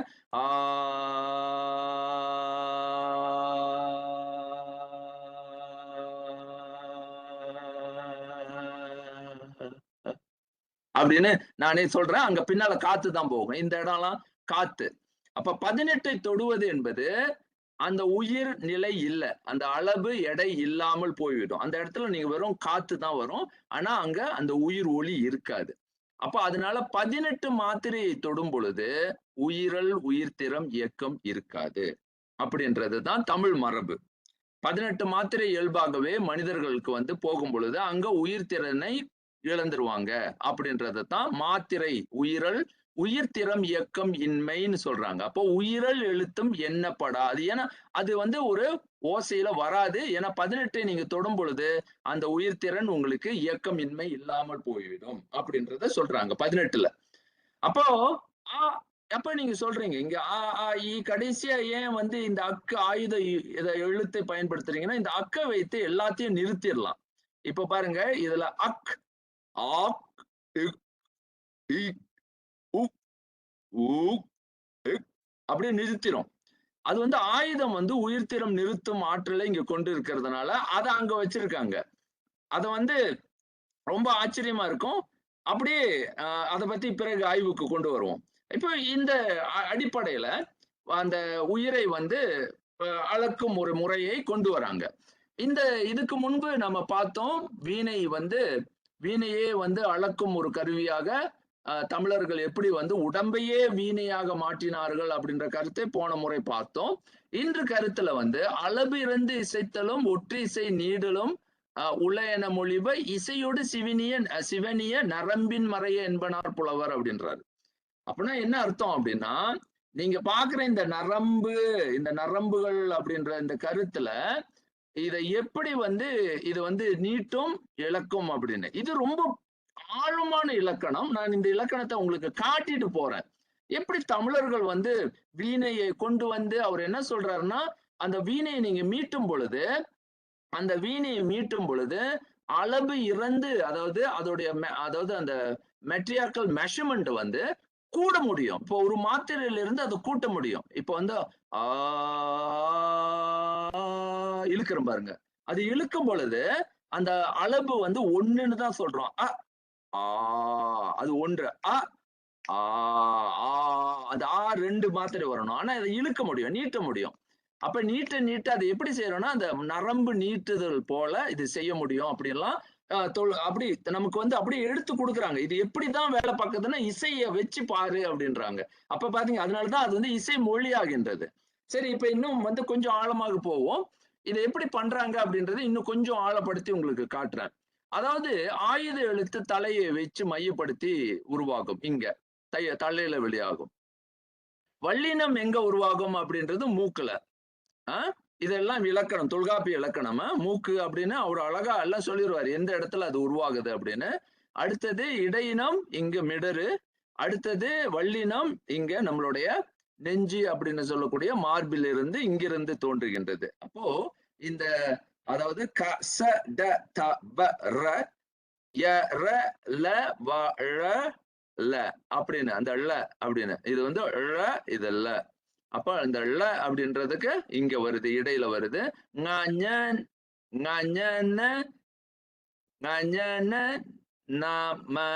அப்படின்னு நானே சொல்றேன். அங்க பின்னால காத்து தான் போகும். இந்த இடம்லாம் காத்து. அப்ப 18ஐ தொடுவது என்பது அந்த உயிர் நிலை இல்லை, அந்த அளவு எடை இல்லாமல் போய்விடும். அந்த இடத்துல நீங்க வெறும் காத்து தான் வரும். ஆனா அங்க அந்த உயிர் ஒளி இருக்காது. அப்ப அதனால 18 மாத்திரையை தொடும் பொழுது உயிரல் உயிர்த்திறம் இயக்கம் இருக்காது அப்படின்றதுதான் தமிழ் மரபு. 18 மாத்திரை இயல்பாகவே மனிதர்களுக்கு வந்து போகும் பொழுது அங்க உயிர்த்திறனை இழந்துருவாங்க அப்படின்றதான் மாத்திரை உயிரல் உயிர்த்திறம் இயக்கம் இன்மைன்னு சொல்றாங்க. அப்போ உயிரல் எழுத்தும் எண்ணப்படாது. ஏன்னா அது வந்து ஒரு ஓசையில வராது. ஏன்னா 18ஐ நீங்க தொடும் பொழுது அந்த உயிர்த்திறன் உங்களுக்கு இயக்கம் இன்மை இல்லாமல் போய்விடும் அப்படின்றத சொல்றாங்க 18ல. அப்போ அப்ப நீங்க சொல்றீங்க இங்க கடைசியா ஏன் வந்து இந்த அக்கு ஆயுத எழுத்தை பயன்படுத்துறீங்கன்னா, இந்த அக்க வைத்து எல்லாத்தையும் நிறுத்திடலாம். இப்ப பாருங்க, இதுல அக், ஆக், அப்படியே நிறுத்திடும். அது வந்து ஆயுதம் வந்து உயிர்த்திறம் நிறுத்தும் ஆற்றலை இங்க கொண்டு இருக்கிறதுனால அதை அங்க வச்சிருக்காங்க. அத வந்து ரொம்ப ஆச்சரியமா இருக்கும். அப்படியே அதை பத்தி பிறகு ஆய்வுக்கு கொண்டு வருவோம். இப்போ இந்த அடிப்படையில அந்த உயிரை வந்து அளக்கும் ஒரு முறையை கொண்டு வராங்க. இதுக்கு முன்பு நம்ம பார்த்தோம், வீணையே வந்து அளக்கும் ஒரு கருவியாக தமிழர்கள் எப்படி வந்து உடம்பையே வீணையாக மாற்றினார்கள் அப்படின்ற கருத்தை போன முறை பார்த்தோம். இன்று கருத்துல வந்து அளபிறந்து இசைத்தலும் ஒற்று இசை நீடலும் உளையன மொழிவ இசையோடு சிவனிய நரம்பின் மறைய என்பனார் புலவர் அப்படின்றாரு. அப்படின்னா என்ன அர்த்தம் அப்படின்னா, நீங்க பாக்குற இந்த நரம்புகள் அப்படின்ற இந்த கருத்துல இதை எப்படி இது நீட்டும் இலக்கும் அப்படின்னு. இது ரொம்ப ஆழமான இலக்கணம். நான் இந்த இலக்கணத்தை உங்களுக்கு காட்டிட்டு போறேன். எப்படி தமிழர்கள் வீணையை கொண்டு அவர் என்ன சொல்றாருன்னா, அந்த வீணையை நீங்க மீட்டும் பொழுது, அந்த வீணையை மீட்டும் பொழுது அளவு இறந்து, அதாவது அதோடைய அதாவது அந்த மெட்ரியார்கல் மெஷர்மெண்ட் கூட முடியும். இப்போ ஒரு மாத்திரையில இருந்து அதை கூட்ட முடியும். இப்போ ஆ இழுக்கிறோம் பாருங்க. அது இழுக்கும் பொழுது அந்த அளவு ஒண்ணுன்னு தான் சொல்றோம். ஆ அது ஒன்று. ஆ ஆ அது 2 மாத்திரை வரணும். ஆனா இதை இழுக்க முடியும், நீட்ட முடியும். அப்ப நீட்ட நீட்ட அதை எப்படி செய்யறோம்னா, அந்த நரம்பு நீட்டுதல் போல இது செய்ய முடியும் அப்படின்லாம் அப்படி நமக்கு அப்படியே எடுத்து கொடுக்குறாங்க. இது எப்படிதான் வேலை பார்க்குதுன்னா, இசைய வச்சு பாரு அப்படின்றாங்க. அப்ப பாத்தீங்க, அதனாலதான் அது இசை மொழி ஆகின்றது. சரி, இப்ப இன்னும் கொஞ்சம் ஆழமாக போவோம். இதை எப்படி பண்றாங்க அப்படின்றது இன்னும் கொஞ்சம் ஆழப்படுத்தி உங்களுக்கு காட்டுறேன். அதாவது ஆயுத எழுத்து தலையை வச்சு மையப்படுத்தி உருவாகும். இங்க தலையில வெளியாகும். வல்லினம் எங்க உருவாகும் அப்படின்றது மூக்குல. இதெல்லாம் இலக்கணம், தொல்காப்பிய இலக்கணம். மூக்கு அப்படின்னு அவர் அழகா எல்லாம் சொல்லிடுவாரு, எந்த இடத்துல அது உருவாகுது அப்படின்னு. அடுத்தது இடையினம் இங்க மிடரு, அடுத்தது வல்லினம் இங்க நம்மளுடைய நெஞ்சு அப்படின்னு சொல்லக்கூடிய மார்பில் இருந்து இங்கிருந்து தோன்றுகின்றது. அப்போ இந்த அதாவது க ச ட த ப ர ய ர ல வ ழ ல அப்படின்னு, அந்த ழ அப்படின்னு இது ழ, இது ல. அப்ப அந்த ழ அப்படின்றதுக்கு இங்க வருது, இடையில வருது. ங ஞ ங ஞ ந ஞ ஞ ந ந ம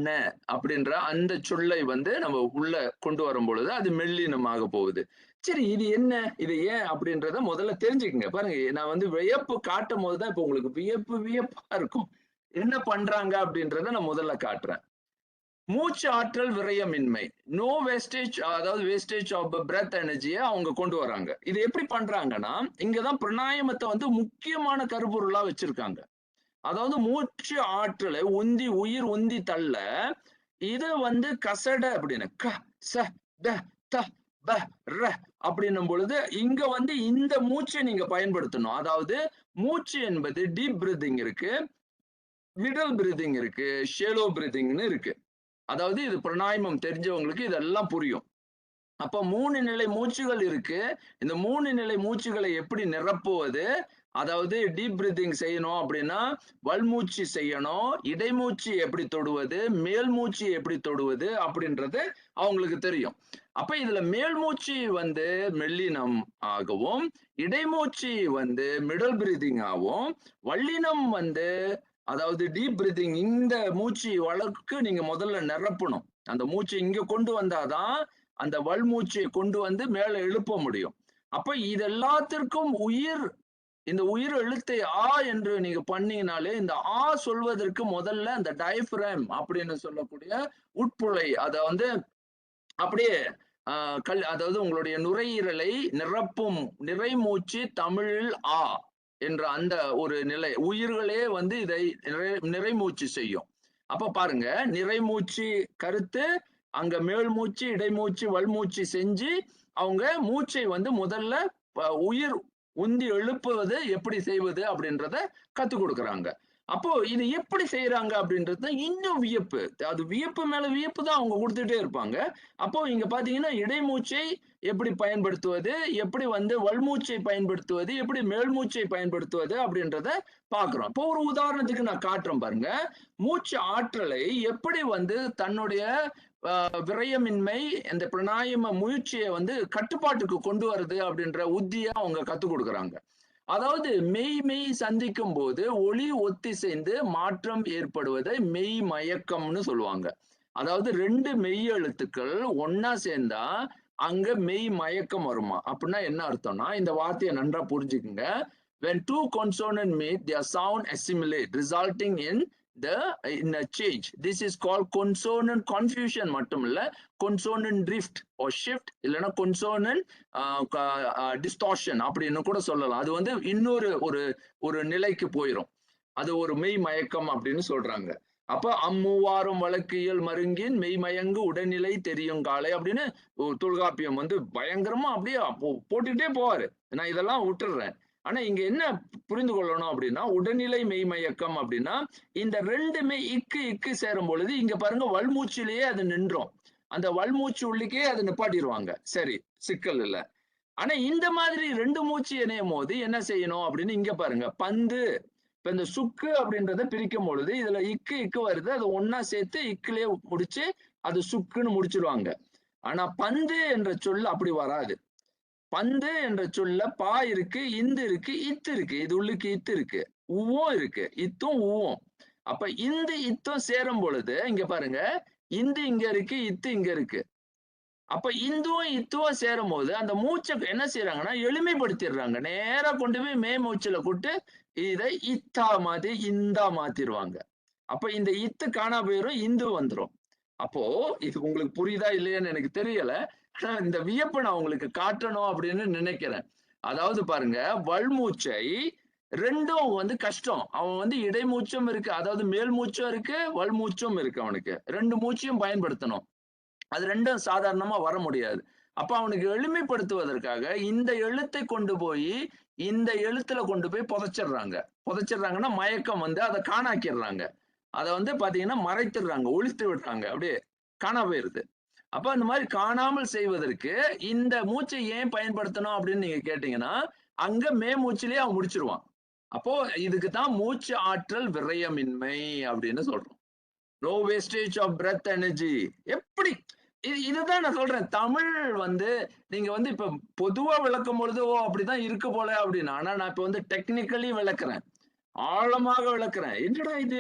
ந அப்படின்ற அந்த சொல்லை நம்ம உள்ள கொண்டு வரும் பொழுது அது மெல்லினமாக போகுது. சரி, இது என்ன, இது ஏன் அப்படின்றத முதல்ல தெரிஞ்சுக்கங்க. பாருங்க, நான் வியப்பு காட்டும் போதுதான் இப்ப உங்களுக்கு வியப்பு வியப்பா இருக்கும். என்ன பண்றாங்க அப்படின்றத நான் முதல்ல காட்டுறேன். மூச்சு ஆற்றல் விரயமின்மை, நோ வேஸ்டேஜ், அதாவது வேஸ்டேஜ் ஆஃப் பிரெத் எனர்ஜியை அவங்க கொண்டு வராங்க. இது எப்படி பண்றாங்கன்னா, இங்கதான் பிராணாயாமத்தை முக்கியமான கருப்பொருளா வச்சிருக்காங்க. அதாவது மூச்சு ஆற்றலை உயிர் உந்தி தள்ள இத கசட அப்படின்னு க ச ட த ப ர அப்படின்னும் பொழுது இங்க இந்த மூச்சை நீங்க பயன்படுத்தணும். அதாவது மூச்சு என்பது டீப் பிரீதிங் இருக்கு, மிடில் பிரீதிங் இருக்கு, ஷேலோ பிரீதிங்னு இருக்கு. அதாவது இது பிராணாயாமம் தெரிஞ்சவங்களுக்கு இதெல்லாம் புரியும். அப்ப 3 நிலை மூச்சுகள் இருக்கு. இந்த 3 நிலை மூச்சுகளை எப்படி நிரப்புவது, அதாவது டீப் பிரீதிங் செய்யணும் அப்படின்னா வல்மூச்சு செய்யணும், இடைமூச்சு எப்படி தொடுவது, மேல் மூச்சு எப்படி தொடுவது அப்படின்றது அவங்களுக்கு தெரியும். அப்ப இதுல மேல் மூச்சு மெல்லினம் ஆகவும், இடைமூச்சு மிடில் பிரீதிங் ஆகும், வல்லினம் அதாவது டீப் பிரீதிங், இந்த மூச்சு வழக்கு நீங்க முதல்ல நிரப்பணும். அந்த மூச்சு இங்க கொண்டு வந்தாதான் அந்த வல்மூச்சை கொண்டு மேல எழுப்ப முடியும். அப்ப இது எல்லாத்திற்கும் இந்த உயிர் எழுத்தை ஆ என்று நீங்க பண்ணீங்கனாலே, இந்த ஆ சொல்வதற்கு முதல்ல அந்த டயப்ரம் அப்படின்னு சொல்லக்கூடிய உட்புழை, அத அப்படியே அதாவது உங்களுடைய நுரையீரலை நிரப்பும் நிறைமூச்சு தமிழில் ஆ என்ற அந்த ஒரு நிலை, உயிர்களே இதை நிறைமூச்சு செய்யும். அப்ப பாருங்க, நிறைமூச்சு கருத்து, அங்க மேல் மூச்சு, இடைமூச்சு, வல்மூச்சு செஞ்சு அவங்க மூச்சை முதல்ல உயிர் உந்தி எழுப்புவது எப்படி செய்வது அப்படின்றத கத்துக் கொடுக்குறாங்க. அப்போ இது எப்படி செய்யறாங்க அப்படின்றது இன்னும் வியப்பு. அது வியப்பு மேல வியப்பு தான் அவங்க கொடுத்துட்டே இருப்பாங்க. அப்போ இங்க பாத்தீங்கன்னா, இடைமூச்சை எப்படி பயன்படுத்துவது, எப்படி வல்மூச்சை பயன்படுத்துவது, எப்படி மேல்மூச்சை பயன்படுத்துவது அப்படின்றத பாக்குறோம். இப்போ ஒரு உதாரணத்துக்கு நான் காட்டுறேன் பாருங்க. மூச்சு ஆற்றலை எப்படி தன்னுடைய விரயமின்மை, இந்த பிராணாயாம முயற்சியை கட்டுப்பாட்டுக்கு கொண்டு வருது அப்படின்ற உத்தியை அவங்க கத்துக் கொடுக்குறாங்க. அதாவது மெய் சந்திக்கும் போது ஒளி ஒத்திசைந்து மாற்றம் ஏற்படுவதை மெய் மயக்கம்னு சொல்லுவாங்க. அதாவது 2 மெய் எழுத்துக்கள் ஒன்னா சேர்ந்தா அங்க மெய் மயக்கம் வருமா. அப்படின்னா என்ன அர்த்தம்னா, இந்த வார்த்தையை நன்றா புரிஞ்சுக்குங்க. when two consonants meet, their sound assimilate, resulting in a change. This is called consonant confusion மட்டும் இல்ல, consonant drift or shift, இல்லனா consonant distortion அப்படின்னு கூட சொல்லலாம். அது இன்னொரு ஒரு நிலைக்கு போயிடும். அது ஒரு மெய் மயக்கம் அப்படின்னு சொல்றாங்க. அப்ப அம்மூவாரும் வழக்கியல் மருங்கின் மெய்மயங்கு உடல்நிலை தெரியும் காலை அப்படின்னு தொல்காப்பியம் பயங்கரமா அப்படியே போட்டுக்கிட்டே போவாரு. நான் இதெல்லாம் விட்டுடுறேன். ஆனா இங்க என்ன புரிந்து கொள்ளணும் அப்படின்னா, உடல்நிலை மெய்மயக்கம் அப்படின்னா இந்த ரெண்டுமே இக்கு இக்கு சேரும் பொழுது இங்க பாருங்க வல்மூச்சிலேயே அது நின்றோம். அந்த வல்மூச்சு உள்ளுக்கே அது நிப்பாட்டிடுவாங்க. சரி, சிக்கல் இல்ல. ஆனா இந்த மாதிரி 2 மூச்சு இணையும் போது என்ன செய்யணும் அப்படின்னு இங்க பாருங்க. பந்து இப்ப இந்த சுக்கு அப்படின்றத பிரிக்கும் பொழுது இதுல இக்கு இக்கு வருது. அது ஒண்ணா சேர்த்து இக்குலயே முடிச்சு அது சுக்குன்னு முடிச்சிருவாங்க. ஆனா பந்து என்ற சொல் அப்படி வராது. பந்து என்ற சொல்ல பா இருக்கு, இந்து இருக்கு, இத்து இருக்கு. இது உள்ளுக்கு இத்து இருக்கு. உவும் இருக்கு. இத்தும் உவும். அப்ப இந்து இத்தும் சேரும் பொழுது இங்க பாருங்க. இந்து இங்க இருக்கு, இத்து இங்க இருக்கு. அப்ப இந்துவும் இத்துவும் சேரும்போது அந்த மூச்சை என்ன செய்யறாங்கன்னா எளிமைப்படுத்திடுறாங்க. நேரா கொண்டு போய் மே மூச்சுல கூட்டு இதை இத்தா மாத்தி இந்தா மாத்திருவாங்க. அப்ப இந்த இத்து காணா போயிரும், இந்து வந்துரும். அப்போ இது உங்களுக்கு புரியுதா இல்லையான்னு எனக்கு தெரியல. ஆனா இந்த வியப்பை நான் உங்களுக்கு காட்டணும் அப்படின்னு நினைக்கிறேன். அதாவது பாருங்க, வல்மூச்சை 2ம் வந்து கஷ்டம். அவன் வந்து இடைமூச்சும் இருக்கு. அதாவது மேல் மூச்சும் இருக்கு, வல்மூச்சும் இருக்கு அவனுக்கு. 2 மூச்சையும் பயன்படுத்தணும். அது 2ம் சாதாரணமா வர முடியாது. அப்ப அவனுக்கு எளிமைப்படுத்துவதற்காக இந்த எழுத்தை கொண்டு போய் இந்த எழுத்துல கொண்டு போய் புதைச்சிடுறாங்க. புதைச்சிடுறாங்கன்னா மயக்கம் வந்து அதை காணாக்கிடுறாங்க. அதை வந்து பாத்தீங்கன்னா மறைத்துடுறாங்க, ஒழித்து விடுறாங்க. அப்படியே காணா போயிருது. அப்ப அந்த மாதிரி காணாமல் செய்வதற்கு இந்த மூச்சை ஏன் பயன்படுத்தணும் அப்படின்னு நீங்க கேட்டீங்கன்னா, அங்க மே மூச்சிலேயே அவன் முடிச்சிருவான். அப்போ இதுக்கு தான் மூச்சு ஆற்றல் விரயமின்மை அப்படின்னு சொல்றோம். No wastage of breath energy. எப்படி இதுதான் நான் சொல்றேன். தமிழ் வந்து நீங்க வந்து இப்ப பொதுவா விளக்கும் பொழுது ஓ அப்படிதான் இருக்கு போல அப்படின்னு. ஆனா நான் இப்ப வந்து டெக்னிக்கலி விளக்குறேன். ஆழமாக விளக்குறேன். என்னடா இது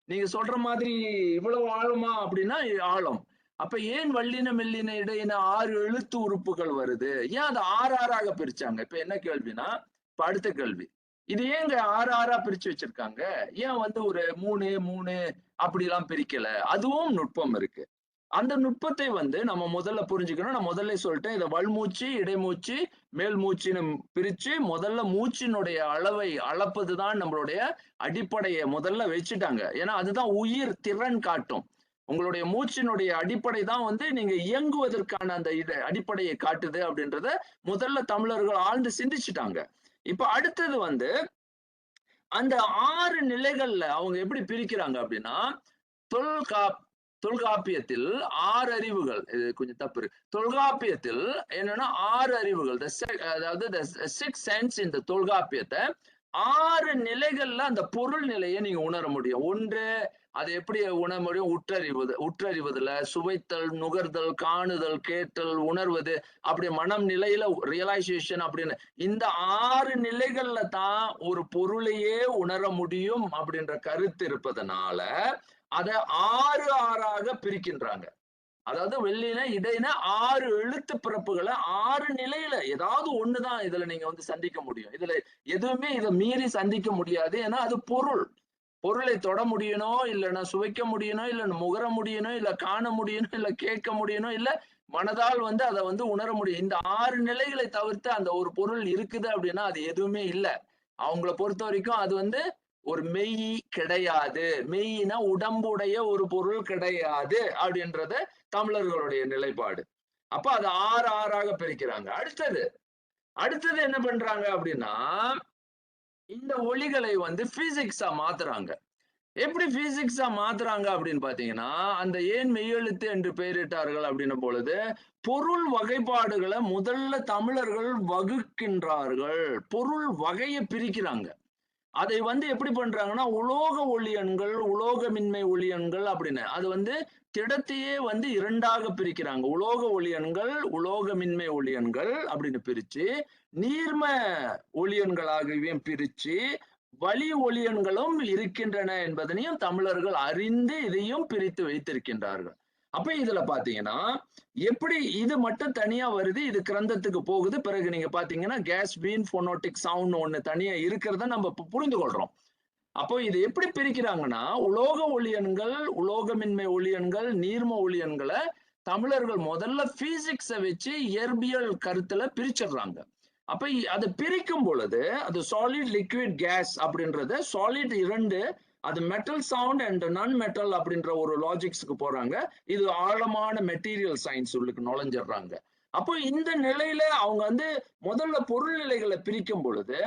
நீங்க சொல்ற மாதிரி இவ்வளவு ஆழமா அப்படின்னா ஆழம். அப்ப ஏன் வல்லின மெல்லின இடையின 6 எழுத்து உறுப்புகள் வருது? ஏன் அதை 6 6ஆக பிரிச்சாங்க? இப்ப என்ன கேள்வினா, இப்ப அடுத்த கேள்வி. இது ஏங்க 6 6ஆ பிரிச்சு வச்சிருக்காங்க? ஏன் வந்து ஒரு 3 3 அப்படிலாம் பிரிக்கல? அதுவும் நுட்பம் இருக்கு. அந்த நுட்பத்தை வந்து நம்ம முதல்ல புரிஞ்சுக்கணும். நான் முதல்ல சொல்லிட்டேன். இத வல்மூச்சு, இடைமூச்சு, மேல் மூச்சுன்னு பிரிச்சு முதல்ல மூச்சினுடைய அளவை அளப்பதுதான் நம்மளுடைய அடிப்படைய முதல்ல வச்சுட்டாங்க. ஏன்னா அதுதான் உயிர் திறன் காட்டும். உங்களுடைய மூச்சினுடைய அடிப்படை தான் வந்து நீங்க இயங்குவதற்கான அந்த அடிப்படையை காட்டுது அப்படின்றத முதல்ல தமிழர்கள் ஆழ்ந்து சிந்திச்சுட்டாங்க. இப்ப அடுத்தது வந்து அந்த 6 நிலைகள்ல அவங்க எப்படி பிரிக்கிறாங்க அப்படின்னா, தொல்காப் தொல்காப்பியத்தில் 6 அறிவுகள். இது கொஞ்சம் தப்பு இருக்கு. தொல்காப்பியத்தில் என்னன்னா 6 அறிவுகள். அதாவது சிக்ஸ் சென்ஸ் இந்த தொல்காப்பியத்தை 6 நிலைகள்ல அந்த பொருள் நிலையை நீங்க உணர முடியும். ஒன்று, அதை எப்படி உணர முடியும்? உற்றறிவதுல சுவைத்தல், நுகர்தல், காணுதல், கேட்டல், உணர்வது, அப்படி மனம் நிலையில ரியலைசேஷன் அப்படின்னு இந்த 6 நிலைகள்ல தான் ஒரு பொருளையே உணர முடியும் அப்படின்ற கருத்து இருப்பதனால அத 6 6ஆக பிரிக்கின்றாங்க. அதாவது வெள்ளின இடையின 6 எழுத்து பிறப்புகளை 6 நிலையில ஏதாவது ஒண்ணுதான் இதுல நீங்க வந்து சந்திக்க முடியும். இதுல எதுவுமே இதை மீறி சந்திக்க முடியாது. ஏன்னா அது பொருள். பொருளை தொட முடியணும், இல்லைன்னா சுவைக்க முடியணும், இல்ல முகர முடியணும், இல்ல காண முடியணும், இல்ல கேட்க முடியணும், இல்ல மனதால் வந்து அதை வந்து உணர முடியும். இந்த 6 நிலைகளை தவிர்த்து அந்த ஒரு பொருள் இருக்குது அப்படின்னா அது எதுவுமே இல்லை. அவங்கள பொறுத்த வரைக்கும் அது வந்து ஒரு மெய் கிடையாது. மெய்னா உடம்புடைய ஒரு பொருள் கிடையாது அப்படின்றத தமிழர்களுடைய நிலைப்பாடு. அப்ப அது 6 6ஆக பிரிக்கிறாங்க. அடுத்தது அடுத்தது என்ன பண்றாங்க அப்படின்னா, இந்த ஒலிகளை வந்து பிசிக்ஸா மாத்துறாங்க. எப்படி பிசிக்ஸா மாத்துறாங்க அப்படின்னு பாத்தீங்கன்னா, அந்த ஏன் மெய்யெழுத்து என்று பெயரிட்டார்கள் அப்படின்னும் பொழுது, பொருள் வகைப்பாடுகளை முதல்ல தமிழர்கள் வகுக்கின்றார்கள். பொருள் வகையை பிரிக்கிறாங்க. அதை வந்து எப்படி பண்றாங்கன்னா, உலோக ஒளியன்கள், உலோகமின்மை ஒளியன்கள் அப்படின்னு. அது வந்து திடத்தையே வந்து 2ஆக பிரிக்கிறாங்க. உலோக ஒளியன்கள், உலோகமின்மை ஒளியன்கள் அப்படின்னு பிரிச்சு, நீர்ம ஒளியன்களாகவும் பிரிச்சு, வளி ஒளியன்களும் இருக்கின்றன என்பதனையும் தமிழர்கள் அறிந்து இதையும் பிரித்து வைத்திருக்கின்றார்கள். அப்ப இதுல பாத்தீங்கன்னா, எப்படி இது மட்டும் தனியா வருது, இது கிரந்தத்துக்கு போகுது. பிறகு நீங்க பாத்தீங்கன்னா கேஸ் பீன் போனோட்டிக் சவுண்ட் ஒண்ணு தனியா இருக்கிறத நம்ம புரிந்து கொள்றோம். அப்போ இது எப்படி பிரிக்கிறாங்கன்னா, உலோக ஒளியன்கள், உலோகமின்மை ஒளியன்கள், நீர்ம ஒளியன்களை தமிழர்கள் முதல்ல பிசிக்ஸை வச்சு இயற்பியல் கருத்துல பிரிச்சிடுறாங்க. அப்ப அதை பிரிக்கும் பொழுது அது சாலிட் லிக்விட் கேஸ் அப்படின்றத சாலிட் 2, அது மெட்டல் சவுண்ட் அண்ட் நான் மெட்டல் அப்படின்ற ஒரு லாஜிக்ஸ்க்கு போறாங்க. இது ஆழமான மெட்டீரியல் சயின்ஸ் உள்ளுக்கு நுழைஞ்சிடுறாங்க. அப்போ இந்த நிலையில அவங்க வந்து முதல்ல பொருள் நிலைகளை பிரிக்கும் பொழுது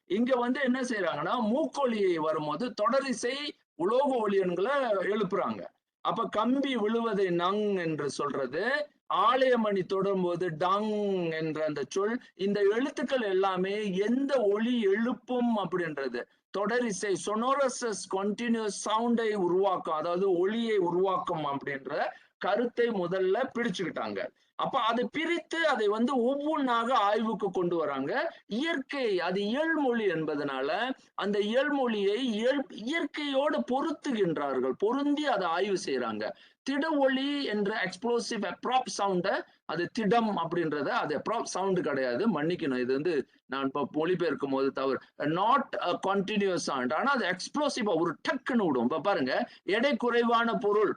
இங்க வந்து என்ன செய்யறாங்கன்னா மூக்கொலியை வரும்போது தொடரிசை உலோக ஒலியன்களை எழுப்புறாங்க. அப்ப கம்பி விழுவதை நங் என்று சொல்றது, ஆலயமணி தொடும்போது டங் என்ற அந்த சொல், இந்த எழுத்துக்கள் எல்லாமே எந்த ஒலி எழுப்பும் அப்படின்றது தொடரிசை சொனோரசஸ் கண்டினியூஸ் சவுண்டை உருவாக்கும், அதாவது ஒளியை உருவாக்கும் அப்படின்ற கருத்தை முதல்ல பிடிச்சுக்கிட்டாங்க. அப்ப அதை பிரித்து அதை வந்து ஒவ்வொன்றாக ஆய்வுக்கு கொண்டு வராங்க. இயற்கை அது இயல்மொழி என்பதனால அந்த இயல்மொழியை இயற்கையோடு பொருத்துகின்றார்கள், பொருந்தி அதை ஆய்வு செய்யறாங்க. திட ஒளி என்ற எக்ஸ்ப்ளோசிவ் அப்ராப் சவுண்ட, அது திடம் அப்படின்றத, அது அப்ராப் சவுண்ட் கிடையாது, மன்னிக்கணும், இது வந்து நான் இப்ப மொழிபெயர்க்கும் போது தவறு. நாட் கண்டினியூஸ் சவுண்ட், ஆனா அது எக்ஸ்ப்ளோசிவா ஒரு டக்குன்னு விடும். இப்ப பாருங்க, எடை குறைவான பொருள்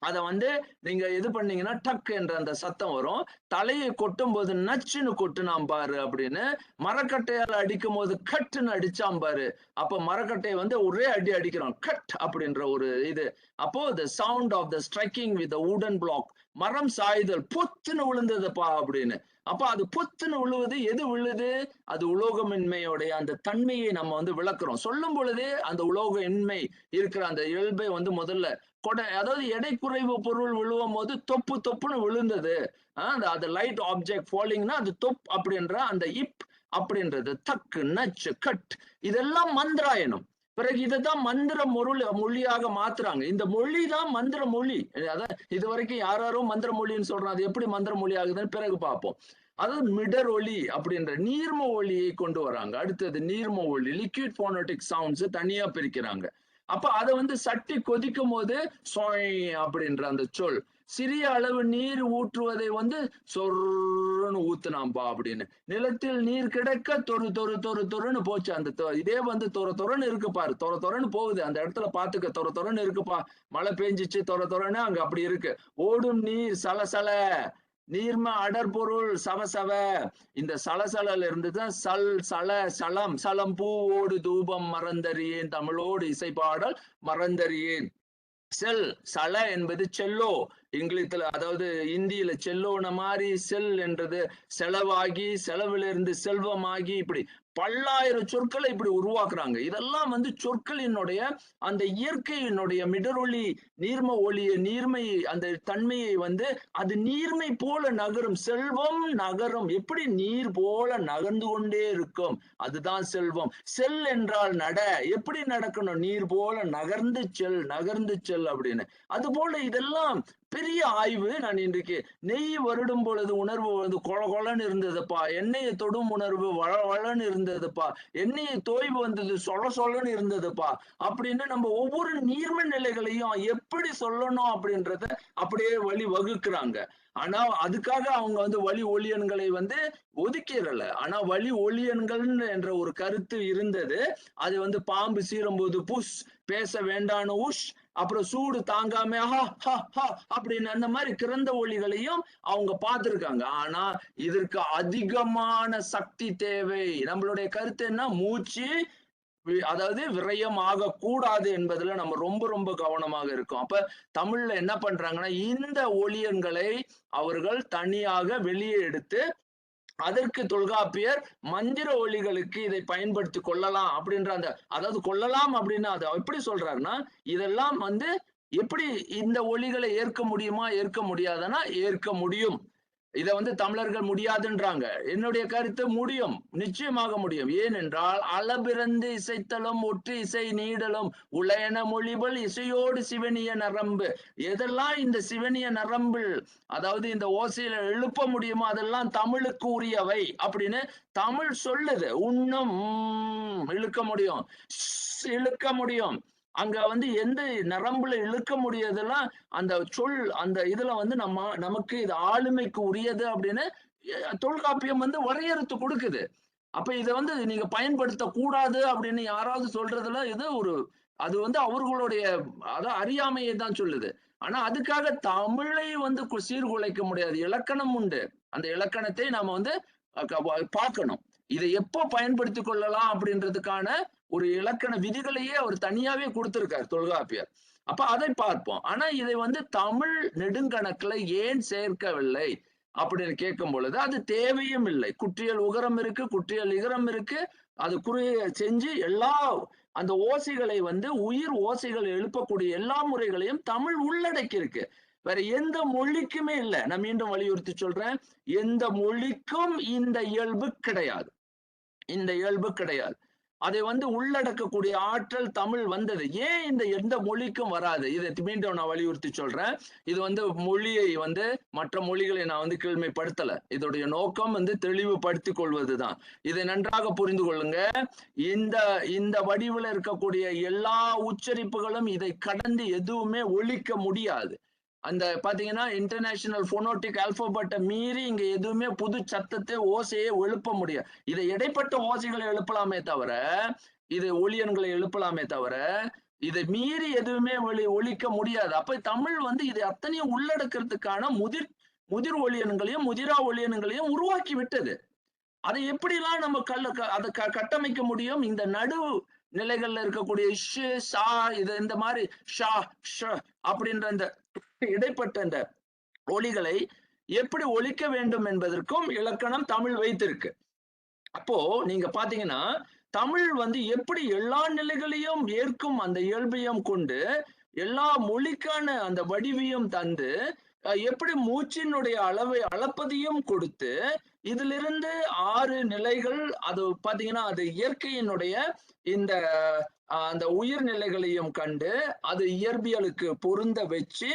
அதை வந்து நீங்க இது பண்ணீங்கன்னா டக் என்ற அந்த சத்தம் வரும். தலையை கொட்டும் போது நச்சுன்னு கொட்டுனாம் பாரு அப்படின்னு, மரக்கட்டையால் அடிக்கும் போது கட்டுன்னு அடிச்சாம் பாரு. அப்ப மரக்கட்டையை வந்து ஒரே அடி அடிக்கிறோம், கட் அப்படின்ற ஒரு இது. அப்போ the sound of the striking with வுடன் பிளாக், மரம் சாய்தல், பொத்துன்னு விழுந்ததுப்பா அப்படின்னு. அப்ப அது பொத்துன்னு விழுவது, எது விழுது? அது உலோகமின்மையோடைய அந்த தன்மையை நம்ம வந்து விளக்குறோம். சொல்லும் பொழுதே அந்த உலோக இன்மை இருக்கிற அந்த இயல்பை வந்து முதல்ல கொடை, அதாவது எடை குறைவு பொருள் விழுவும் போது தொப்பு தொப்புன்னு விழுந்தது. அந்த லைட் ஆப்ஜெக்ட் ஃபாலிங்னா அது தொப் அப்படின்ற அந்த இப் அப்படின்றது, தக்கு நச்சு கட், இதெல்லாம் மந்திராயனம். பிறகு இதைதான் மந்திர மொழியாக மாத்துறாங்க. இந்த மொழி தான் மந்திர மொழி. அதான் இது வரைக்கும் யாரும் மந்திர மொழின்னு சொல்றாங்க, அது எப்படி மந்திர மொழி ஆகுதுன்னு பிறகு பார்ப்போம். அதாவது மிடர் ஒலி அப்படின்ற நீர்ம ஒலியை கொண்டு வராங்க. அடுத்தது நீர்ம ஒலி, லிக்விட் போனோட்டிக் சவுண்ட்ஸ் தனியா பிரிக்கிறாங்க. அப்ப அதை வந்து சட்டி கொதிக்கும் போது சொய் அப்படின்ற அந்த சொல், சிறிய அளவு நீர் ஊற்றுவதை வந்து சொர்ன்னு ஊத்துனாம்பா அப்படின்னு, நிலத்தில் நீர் கிடைக்க தொறு தொறு தொறு தொறுன்னு போச்சு அந்த இதே வந்து தொர தொரன்னு இருக்கு பாரு, தொர தொரன்னு போகுது அந்த இடத்துல பாத்துக்க, தொர தொரன்னு இருக்குப்பா, மழை பெஞ்சிச்சு தொர தொரன்னு அங்க அப்படி இருக்கு. ஓடும் நீர் சலசல, நீர்ம அடற்பொருள் சவசவ, இந்த சலசலல இருந்துதான் சல் சல சலம், சலம் பூவோடு தூபம் மறந்தறியேன், தமிழோடு இசைப்பாடல் மறந்தறியேன். செல் சல என்பது செல்லோ, இங்கிலீஷ்ல அதாவது இந்தியில செல்லோன மாதிரி செல் என்றது செலவாகி, செலவிலிருந்து செல்வமாகி, இப்படி பல்லாயிரம் சொற்களை இப்படி உருவாக்குறாங்க. இதெல்லாம் வந்து சொற்களினுடைய அந்த இயற்கையினுடைய மிடரொலி, நீர்ம ஒளிய நீர்மை அந்த தன்மையை வந்து அது நீர்மை போல நகரும். செல்வம் நகரும், எப்படி நீர் போல நகர்ந்து கொண்டே இருக்கும், அதுதான் செல்வம். செல் என்றால் நட, எப்படி நடக்கணும், நீர் போல நகர்ந்து செல், நகர்ந்து செல் அப்படின்னு. அது போல இதெல்லாம் பெரிய ஆய்வு. நான் இன்றைக்கு நெய் வருடும் பொழுது உணர்வு வந்து கொல கொலன்னு இருந்ததுப்பா, எண்ணெயை தொடும் உணர்வு வள வளன்னு இருந்ததுப்பா, எண்ணெயை தோய்வு வந்தது சொல சொலன்னு இருந்ததுப்பா அப்படின்னு நம்ம ஒவ்வொரு நீர்ம நிலைகளையும் எப்படி சொல்லணும் அப்படின்றத அப்படியே வழி வகுக்கிறாங்க. ஆனா அதுக்காக அவங்க வந்து வழி ஒளியன்களை வந்து ஒதுக்கிடல. ஆனா வழி ஒளியன்கள் என்ற ஒரு கருத்து இருந்தது. அது வந்து பாம்பு சீரும் போது புஷ், பேச வேண்டான்னு உஷ், அப்புறம் சூடு தாங்காம அப்படின்னு அந்த மாதிரி கிறந்த ஒளிகளையும் அவங்க பார்த்திருக்காங்க. ஆனா இதற்கு அதிகமான சக்தி தேவை. நம்மளுடைய கருத்து என்ன, மூச்சு அதாவது விரயம் ஆகக்கூடாது என்பதுல நம்ம ரொம்ப ரொம்ப கவனமாக இருக்கோம். அப்ப தமிழ்ல என்ன பண்றாங்கன்னா, இந்த ஒளியன்களை அவர்கள் தனியாக வெளியே எடுத்து அதற்கு தொல்காப்பியர் மந்திர ஒலிகளுக்கு இதை பயன்படுத்தி கொள்ளலாம் அப்படின்ற அந்த, அதாவது கொள்ளலாம் அப்படின்னு அதை எப்படி சொல்றாருன்னா, இதெல்லாம் வந்து எப்படி இந்த ஒலிகளை ஏற்க முடியுமா, ஏற்க முடியாதுன்னா ஏற்க முடியும். இதை வந்து தமிழர்கள் முடியாதுன்றாங்க. என்னுடைய கருத்து முடியும், நிச்சயமாக முடியும். ஏனென்றால் அளபிறந்து இசைத்தலும் ஒற்று இசை நீடலும் உளையன மொழிபல் இசையோடு சிவனிய நரம்பு, எதெல்லாம் இந்த சிவனிய நரம்பு அதாவது இந்த ஓசையில எழுப்ப முடியுமோ அதெல்லாம் தமிழுக்கு உரியவை அப்படின்னு தமிழ் சொல்லுது. உன்னும் இழுக்க முடியும், இழுக்க முடியும். அங்க வந்து எந்த நரம்புல இழுக்க முடியாதெல்லாம் அந்த சொல் அந்த இதுல வந்து நமக்கு இது ஆளுமைக்கு உரியது அப்படின்னு தொல்காப்பியம் வந்து வரையறுத்து கொடுக்குது. அப்ப இதை வந்து நீங்க பயன்படுத்த கூடாது அப்படின்னு யாராவது சொல்றதுல இது ஒரு, அது வந்து அவர்களுடைய அதான் அறியாமையை தான் சொல்லுது. ஆனா அதுக்காக தமிழை வந்து சீர்குலைக்க முடியாது. இலக்கணம் உண்டு, அந்த இலக்கணத்தை நாம வந்து பார்க்கணும். இதை எப்போ பயன்படுத்திக் கொள்ளலாம் அப்படின்றதுக்கான ஒரு இலக்கண விதிகளையே அவர் தனியாவே கொடுத்திருக்காரு தொல்காப்பியர். அப்ப அதை பார்ப்போம். ஆனா இதை வந்து தமிழ் நெடுங்கணக்குல ஏன் சேர்க்கவில்லை, அப்படின்னு கேட்கும் பொழுது அது தேவையும் இல்லை. குற்றியல் உகரம் இருக்கு, குற்றியல் இகரம் இருக்கு. அது குறிய செஞ்சு எல்லா அந்த ஓசைகளை வந்து உயிர் ஓசைகள் எழுப்பக்கூடிய எல்லா முறைகளையும் தமிழ் உள்ளடக்கி இருக்கு. வேற எந்த மொழிக்குமே இல்லை. நான் மீண்டும் வலியுறுத்தி சொல்றேன், எந்த மொழிக்கும் இந்த இயல்பு கிடையாது. இந்த இயல்பு கிடையாது. அதை வந்து உள்ளடக்கக்கூடிய ஆற்றல் தமிழ் வந்தது. ஏன் இந்த எந்த மொழிக்கும் வராது? இதை மீண்டும் நான் வலியுறுத்தி சொல்றேன். இது வந்து மொழியை வந்து மற்ற மொழிகளை நான் வந்து கீழ்மைப்படுத்தல. இதோடைய நோக்கம் வந்து தெளிவுபடுத்திக் கொள்வதுதான். இதை நன்றாக புரிந்து கொள்ளுங்க. இந்த இந்த வடிவில் இருக்கக்கூடிய எல்லா உச்சரிப்புகளும் இதை கடந்து எதுவுமே ஒலிக்க முடியாது. அந்த பாத்தீங்கன்னா இன்டர்நேஷனல் போனோட்டிக் ஆல்பபெட்டை மீறி இங்க எதுவுமே புது சத்தத்தை ஓசையை எழுப்ப முடியாது. இதை இடைப்பட்ட ஓசைகளை எழுப்பலாமே தவிர, இது ஒலியன்களை எழுப்பலாமே தவிர, இதை மீறி எதுவுமே ஒலிக்க முடியாது. அப்ப தமிழ் வந்து இதை அத்தனையும் உள்ளடக்கிறதுக்கான முதிர் ஒலியன்களையும் முதிரா ஒலியன்களையும் உருவாக்கி விட்டது. அதை எப்படிலாம் நம்ம அதை கட்டமைக்க முடியும்? இந்த நடு நிலைகள்ல இருக்கக்கூடிய ஷ், சா, இது இந்த மாதிரி ஷா, ஷ அப்படின்ற இந்த இடைப்பட்ட இந்த ஒலிகளை எப்படி ஒலிக்க வேண்டும் என்பதற்கும் இலக்கணம் தமிழ் வைத்திருக்கு. அப்போ நீங்க பாத்தீங்கன்னா தமிழ் வந்து எப்படி எல்லா நிலைகளையும் ஏற்கும் அந்த இயல்பையும் கொண்டு எல்லா மொழிக்கான அந்த வடிவையும் தந்து எப்படி மூச்சினுடைய அளவை அளப்பதையும் கொடுத்து இதிலிருந்து 6 நிலைகள் அது பாத்தீங்கன்னா அது இயற்கையினுடைய இந்த அந்த உயிர்நிலைகளையும் கண்டு அது இயற்பியலுக்கு பொருந்த வச்சு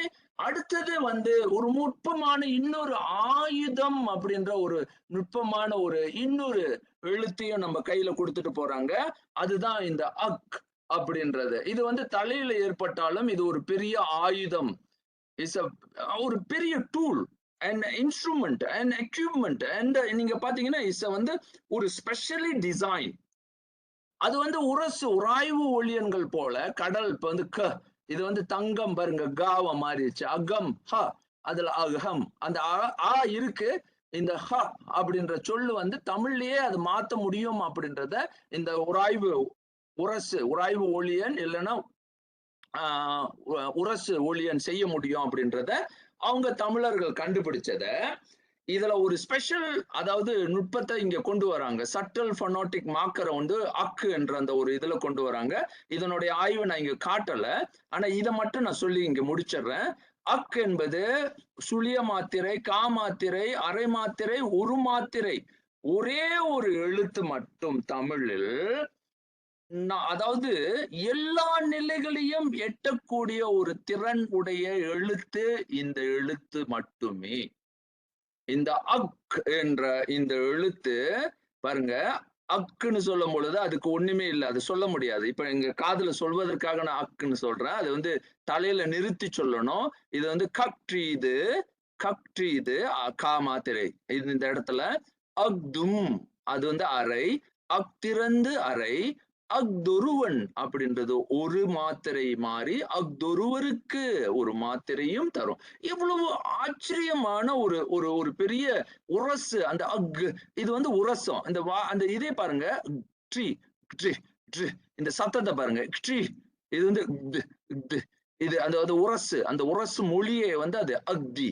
அடுத்தது வந்து ஒரு நுட்பமான இன்னொரு ஆயுதம் அப்படின்ற ஒரு நுட்பமான ஒரு இன்னொரு எழுத்தையும் நம்ம கையில கொடுத்துட்டு போறாங்க. அதுதான் இந்த அக் அப்படின்றது. இது வந்து தலையில ஏற்பட்டாலும் இது ஒரு பெரிய ஆயுதம். இஸ் ஒரு பெரிய tool and instrument and equipment and நீங்க பாத்தீங்கன்னா இஸ் வந்து ஒரு ஸ்பெஷலி டிசைன். அது வந்து உராய்வு ஒளியன்கள் போல கடல் இப்ப வந்து க இது வந்து தங்கம் பாருங்க காவ மாறிடுச்சு. அகம் ஹ அதுல அகம் அந்த ஆ இருக்கு. இந்த ஹ அப்படின்ற சொல்லு வந்து தமிழ்லயே அது மாத்த முடியும் அப்படின்றத இந்த உராய்வு ஒளியன் இல்லைன்னா உரசு ஒளியன் செய்ய முடியும் அப்படின்றத அவங்க தமிழர்கள் கண்டுபிடிச்சத இதுல ஒரு ஸ்பெஷல் அதாவது நுட்பத்தை இங்க கொண்டு வராங்க. சட்டல் ஃபனோட்டிக் மார்க்கரை வந்து அக்கு என்ற அந்த ஒரு இதுல கொண்டு வராங்க. இதனுடைய ஆய்வை நான் இங்க காட்டல. ஆனா இதை மட்டும் நான் சொல்லி இங்க முடிச்சிடுறேன். அக் என்பது சுழிய மாத்திரை, கா மாத்திரை, அரை மாத்திரை, ஒரு மாத்திரை, ஒரே ஒரு எழுத்து மட்டும் தமிழில் அதாவது எல்லா நிலைகளையும் எட்டக்கூடிய ஒரு திறன் உடைய எழுத்து இந்த எழுத்து மட்டுமே. இந்த அக் என்ற இந்த எழுத்து பாருங்க, அக்குன்னு சொல்லும் பொழுது அதுக்கு ஒண்ணுமே இல்லை, அது சொல்ல முடியாது. இப்ப எங்க காதுல சொல்வதற்காக நான் அக்குன்னு சொல்றேன். அது வந்து தலையில நிறுத்தி சொல்லணும். இது வந்து கக்ட்ரீது கா மாத்திரை. இந்த இடத்துல அக்தும் அது வந்து அரை, அக்திறந்து அரை, அக்தொருவன் அப்படின்றது ஒரு மாத்திரை மாறி அக்தொருவருக்கு ஒரு மாத்திரையும் தரும். இவ்வளவு ஆச்சரியமான ஒரு ஒரு ஒரு பெரிய உரசு அந்த அக் இது வந்து உரசம். அந்த இதே பாருங்க ட்ரீ ட்ரீ ட்ரீ இந்த சத்தத்தை பாருங்க ட்ரீ இது வந்து இது அந்த உரசு அந்த உரசு மொழியே வந்து அது அக்தி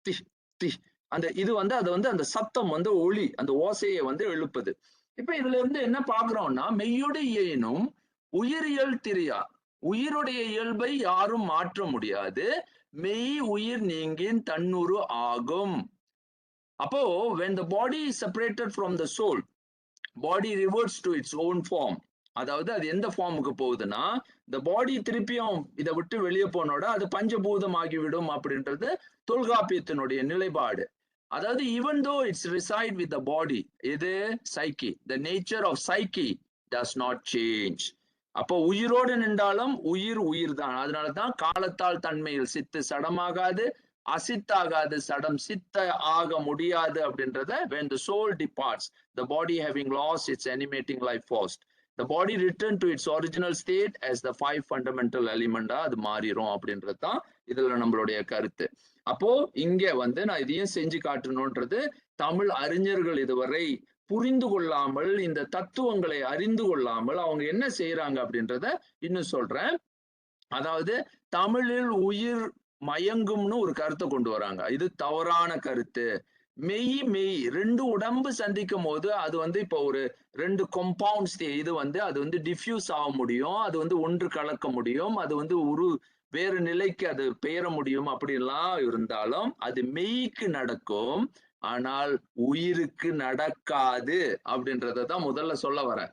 தி தி அந்த இது வந்து அது வந்து அந்த சத்தம் வந்து ஒளி அந்த ஓசையை வந்து எழுப்புது. இப்ப இதுல இருந்து என்ன பாக்குறோம்னா மெய்யொடு இயைனும் உயிரியல் திரியா. உயிருடைய இயல்பை யாரும் மாற்ற முடியாது. மெய் உயிர் நீங்கின் தன்னுரு ஆகும். அப்போ when the body is separated from the soul, body reverts to its own form. அதாவது அது எந்த ஃபார்முக்கு போகுதுன்னா இந்த பாடி திருப்பியும் இதை விட்டு வெளியே போனோட அது பஞ்சபூதம் ஆகிவிடும் அப்படின்றது தொல்காப்பியத்தினுடைய நிலைப்பாடு. அதாவது even though it's reside with the body, இது psyche, the nature of psyche does not change. அப்போ உயிரோடு நின்றாலும் உயிர் தான். அதனாலதான் காலத்தால் தன்மையில் சித்து சடமாகாது, அசித்தாகாது சடம் சித்த ஆக முடியாது அப்படின்றத when the soul departs, the body having lost its animating life force, the body return to its original state as the 5 fundamental element அது மாறிடும் அப்படின்றது தான் இதுல நம்மளுடைய கருத்து. அப்போ இங்க வந்து நான் இதையும் செஞ்சு காட்டணும்ன்றது தமிழ் அறிஞர்கள் இதுவரை புரிந்து கொள்ளாமல் இந்த தத்துவங்களை அறிந்து கொள்ளாமல் அவங்க என்ன செய்யறாங்க அப்படின்றத இன்னும் சொல்றேன். அதாவது தமிழில் உயிர் மயங்கும்னு ஒரு கருத்தை கொண்டு வராங்க. இது தவறான கருத்து. மெய் மெய் 2 உடம்பு சந்திக்கும் போது அது வந்து இப்போ ஒரு 2 கம்பவுண்ட்ஸ் இது வந்து அது வந்து டிஃப்யூஸ் ஆக முடியும். அது வந்து ஒன்று கலக்க முடியும். அது வந்து வேறு நிலைக்கு அது பெயர முடியும் அப்படிலாம் இருந்தாலும் அது மெய்க்கு நடக்கும். ஆனால் உயிருக்கு நடக்காது அப்படின்றத தான் முதல்ல சொல்ல வரேன்.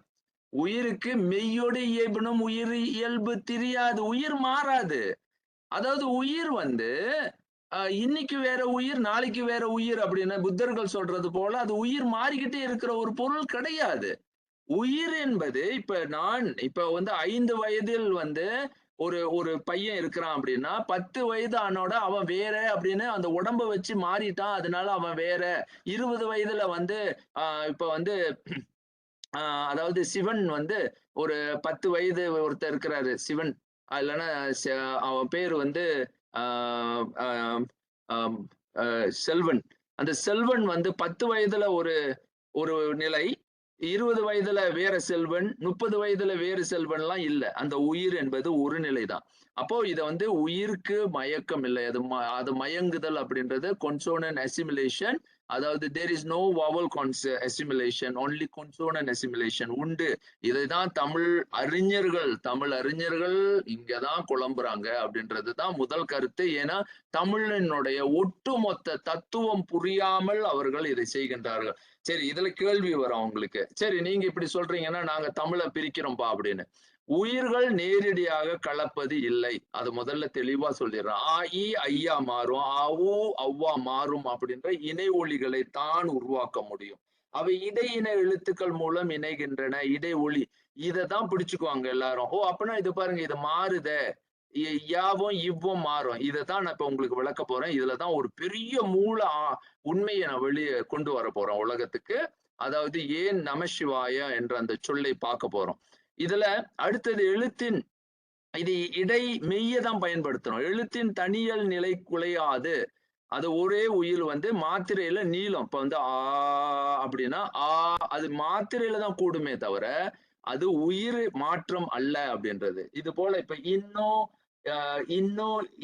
உயிருக்கு மெய்யோடு இயல்பினும் உயிர் இயல்பு தெரியாது. உயிர் மாறாது. அதாவது உயிர் வந்து இன்னைக்கு வேற உயிர், நாளைக்கு வேற உயிர் அப்படின்னு புத்தர்கள் சொல்றது போல அது உயிர் மாறிக்கிட்டே இருக்கிற ஒரு பொருள் கிடையாது. உயிர் என்பது இப்ப வந்து 5 வயதில் வந்து ஒரு ஒரு பையன் இருக்கிறான் அப்படின்னா 10 வயது ஆனோட அவன் வேற அப்படின்னு அந்த உடம்ப வச்சு மாறிட்டான். அதனால அவன் வேற. 20 வயதுல வந்து இப்ப வந்து அதாவது சிவன் வந்து ஒரு 10 வயது ஒருத்தர் இருக்கிறாரு சிவன். இல்லைன்னா அவன் பேரு வந்து ஆஹ் ஆஹ் ஆஹ் செல்வன். அந்த செல்வன் வந்து 10 வயதுல ஒரு ஒரு நிலை, 20 வயதுல வேற செல்வன், 30 வயதுல வேறு செல்வன்லாம் இல்ல. அந்த உயிர் என்பது ஒரு நிலைதான். அப்போ இத வந்து உயிருக்கு மயக்கம் இல்லை. அது மயங்குதல் அப்படின்றது கொன்சோனன்ட் அசிமிலேஷன். அதாவது there is no vowel assimilation, only consonant assimilation உண்டு. இதைதான் தமிழ் அறிஞர்கள் இங்கதான் குழம்புறாங்க அப்படின்றது தான் முதல் கருத்து. ஏன்னா தமிழினுடைய ஒட்டுமொத்த தத்துவம் புரியாமல் அவர்கள் இதை செய்கின்றார்கள். சரி, இதுல கேள்வி வரும் அவங்களுக்கு. சரி, நீங்க இப்படி சொல்றீங்கன்னா நாங்க தமிழை பிரிக்கிறோம்பா அப்படின்னு. உயிர்கள் நேரடியாக கலப்பது இல்லை. அது முதல்ல தெளிவா சொல்லிடுறேன். ஆ இ ஐயா மாறும், ஆவு அவ்வா மாறும் அப்படின்ற இணை ஒலிகளை தான் உருவாக்க முடியும். அவை இடையின எழுத்துக்கள் மூலம் இணைகின்றன. இடை ஒலி. இததான் பிடிச்சுக்குவாங்க எல்லாரும். ஓ, அப்பனா இது பாருங்க, இது மாறுதே, யாவும் இவ்வும் மாறும். இதைதான் நான் இப்ப உங்களுக்கு விளக்க போறேன். இதுலதான் ஒரு பெரிய உண்மையை நான் வெளியே கொண்டு வர போறோம் உலகத்துக்கு. அதாவது ஏன் நமசிவாய என்ற அந்த சொல்லை பார்க்க போறோம். இதுல அடுத்தது எழுத்தின் இது இடை மெய்யை தான் பயன்படுத்தணும். எழுத்தின் தனியல் நிலை குலையாது. அது ஒரே உயில் வந்து மாத்திரையில நீளம். இப்ப வந்து ஆ அப்படின்னா அது மாத்திரையில தான் கூடுமே தவிர அது உயிர் மாற்றம் அல்ல அப்படின்றது. இது போல இப்ப இன்னும்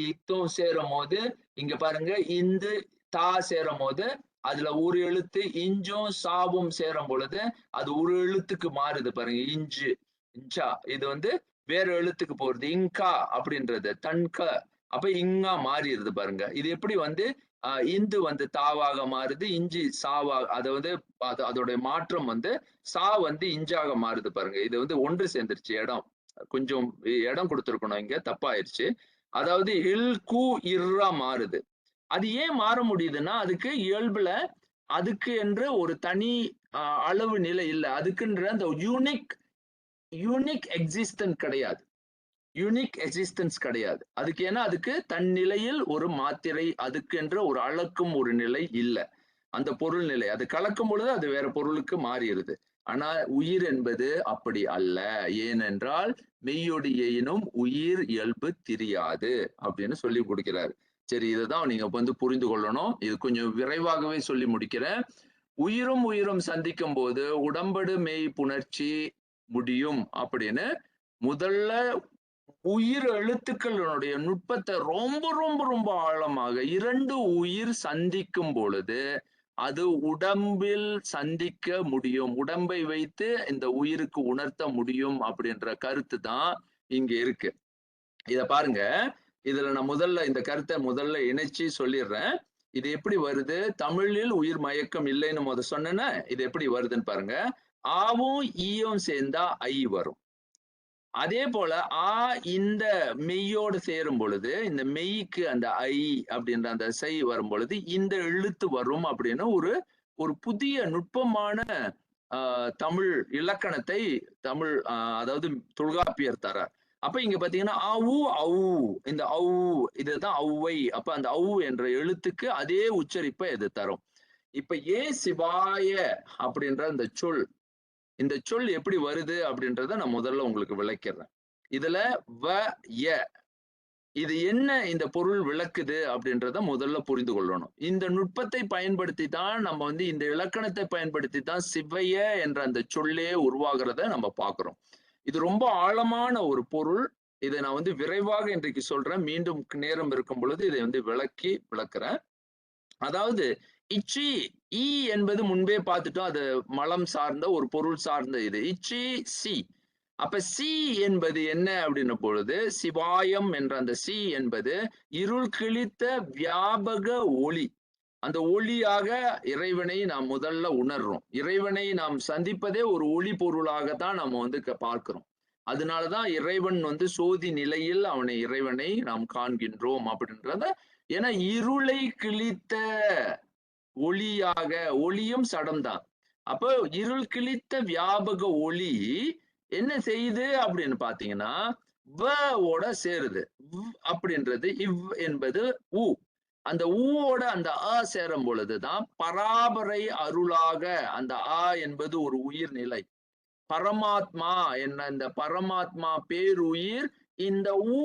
இத்தும் சேரும் போது இங்க பாருங்க, இந்து தா சேரும் போது அதுல ஒரு எழுத்து இஞ்சும் சாவும் சேரும் பொழுது அது ஒரு எழுத்துக்கு மாறுது பாருங்க. இஞ்சா இது வந்து வேற எழுத்துக்கு போறது. இங்கா அப்படின்றது தன்க, அப்ப இங்கா மாறிடுது பாருங்க. இது எப்படி வந்து இந்து வந்து தாவாக மாறுது, இஞ்சி சாவாக, அதாவது அதோட மாற்றம் வந்து சா வந்து இஞ்சாக மாறுது பாருங்க. இது வந்து ஒன்று சேர்ந்துருச்சு. கொஞ்சம் இடம் கொடுத்திருக்கணும், இங்க தப்பாயிருச்சு. அதாவது இல் கு இர்ரா மாறுது. அது ஏன் மாற முடியுதுன்னா அதுக்கு இயல்புல அதுக்கு என்று ஒரு தனி அளவு நிலை இல்லை. அதுக்குன்ற அந்த யூனிக் எக்ஸிஸ்டன்ஸ் கிடையாது. யூனிக் எக்ஸிஸ்டன்ஸ் கிடையாது அதுக்கு. ஏன்னா அதுக்கு தன் நிலையில் ஒரு மாத்திரை, அதுக்கு என்ற ஒரு அளக்கும் ஒரு நிலை இல்லை. அந்த பொருள் நிலை அது கலக்கும் பொழுது அது வேற பொருளுக்கு மாறிடுது. ஆனா உயிர் என்பது அப்படி அல்ல. ஏனென்றால் மெய்யொடியினும் உயிர் இயல்பு தெரியாது அப்படின்னு சொல்லி கொடுக்கிறாரு. சரி, இதுதான் நீங்க வந்து புரிந்து கொள்ளணும். இது கொஞ்சம் விரைவாகவே சொல்லி முடிக்கிறேன். உயிரும் சந்திக்கும் போது உடம்படு மெய் புணர்ச்சி முடியும் அப்படின்னு முதல்ல உயிர் எழுத்துக்களுடைய நுட்பத்தை ரொம்ப ரொம்ப ரொம்ப ஆழமாக 2 உயிர் சந்திக்கும் பொழுது அது உடம்பில் சந்திக்க முடியும். உடம்பை வைத்து இந்த உயிருக்கு உணர்த்த முடியும் அப்படின்ற கருத்து தான் இங்க இருக்கு. இத பாருங்க. இதுல நான் இந்த கருத்தை முதல்ல இணைச்சு சொல்லிடுறேன். இது எப்படி வருது? தமிழில் உயிர் மயக்கம் இல்லைன்னு சொன்னேன்னா இது எப்படி வருதுன்னு பாருங்க. ஆவும் ஈயும் சேர்ந்தா ஐ வரும். அதே போல இந்த மெய்யோடு சேரும் பொழுது இந்த மெய்க்கு அந்த ஐ அப்படின்ற அந்த சை வரும் பொழுது இந்த எழுத்து வரும் அப்படின்னு ஒரு ஒரு புதிய நுட்பமான தமிழ் இலக்கணத்தை அதாவது தொல்காப்பியர் தரார். அப்ப இங்க பாத்தீங்கன்னா இந்த இதுதான் ஔவை. அப்ப அந்த என்ற எழுத்துக்கு அதே உச்சரிப்பை இது தரும். இப்ப சிவாய அப்படின்ற இந்த சொல் எப்படி வருது அப்படின்றத நான் முதல்ல உங்களுக்கு விளக்கிறேன். இதுல இது என்ன இந்த பொருள் விளக்குது அப்படின்றத முதல்ல புரிந்து கொள்ளணும். இந்த நுட்பத்தை பயன்படுத்தி தான் நம்ம வந்து இந்த இலக்கணத்தை பயன்படுத்தி தான் சிவைய என்ற அந்த சொல்லே உருவாகிறத நம்ம பார்க்கிறோம். இது ரொம்ப ஆழமான ஒரு பொருள். இதை நான் வந்து விரைவாக இன்றைக்கு சொல்றேன். மீண்டும் நேரம் இருக்கும் பொழுது இதை வந்து விளக்குறேன். அதாவது இச்சி ஈ என்பது முன்பே பார்த்துட்டோம். அது மலம் சார்ந்த ஒரு பொருள் சார்ந்த இது. இச்சி சி. அப்ப சி என்பது என்ன அப்படின்ன பொழுது, சிவாயம் என்ற அந்த சி என்பது இருள் கிழித்த வியாபக ஒளி. அந்த ஒளியாக இறைவனை நாம் முதல்ல உணர்றோம். இறைவனை நாம் சந்திப்பதே ஒரு ஒளி பொருளாக தான் நம்ம வந்து பார்க்கிறோம். அதனாலதான் இறைவன் வந்து சோதி நிலையில் அவனை இறைவனை நாம் காண்கின்றோம் அப்படின்றத. ஏன்னா இருளை கிழித்த ஒளியாக, ஒளியும் சடம்தான். அப்போ இருள் கிழித்த வியாபக ஒளி என்ன செய்யுது அப்படின்னு பாத்தீங்கன்னா, வ ஓட சேருது. அப்படின்றது இவ் என்பது உ. அந்த ஊவோட அந்த அ சேரும் பொழுதுதான் பராபரை அருளாக, அந்த அ என்பது ஒரு உயிர் நிலை. பரமாத்மா என்ன, இந்த பரமாத்மா பேருயிர் இந்த ஊ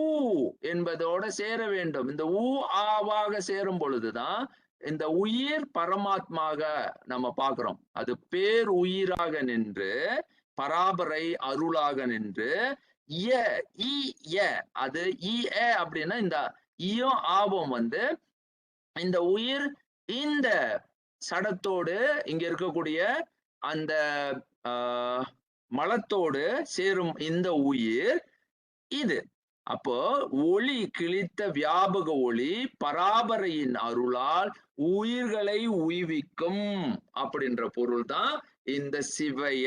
என்பதோட சேர வேண்டும். இந்த ஊ ஆவாக சேரும் பொழுதுதான் இந்த உயிர் பரமாத்மாக நம்ம பார்க்கிறோம். அது பேர் உயிராக நின்று பராபரை அருளாக நின்று ய இ ய அது இ ஏ அப்படின்னா இந்த ஈயும் ஆவும் வந்து இந்த உயிர் இந்த சடத்தோடு இங்க இருக்கக்கூடிய அந்த மலத்தோடு சேரும் இந்த உயிர் இது. அப்போ ஒளி கிழித்த வியாபக ஒளி பராபரையின் அருளால் உயிர்களை உய்விக்கும் அப்படின்ற பொருள் தான் இந்த சிவைய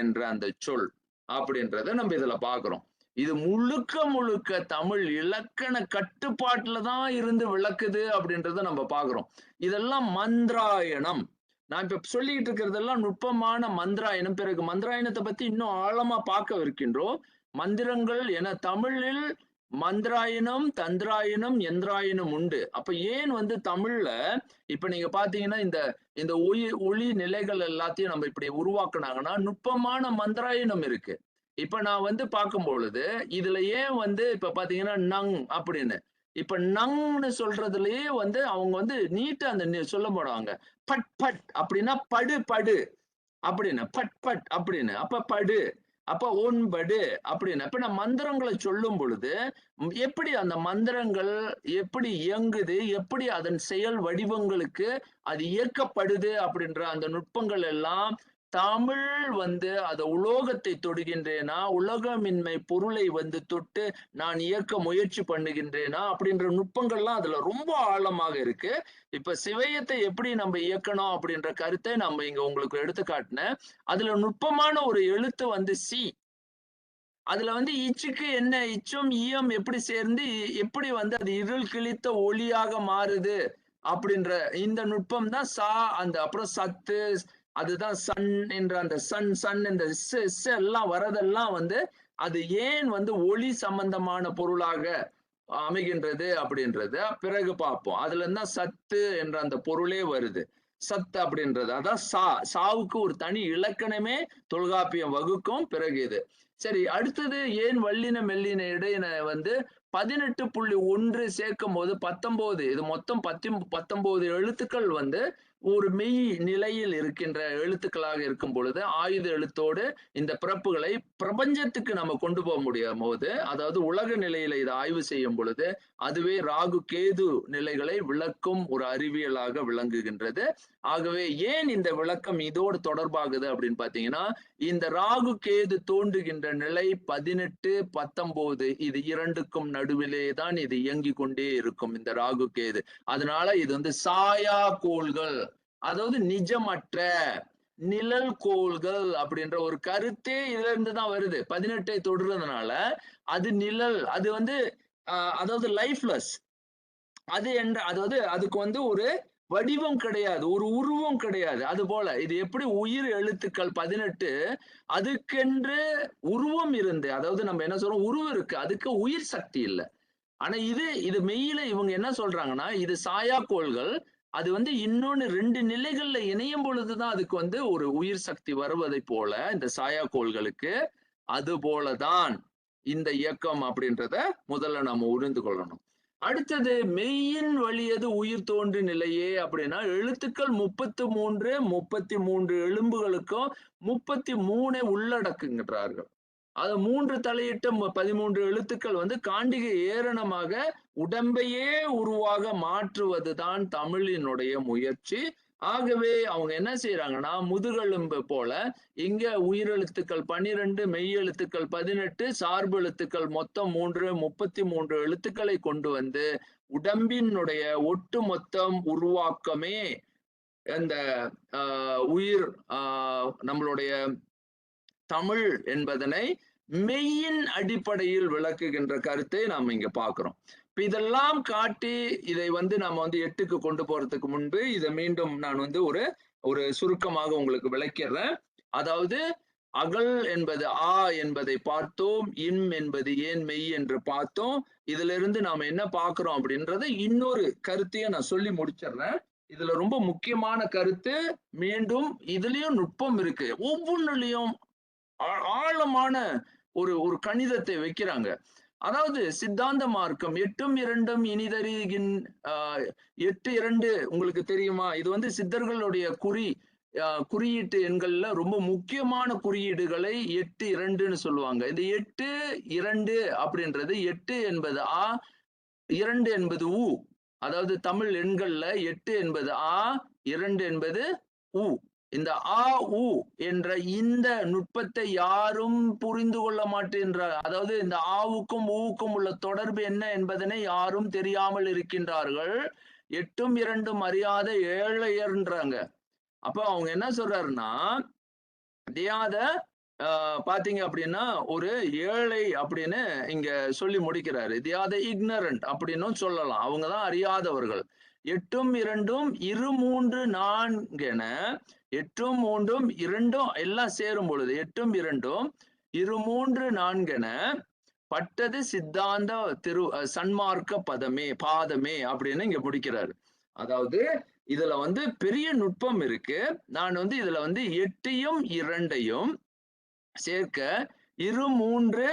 என்ற அந்த சொல் அப்படின்றத நம்ம இதுல பாக்குறோம். இது முழுக்க முழுக்க தமிழ் இலக்கண கட்டுப்பாட்டுல தான் இருந்து விளக்குது அப்படின்றத நம்ம பாக்குறோம். இதெல்லாம் மந்திராயணம். நான் இப்ப சொல்லிட்டு இருக்கிறதெல்லாம் நுட்பமான மந்திராயணம். பிறகு மந்திராயணத்தை பத்தி இன்னும் ஆழமா பார்க்க இருக்கின்றோம். மந்திரங்கள் என தமிழில் மந்திராயணம், தந்திராயணம், யந்திராயணம் உண்டு. அப்ப ஏன் வந்து தமிழ்ல இப்ப நீங்க பாத்தீங்கன்னா இந்த இந்த ஒளி நிலைகள் எல்லாத்தையும் நம்ம இப்படி உருவாக்குனாங்கன்னா நுட்பமான மந்திராயணம் இருக்கு. இப்ப நான் வந்து பார்க்கும் பொழுது இதுல ஏன் வந்து இப்ப பாத்தீங்கன்னா நங் அப்படின்னு இப்ப நங்னு சொல்றதுலயே வந்து அவங்க வந்து நீட்டா அந்த சொல்ல போடுவாங்க. பட் பட் அப்படின்னா படு படு அப்படின்னு, பட் பட் அப்படின்னு, அப்ப படு, அப்ப ஒன்படு அப்படின்னு. அப்ப நான் மந்திரங்களை சொல்லும் பொழுது எப்படி அந்த மந்திரங்கள் எப்படி இயங்குது, எப்படி அதன் செயல் வடிவங்களுக்கு அது இயக்கப்படுது அப்படின்ற அந்த நுட்பங்கள் எல்லாம் தமிழ் வந்து அத உலோகத்தை தொடுகின்றேனா, உலகமின்மை பொருளை வந்து தொட்டு நான் இயக்க முயற்சி பண்ணுகின்றேனா அப்படின்ற நுட்பங்கள்லாம் அதுல ரொம்ப ஆழமாக இருக்கு. இப்ப சிவயத்தை எப்படி நம்ம இயக்கணும் அப்படின்ற கருத்தை நம்ம இங்க உங்களுக்கு எடுத்து காட்டினேன். அதுல நுட்பமான ஒரு எழுத்து வந்து சி. அதுல வந்து இச்சுக்கு என்ன இச்சும் ஈயம் எப்படி சேர்ந்து எப்படி வந்து அது இருள் கிழித்த ஒளியாக மாறுது அப்படின்ற இந்த நுட்பம் தான் சா. அந்த அப்புறம் சத்து, அதுதான் சன் என்ற அந்த சன் சன் இந்த எல்லாம் வரதெல்லாம் வந்து அது ஏன் வந்து ஒளி சம்பந்தமான பொருளாக அமைகின்றது அப்படின்றத பிறகு பார்ப்போம். அதுல இருந்தா சத்து என்ற அந்த பொருளே வருது. சத்து அப்படின்றது அதான் சா. சாவுக்கு ஒரு தனி இலக்கணமே தொல்காப்பியம் வகுக்கும். பிறகு இது சரி. அடுத்தது ஏன் வல்லின மெல்லின இடையின வந்து 18.1 சேர்க்கும் போது 19, இது மொத்தம் 19 எழுத்துக்கள் வந்து ஒரு மெய் நிலையில் இருக்கின்ற எழுத்துக்களாக இருக்கும் பொழுது ஆயுத எழுத்தோடு இந்த பிறப்புகளை பிரபஞ்சத்துக்கு நம்ம கொண்டு போக முடியும் போது, அதாவது உலக நிலையில இதை ஆய்வு செய்யும் பொழுது அதுவே ராகு கேது நிலைகளை விளக்கும் ஒரு அறிவியலாக விளங்குகின்றது. ஆகவே ஏன் இந்த விளக்கம் இதோடு தொடர்பாகுது அப்படின்னு பாத்தீங்கன்னா, இந்த ராகு கேது தோன்றுகின்ற நிலை 18, 19 இது இரண்டுக்கும் நடுவிலே தான் இது இயங்கிக் கொண்டே இருக்கும் இந்த ராகு கேது. அதனால இது வந்து சாயா கோள்கள், அதாவது நிஜமற்ற நிழல் கோள்கள் அப்படின்ற ஒரு கருத்தே இதுல இருந்து தான் வருது. 18 தொடுறதுனால அது நிழல், அது வந்து அதாவது லைஃப்லெஸ். அது என்ற அதாவது அதுக்கு வந்து ஒரு வடிவம் கிடையாது, ஒரு உருவம் கிடையாது. அது போல இது எப்படி உயிர் எழுத்துக்கள் 18 அதுக்கென்று உருவம் இருந்து, அதாவது நம்ம என்ன சொல்றோம் உருவம் இருக்கு, அதுக்கு உயிர் சக்தி இல்லை. ஆனா இது மெய்யில இவங்க என்ன சொல்றாங்கன்னா இது சாயாக்கோள்கள். அது வந்து இன்னொன்னு 2 நிலைகள்ல இணையும் பொழுதுதான் அதுக்கு வந்து ஒரு உயிர் சக்தி வருவதை போல இந்த சாயாக்கோள்களுக்கு. அது போலதான் இந்த இயக்கம் அப்படின்றத முதல்ல நம்ம உணர்ந்து கொள்ளணும். அடுத்தது மெய்யின் வழியது உயிர் தோன்றி நிலையே அப்படின்னா எழுத்துக்கள் 33 எலும்புகளுக்கும் 33 உள்ளடக்குகின்றார்கள். அது 3 தலையிட்ட 13 எழுத்துக்கள் வந்து காண்டிகை ஏரணமாக உடம்பையே உருவாக மாற்றுவதுதான் தமிழினுடைய முயற்சி. ஆகவே அவங்க என்ன செய்யறாங்கன்னா, முதுகெலும்பு போல இங்க உயிரெழுத்துக்கள் 12, மெய் எழுத்துக்கள் 18, சார்பு எழுத்துக்கள் மொத்தம் 3, 33 எழுத்துக்களை கொண்டு வந்து உடம்பினுடைய ஒட்டுமொத்தம் உருவாக்கமே இந்த உயிர் நம்மளுடைய தமிழ் என்பதனை மெய்யின் அடிப்படையில் விளக்குகின்ற கருத்தை நாம் இங்க பார்க்கிறோம். இப்ப இதெல்லாம் காட்டி இதை வந்து நம்ம வந்து 8க்கு கொண்டு போறதுக்கு முன்பு இதை மீண்டும் நான் வந்து ஒரு சுருக்கமாக உங்களுக்கு விளக்கிறேன். அதாவது அகல் என்பது ஆ என்பதை பார்த்தோம், இம் என்பது ஏன் மெய் என்று பார்த்தோம். இதுல இருந்து நாம என்ன பார்க்கிறோம் அப்படின்றத இன்னொரு கருத்தையும் நான் சொல்லி முடிச்சிடுறேன். இதுல ரொம்ப முக்கியமான கருத்து, மீண்டும் இதுலயும் நுட்பம் இருக்கு. ஒவ்வொன்றுலயும் ஆழமான ஒரு கணிதத்தை வைக்கிறாங்க. அதாவது சித்தாந்த மார்க்கம் 8ம் 2ம் இனிதறிகின் 8 2 உங்களுக்கு தெரியுமா? இது வந்து சித்தர்களுடைய குறியீட்டு எண்கள்ல ரொம்ப முக்கியமான குறியீடுகளை 8 2ன்னு சொல்லுவாங்க. இந்த 8 2 அப்படின்றது 8 என்பது ஆ, 2 என்பது உ. அதாவது தமிழ் எண்கள்ல 8 என்பது ஆ, 2 என்பது உ. இந்த ஆ உ என்ற இந்த நுட்பத்தை யாரும் புரிந்து கொள்ள மாட்டேன்றார். அதாவது இந்த ஆவுக்கும் ஊவுக்கும் உள்ள தொடர்பு என்ன என்பதனை யாரும் தெரியாமல் இருக்கின்றார்கள். 8ம் 2ம் அறியாத ஏழையர்ன்றாங்க. அப்ப அவங்க என்ன சொல்றாருன்னா, தெரியாத பாத்தீங்க அப்படின்னா ஒரு ஏழை அப்படின்னு இங்க சொல்லி முடிக்கிறாரு. தெரியாத இக்னரண்ட் அப்படின்னும் சொல்லலாம். அவங்கதான் அறியாதவர்கள். 8ம் 2ம் 2 3 4 என 8ம் 3ம் 2ம் எல்லாம் சேரும் பொழுது 8ம் 2ம் 2 3 4 என பட்டது சித்தாந்த சன்மார்க்க பாதமே அப்படின்னு இங்க முடிக்கிறாரு. அதாவது இதுல வந்து பெரிய நுட்பம் இருக்கு. நான் வந்து இதுல வந்து 8யும் 2யும் சேர்க்க 2 3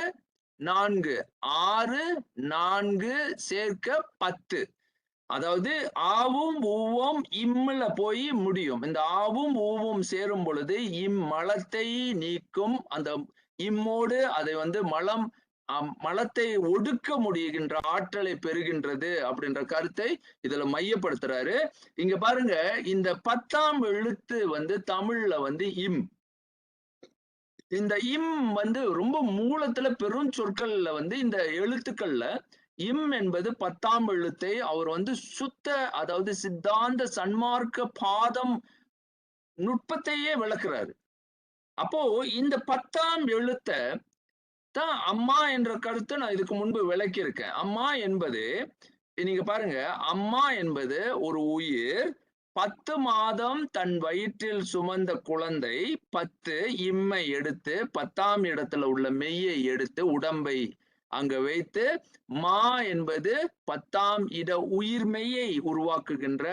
4 6 4 சேர்க்க 10. அதாவது ஆவும் ஊவும் இம்ல போய் முடியும். இந்த ஆவும் ஊவும் சேரும் பொழுது இம்மலத்தை நீக்கும். அந்த இம்மோடு அதை வந்து மலத்தை ஒடுக்க முடிகின்ற ஆற்றலை பெறுகின்றது அப்படின்ற கருத்தை இதுல மையப்படுத்துறாரு. இங்க பாருங்க, இந்த 10ஆம் எழுத்து வந்து தமிழ்ல வந்து இம். இந்த இம் வந்து ரொம்ப மூலத்துல பெரும் சொற்கள்ல வந்து இந்த எழுத்துக்கள்ல இம் என்பது 10ஆம் எழுத்தை அவர் வந்து அதாவது சித்தாந்த சன்மார்க்க பாதம் நுட்பத்தையே விளக்குறாரு. அப்போ இந்த 10ஆம் எழுத்த தான் அம்மா என்ற கருத்தை நான் இதுக்கு முன்பு விளக்கியிருக்கேன். அம்மா என்பது நீங்க பாருங்க, அம்மா என்பது ஒரு உயிர் 10 மாதம் தன் வயிற்றில் சுமந்த குழந்தை 10 இம்மை எடுத்து 10ஆம் இடத்துல உள்ள மெய்யை எடுத்து உடம்பை அங்க வைத்து மா என்பது 10ஆம் இட உயிர்மெய்யை உருவாக்குகின்ற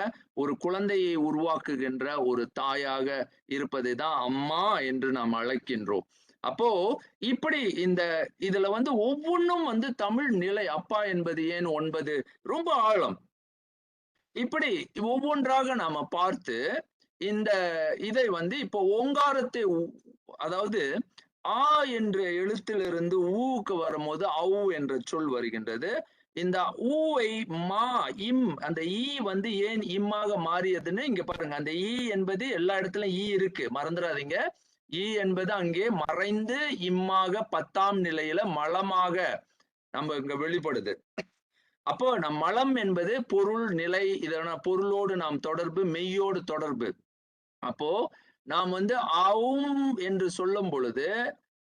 ஒரு குழந்தையை உருவாக்குகின்ற ஒரு தாயாக இருப்பதை தான் அம்மா என்று நாம் அழைக்கின்றோம். அப்போ இப்படி இதுல வந்து ஒவ்வொன்றும் வந்து தமிழ் நிலை. அப்பா என்பது ஏன் 9 ரொம்ப ஆழம். இப்படி ஒவ்வொன்றாக நாம பார்த்து இந்த இதை வந்து இப்போ ஓங்காரத்தை அதாவது ஆ என்ற எழுத்திலிருந்து ஊவுக்கு வரும்போது அவு என்ற சொல் வருகின்றது. இந்த ஊவை மா இம் அந்த ஈ வந்து ஏன் இம்மாக மாறியதுன்னு இங்க பாருங்க. அந்த ஈ என்பது எல்லா இடத்துலயும் ஈ இருக்கு, மறந்துடாதீங்க. ஈ என்பது அங்கே மறைந்து இம்மாக 10ஆம் நிலையில மலமாக நம்ம இங்க வெளிப்படுது. அப்போ நம் மலம் என்பது பொருள் நிலை, இதன பொருளோடு நாம் தொடர்பு, மெய்யோடு தொடர்பு. அப்போ நாம் வந்து ஆவும் என்று சொல்லும் பொழுது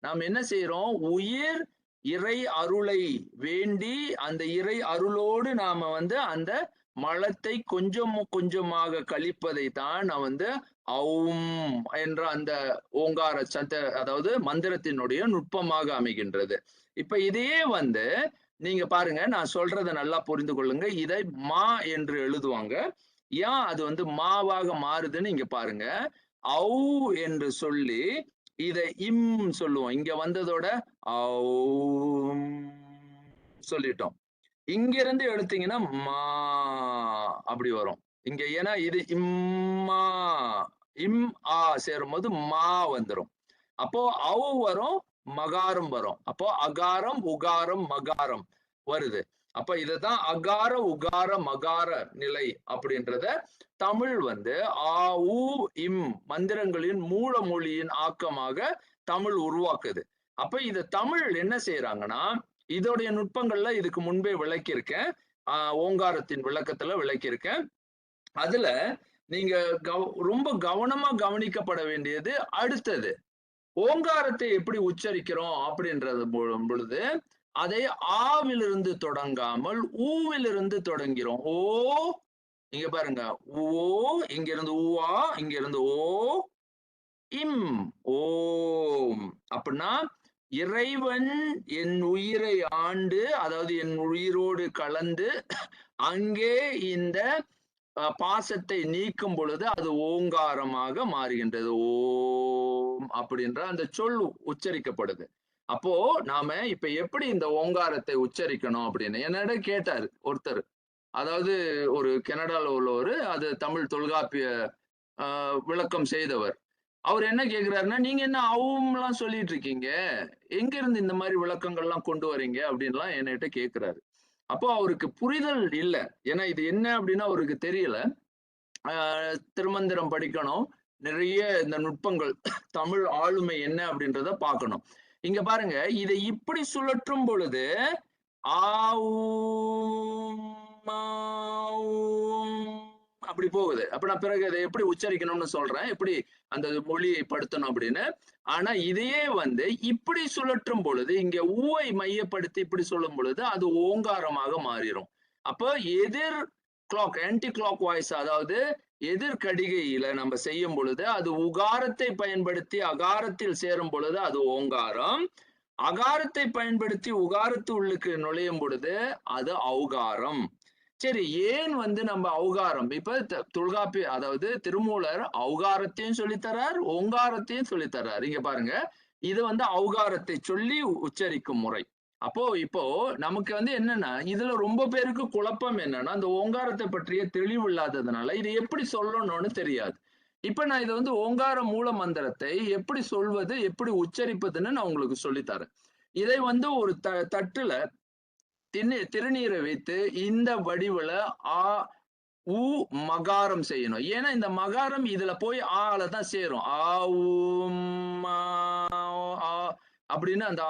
நாம் என்ன செய்யறோம்? உயிர் இறை அருளை வேண்டி அந்த இறை அருளோடு நாம வந்து அந்த மலத்தை கொஞ்சம் கொஞ்சமாக கழிப்பதை தான் நான் வந்து அவும் என்ற அந்த ஓங்கார அதாவது மந்திரத்தினுடைய நுட்பமாக அமைகின்றது. இப்ப இதையே வந்து நீங்க பாருங்க, நான் சொல்றதை நல்லா புரிந்து கொள்ளுங்க. இதை மா என்று எழுதுவாங்க. ஏன் அது வந்து மாவாக மாறுதுன்னு இங்க பாருங்க. ஔ என்று சொல்லி இதை இம் சொல்லுவோம். இங்க வந்ததோட சொல்லிட்டோம். இங்க இருந்து எடுத்தீங்கன்னா மா அப்படி வரும். இங்க ஏன்னா இது இம்மா இம் ஆ சேரும் போது மா வந்துடும். அப்போ அவு வரும், மகாரம் வரும். அப்போ அகாரம் உகாரம் மகாரம் வருது. அப்ப இதுதான் அகார உகார மகார நிலை அப்படின்றத தமிழ் வந்து ஆ உ இம் மந்திரங்களின் மூல மொழியின் ஆக்கமாக தமிழ் உருவாக்குது. அப்ப இத தமிழ் என்ன செய்யறாங்கன்னா, இதோடைய நுட்பங்கள்ல இதுக்கு முன்பே விளக்கியிருக்கேன். ஓங்காரத்தின் விளக்கத்துல விளக்கியிருக்கேன். அதுல நீங்க ரொம்ப கவனமா கவனிக்கப்பட வேண்டியது அடுத்தது. ஓங்காரத்தை எப்படி உச்சரிக்கிறோம் அப்படின்றது பொழுது அதை ஆவிலிருந்து தொடங்காமல் ஊவிலிருந்து தொடங்கிறோம். ஓ, இங்க பாருங்க, ஓ, இங்க இருந்து ஊவா, இங்க இருந்து ஓ, இம், ஓம். அப்படின்னா இறைவன் என் உயிரை ஆண்டு, அதாவது என் உயிரோடு கலந்து அங்கே இந்த பாசத்தை நீக்கும் பொழுது அது ஓங்காரமாக மாறுகின்றது. ஓம் அப்படின்ற அந்த சொல் உச்சரிக்கப்படுது. அப்போ நாம இப்ப எப்படி இந்த ஓங்காரத்தை உச்சரிக்கணும் அப்படின்னு என்னிடம் கேட்டாரு ஒருத்தர். அதாவது ஒரு கனடால உள்ளவர், அது தமிழ் தொல்காப்பிய விளக்கம் செய்தவர். அவர் என்ன கேக்குறாருன்னா, நீங்க என்ன அவும்லாம் சொல்லிட்டு இருக்கீங்க, எங்க இருந்து இந்த மாதிரி விளக்கங்கள்லாம் கொண்டு வரீங்க அப்படின்லாம் என்கிட்ட கேக்குறாரு. அப்போ அவருக்கு புரிதல் இல்லை. ஏன்னா இது என்ன அப்படின்னு அவருக்கு தெரியல. திருமந்திரம் படிக்கணும், நிறைய இந்த நுட்பங்கள் தமிழ் ஆளுமை என்ன அப்படின்றத பார்க்கணும். இங்க பாருங்க, இதை இப்படி சுழற்றும் பொழுது அப்படி போகுது. அப்ப நான் பிறகு அதை எப்படி உச்சரிக்கணும்னு சொல்றேன், எப்படி அந்த மொழியை படுத்தணும் அப்படின்னு. ஆனா இதையே வந்து இப்படி சுழற்றும் பொழுது, இங்க ஊவை மையப்படுத்தி இப்படி சொல்லும் பொழுது அது ஓங்காரமாக மாறிடும். அப்போ எதிர் கிளாக், ஆன்டி கிளாக் வாய்ஸ், அதாவது எதிர்கடிகையில நம்ம செய்யும் பொழுது அது உகாரத்தை பயன்படுத்தி அகாரத்தில் சேரும் பொழுது அது ஓங்காரம், அகாரத்தை பயன்படுத்தி உகாரத்து உள்ளுக்கு நுழையும் பொழுது அது ஔகாரம். சரி, ஏன் வந்து நம்ம ஔகாரம், இப்ப தொல்காப்பிய, அதாவது திருமூலர் ஔகாரத்தையும் சொல்லித்தரார், ஓங்காரத்தையும் சொல்லித்தரார். இங்க பாருங்க, இது வந்து ஔகாரத்தை சொல்லி உச்சரிக்கும் முறை. அப்போ இப்போ நமக்கு வந்து என்னன்னா, இதுல ரொம்ப பேருக்கு குழப்பம் என்னன்னா, அந்த ஓங்காரத்தை பற்றிய தெளிவு இல்லாததுனால இது எப்படி சொல்லணும்னு தெரியாது. இப்ப நான் இதை வந்து ஓங்கார மூல மந்திரத்தை எப்படி சொல்வது, எப்படி உச்சரிப்பதுன்னு நான் உங்களுக்கு சொல்லித்தரேன். இதை வந்து ஒரு தட்டுல திருநீரை வைத்து இந்த வடிவுல ஆ உ மகாரம் செய்யணும். ஏன்னா இந்த மகாரம் இதுல போய் ஆல தான் சேரும். ஆ அப்படின்னு அந்த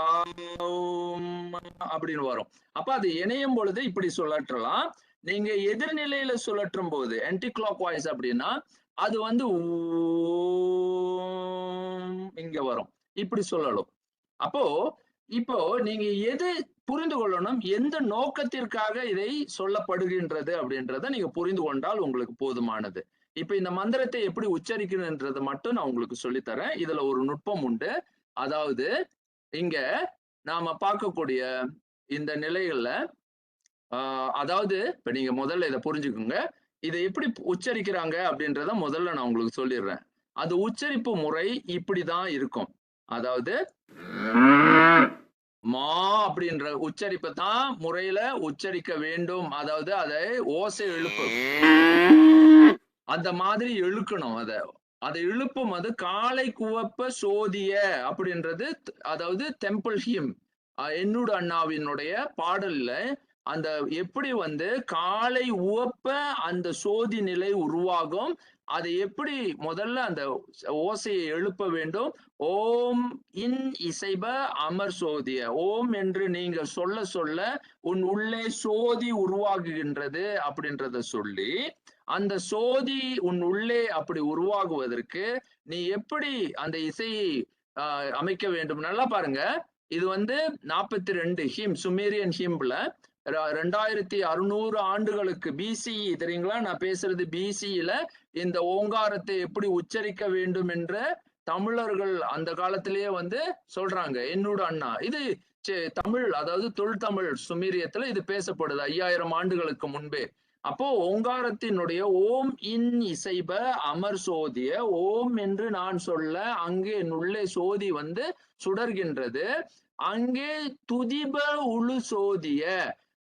அப்படின்னு வரும். அப்ப அது இணையும் பொழுது இப்படி சுழற்றலாம். நீங்க எதிர்நிலையில சுழற்றும் போது ஆன்டி கிளாக் வாய்ஸ் அப்படின்னா அது வந்து இங்க வரும், இப்படி சொல்லணும். அப்போ இப்போ நீங்க எது புரிந்து கொள்ளணும், எந்த நோக்கத்திற்காக இதை சொல்லப்படுகின்றது அப்படின்றத நீங்க புரிந்து கொண்டால் உங்களுக்கு போதுமானது. இப்ப இந்த மந்திரத்தை எப்படி உச்சரிக்கணும்ன்றது மட்டும் நான் உங்களுக்கு சொல்லித்தரேன். இதுல ஒரு நுட்பம் உண்டு. அதாவது இங்க நாம பார்க்கக்கூடிய இந்த நிலைகள்ல அதாவது இப்ப நீங்க முதல்ல இதை புரிஞ்சுக்குங்க. இதை எப்படி உச்சரிக்கிறாங்க அப்படின்றத முதல்ல நான் உங்களுக்கு சொல்லிடுறேன். அது உச்சரிப்பு முறை இப்படிதான் இருக்கும். அதாவது மா அப்படின்ற உச்சரிப்பை தான் முறையில உச்சரிக்க வேண்டும். அதாவது அதை ஓசை எழுப்பு, அந்த மாதிரி இழுக்கணும். அதை இழுப்பும் அது காலை குவப்ப சோதிய அப்படின்றது, அதாவது டெம்பிள் ஹிம் என்னுட அண்ணாவினுடைய பாடல்ல அந்த எப்படி வந்து காலை உவப்ப அந்த சோதி நிலை உருவாகும், அதை எப்படி முதல்ல அந்த ஓசையை எழுப்ப வேண்டும். ஓம் இன் இசைப அமர் சோதிய, ஓம் என்று நீங்க சொல்ல சொல்ல உன் உள்ளே சோதி உருவாகுகின்றது அப்படின்றத சொல்லி, அந்த சோதி உன் உள்ளே அப்படி உருவாகுவதற்கு நீ எப்படி அந்த இசையை அமைக்க வேண்டும். நல்லா பாருங்க, இது வந்து 42 ஹிம், சுமேரியன் ஹிம்ல 2600 ஆண்டுகளுக்கு பிசிஇ, தெரியுங்களா? நான் பேசுறது பிசிஇல இந்த ஓங்காரத்தை எப்படி உச்சரிக்க வேண்டும் என்ற தமிழர்கள் அந்த காலத்திலேயே வந்து சொல்றாங்க. என்னோட அண்ணா இது தமிழ், அதாவது தொல்தமிழ் சுமீரியத்துல இது பேசப்படுது 5000 ஆண்டுகளுக்கு முன்பே. அப்போ ஓங்காரத்தினுடைய ஓம் இன் இசைப அமர் சோதிய, ஓம் என்று நான் சொல்ல அங்கே என்னுள்ளே சோதி வந்து சுடர்கின்றது, அங்கே துதிப உளு சோதிய,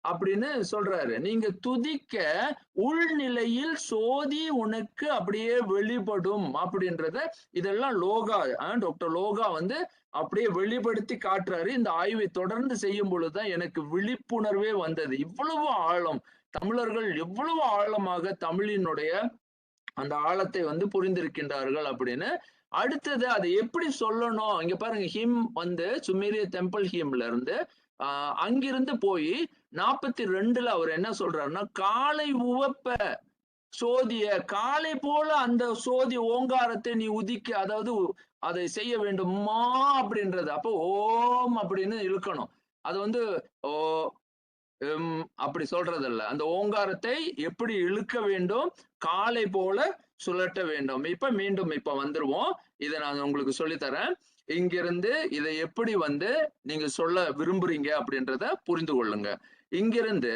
அப்படின்னு சொல்றாரு. நீங்க துதிக்க உள்நிலையில் சோதி உனக்கு அப்படியே வெளிப்படும் அப்படின்றத இதெல்லாம் லோகா டாக்டர் லோகா வந்து அப்படியே வெளிப்படுத்தி காட்டுறாரு. இந்த ஆய்வை தொடர்ந்து செய்யும் பொழுதுதான் எனக்கு விழிப்புணர்வே வந்தது. இவ்வளவு ஆழம், தமிழர்கள் எவ்வளவு ஆழமாக தமிழினுடைய அந்த ஆழத்தை வந்து புரிந்திருக்கின்றார்கள் அப்படின்னு. அடுத்தது அதை எப்படி சொல்லணும், இங்க பாருங்க ஹிம் வந்து சுமேரிய டெம்பிள் ஹிம்ல இருந்து அங்கிருந்து போய் 42ல அவர் என்ன சொல்றாருன்னா, காலை உவப்ப சோதிய காலை போல அந்த சோதி ஓங்காரத்தை நீ உதிக்க, அதாவது அதை செய்ய வேண்டுமா அப்படின்றது. அப்போ ஓம் அப்படின்னு இழுக்கணும். அது வந்து ஓ அப்படி சொல்றதில்ல. அந்த ஓங்காரத்தை எப்படி இழுக்க வேண்டும், காலை போல சுழற்ற வேண்டும். மீண்டும் வந்துருவோம். இதை நான் உங்களுக்கு சொல்லித்தரேன். இங்கிருந்து இதை எப்படி வந்து நீங்க சொல்ல விரும்புறீங்க அப்படின்றத புரிந்து கொள்ளுங்க. இங்கிருந்து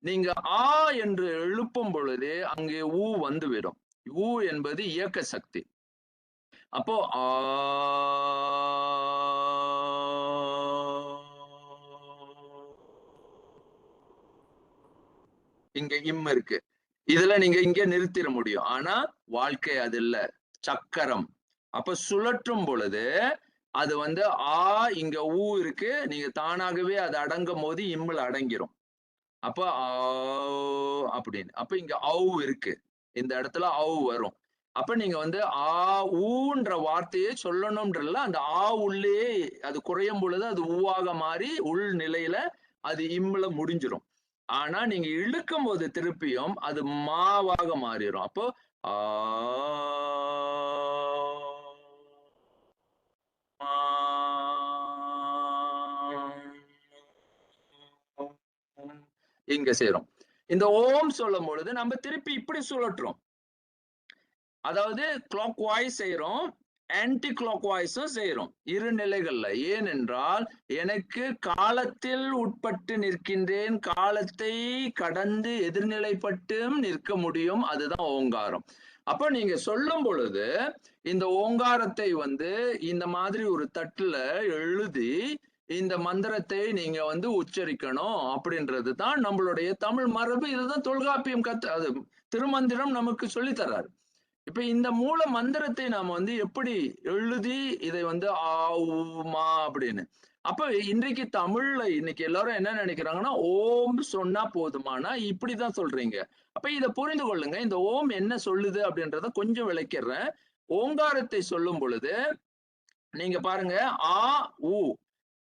நீங்க ஆ என்று எழுப்பும் பொழுதே அங்கே ஊ வந்துவிடும். ஊ என்பது இயக்க சக்தி. அப்போ ஆ இங்க இம் இருக்கு. இதுல நீங்க இங்க நிறுத்திட முடியும். ஆனா வாழ்க்கை அது இல்ல. சக்கரம். அப்ப சுழற்றும் பொழுது அது வந்து ஆ இங்க ஊ இருக்கு. நீங்க தானாகவே அது அடங்கும் போது இம்முல அடங்கிரும். அப்ப அப்படின்னு. அப்ப இங்க ஔ இருக்கு. இந்த இடத்துல ஔ வரும். அப்ப நீங்க வந்து ஆ ஊன்ற வார்த்தையை சொல்லணும்ன்றல அந்த ஆ உள்ளே அது குறையும் பொழுது அது ஊவாக மாறி உள் நிலையில அது இம்முல முடிஞ்சிரும். ஆனா நீங்க இழுக்கும் போது திருப்பியும் அது மாவாக மாறிடும். அப்போ ஆ இங்க சேரும். இந்த ஓம் சொல்லும் பொழுது நம்ம திருப்பி இப்படி சுழற்றுறோம். அதாவது கிளாக் வாய்ஸ் செய்யறோம், ஆன்டி கிளாக் வாய்ஸும் செய்யறோம். இரு நிலைகள்ல. ஏனென்றால் எனக்கு காலத்தில் உட்பட்டு நிற்கின்றேன், காலத்தை கடந்து எதிர்நிலைப்பட்டும் நிற்க முடியும். அதுதான் ஓங்காரம். அப்ப நீங்க சொல்லும் பொழுது இந்த ஓங்காரத்தை வந்து இந்த மாதிரி ஒரு தட்டுல எழுதி இந்த மந்திரத்தை நீங்க வந்து உச்சரிக்கணும் அப்படின்றது தான் நம்மளுடைய தமிழ் மரபு. இதுதான் தொல்காப்பியம் அது திருமந்திரம் நமக்கு சொல்லி தர்றாரு. இப்ப இந்த மூல மந்திரத்தை நாம வந்து எப்படி எழுதி இதை வந்து ஆமா அப்படின்னு. அப்ப இன்றைக்கு தமிழ்ல இன்னைக்கு எல்லாரும் என்ன நினைக்கிறாங்கன்னா, ஓம் சொன்னா போதுமானா இப்படிதான் சொல்றீங்க. அப்ப இதை புரிந்து கொள்ளுங்க. இந்த ஓம் என்ன சொல்லுது அப்படின்றத கொஞ்சம் விளக்கிறேன். ஓங்காரத்தை சொல்லும் பொழுது நீங்க பாருங்க ஆ உ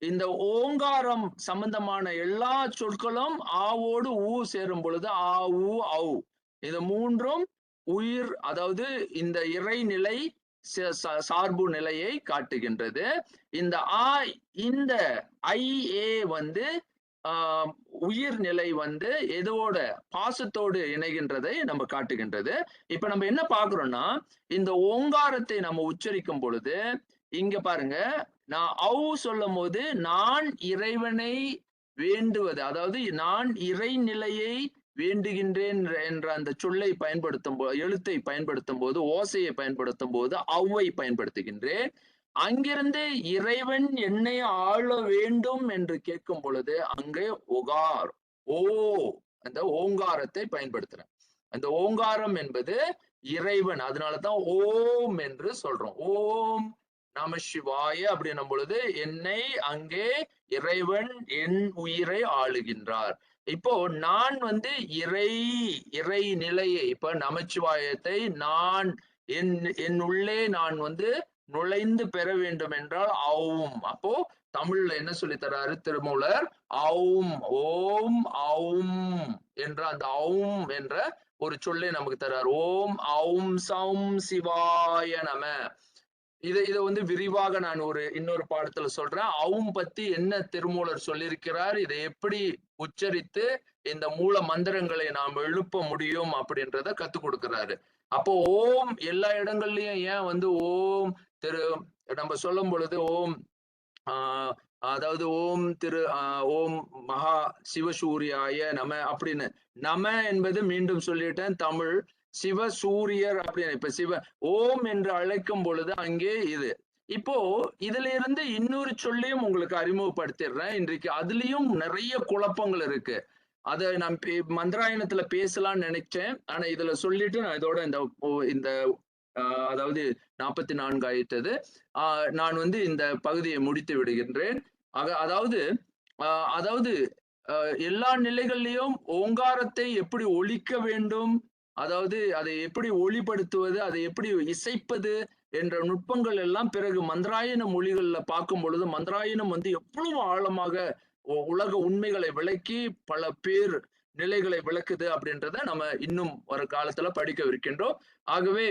இந்த ஓங்காரம் சம்பந்தமான எல்லா சொற்களும் ஆவோடு ஊ சேரும் பொழுது ஆ உ ஔ இந்த மூன்றும் உயிர், அதாவது இந்த இறைநிலை சார்பு நிலையை காட்டுகின்றது. இந்த ஆ இந்த ஐ ஏ வந்து உயிர் நிலை வந்து எதோட பாசத்தோடு இணைகின்றதை நம்ம காட்டுகின்றது. இப்ப நம்ம என்ன பாக்குறோம்னா, இந்த ஓங்காரத்தை நம்ம உச்சரிக்கும் பொழுது இங்க பாருங்க, நான் ஔ சொல்லும் போது நான் இறைவனை வேண்டுவது, அதாவது நான் இறைநிலையை வேண்டுகின்றேன் என்ற அந்த சொல்லை பயன்படுத்தும் போது, எழுத்தை பயன்படுத்தும் போது, ஓசையை பயன்படுத்தும் போது ஔவை பயன்படுத்துகின்றேன். அங்கிருந்து இறைவன் என்னை ஆள வேண்டும் என்று கேட்கும் பொழுது அங்கே ஒகார் ஓ அந்த ஓங்காரத்தை பயன்படுத்துறேன். அந்த ஓங்காரம் என்பது இறைவன். அதனாலதான் ஓம் என்று சொல்றோம். ஓம் நம சிவாய அப்படின்னும் பொழுது என்னை அங்கே இறைவன் என் உயிரை ஆளுகின்றார். இப்போ நான் வந்து இறை நிலையை, இப்ப நமச்சிவாயத்தை நான் என் உள்ளே நான் வந்து நுழைந்து பெற வேண்டும் என்றால் ஔம். அப்போ தமிழ்ல என்ன சொல்லி தராரு திருமூலர்? ஔம் ஓம் ஔம் என்ற அந்த ஔம் என்ற ஒரு சொல்லை நமக்கு தரார். ஓம் ஔம் சௌம் சிவாய நம. இதை வந்து விரிவாக நான் இன்னொரு பாடத்துல சொல்றேன். ஔம் பத்தி என்ன திருமூலர் சொல்லியிருக்கிறார், இதை எப்படி உச்சரித்து இந்த மூல மந்திரங்களை நாம் எழுப்ப முடியும் அப்படின்றத கத்துக் கொடுக்கிறாரு. அப்போ ஓம் எல்லா இடங்கள்லயும் ஏன் வந்து ஓம் நம்ம சொல்லும் பொழுது ஓம் அதாவது ஓம் ஓம் மகா சிவசூரியாய நம அப்படின்னு, நம என்பது மீண்டும் சொல்லிட்டேன் தமிழ், சிவசூரியர் அப்படின்னு. இப்ப ஓம் என்று அழைக்கும் பொழுது அங்கே இது. இப்போ இதுல இருந்து இன்னொரு சொல்லியும் உங்களுக்கு அறிமுகப்படுத்திடுறேன். இன்றைக்கு அதுலயும் நிறைய குழப்பங்கள் இருக்கு. அதை நான் மந்திராயணத்துல பேசலாம்னு நினைச்சேன். ஆனா இதுல சொல்லிட்டு நான் இதோட இந்த அதாவது 44 ஆயிட்டது. நான் வந்து இந்த பகுதியை முடித்து விடுகின்றேன். அதாவது அதாவது எல்லா நிலைகள்லயும் ஓங்காரத்தை எப்படி ஒலிக்க வேண்டும், அதாவது அதை எப்படி ஒளிப்படுத்துவது, அதை எப்படி இசைப்பது என்ற நுட்பங்கள் எல்லாம் பிறகு மந்திராயன மொழிகள்ல பார்க்கும் பொழுது மந்திராயனம் வந்து எவ்வளவு ஆழமாக உலக உண்மைகளை விளக்கி பல பேர் நிலைகளை விளக்குது அப்படின்றத நம்ம இன்னும் ஒரு காலத்துல படிக்கவிருக்கின்றோம். ஆகவே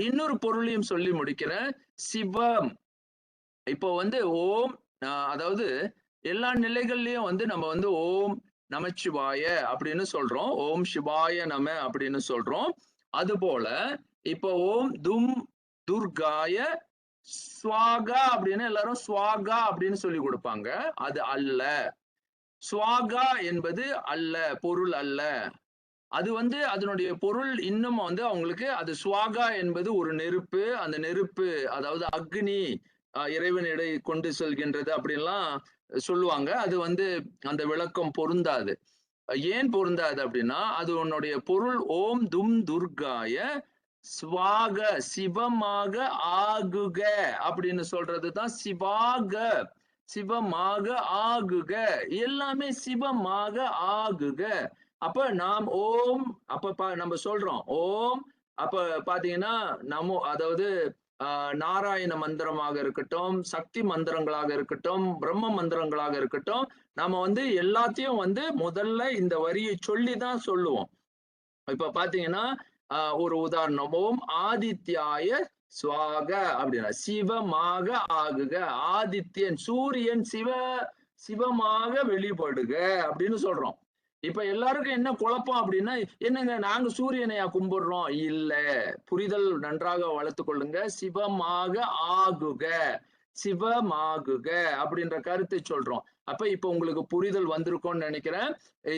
இன்னொரு பொருளையும் சொல்லி முடிக்கிறேன். சிவம் இப்போ வந்து ஓம், அதாவது எல்லா நிலைகள்லயும் வந்து நம்ம வந்து ஓம் நமச்சிவாய அப்படின்னு சொல்றோம், ஓம் சிவாய நம அப்படின்னு சொல்றோம். அது போல இப்போ ஓம் துர்காய ஸ்வாகா அப்படின்னு எல்லாரும் ஸ்வாகா அப்படின்னு சொல்லி கொடுப்பாங்க. அது அல்ல. ஸ்வாகா என்பது அல்ல, பொருள் அல்ல. அது வந்து அதனுடைய பொருள் இன்னும் வந்து அவங்களுக்கு அது ஸ்வாகா என்பது ஒரு நெருப்பு, அந்த நெருப்பு அதாவது அக்னி இறைவனிடை கொண்டு செல்கின்றது அப்படின்லாம் சொல்லுவாங்க. அது வந்து அந்த விளக்கம் பொருந்தாது. ஏன் பொருந்தாது அப்படின்னா அது உன்னுடைய பொருள் ஓம் துர்காய ஸ்வாக சிவமாக ஆகுக அப்படின்னு சொல்றதுதான் சிவாக, சிவமாக ஆகுக, எல்லாமே சிவமாக ஆகுக. அப்ப நாம் ஓம், அப்ப நம்ம சொல்றோம் ஓம், அப்ப பாத்தீங்கன்னா நமோ, அதாவது நாராயண மந்திரமாக இருக்கட்டும், சக்தி மந்திரங்களாக இருக்கட்டும், பிரம்ம மந்திரங்களாக இருக்கட்டும், நாம வந்து எல்லாத்தையும் வந்து முதல்ல இந்த வரியை சொல்லிதான் சொல்லுவோம். இப்ப பாத்தீங்கன்னா ஒரு உதாரணம், ஓம் ஆதித்யாய ஸ்வாக அப்படின்னா சிவமாக ஆகுக, ஆதித்யன் சூரியன் சிவமாக வெளிப்படுக அப்படின்னு சொல்றோம். இப்ப எல்லாருக்கும் என்ன குழப்பம் அப்படின்னா, என்னங்க நாங்க சூரியனையா கும்பிடுறோம்? இல்ல, புரிதல் நன்றாக வளர்த்து கொள்ளுங்க. சிவமாக ஆகுக, சிவமாகுக அப்படின்ற கருத்தை சொல்றோம். அப்ப இப்ப உங்களுக்கு புரிதல் வந்திருக்கும்னு நினைக்கிறேன்.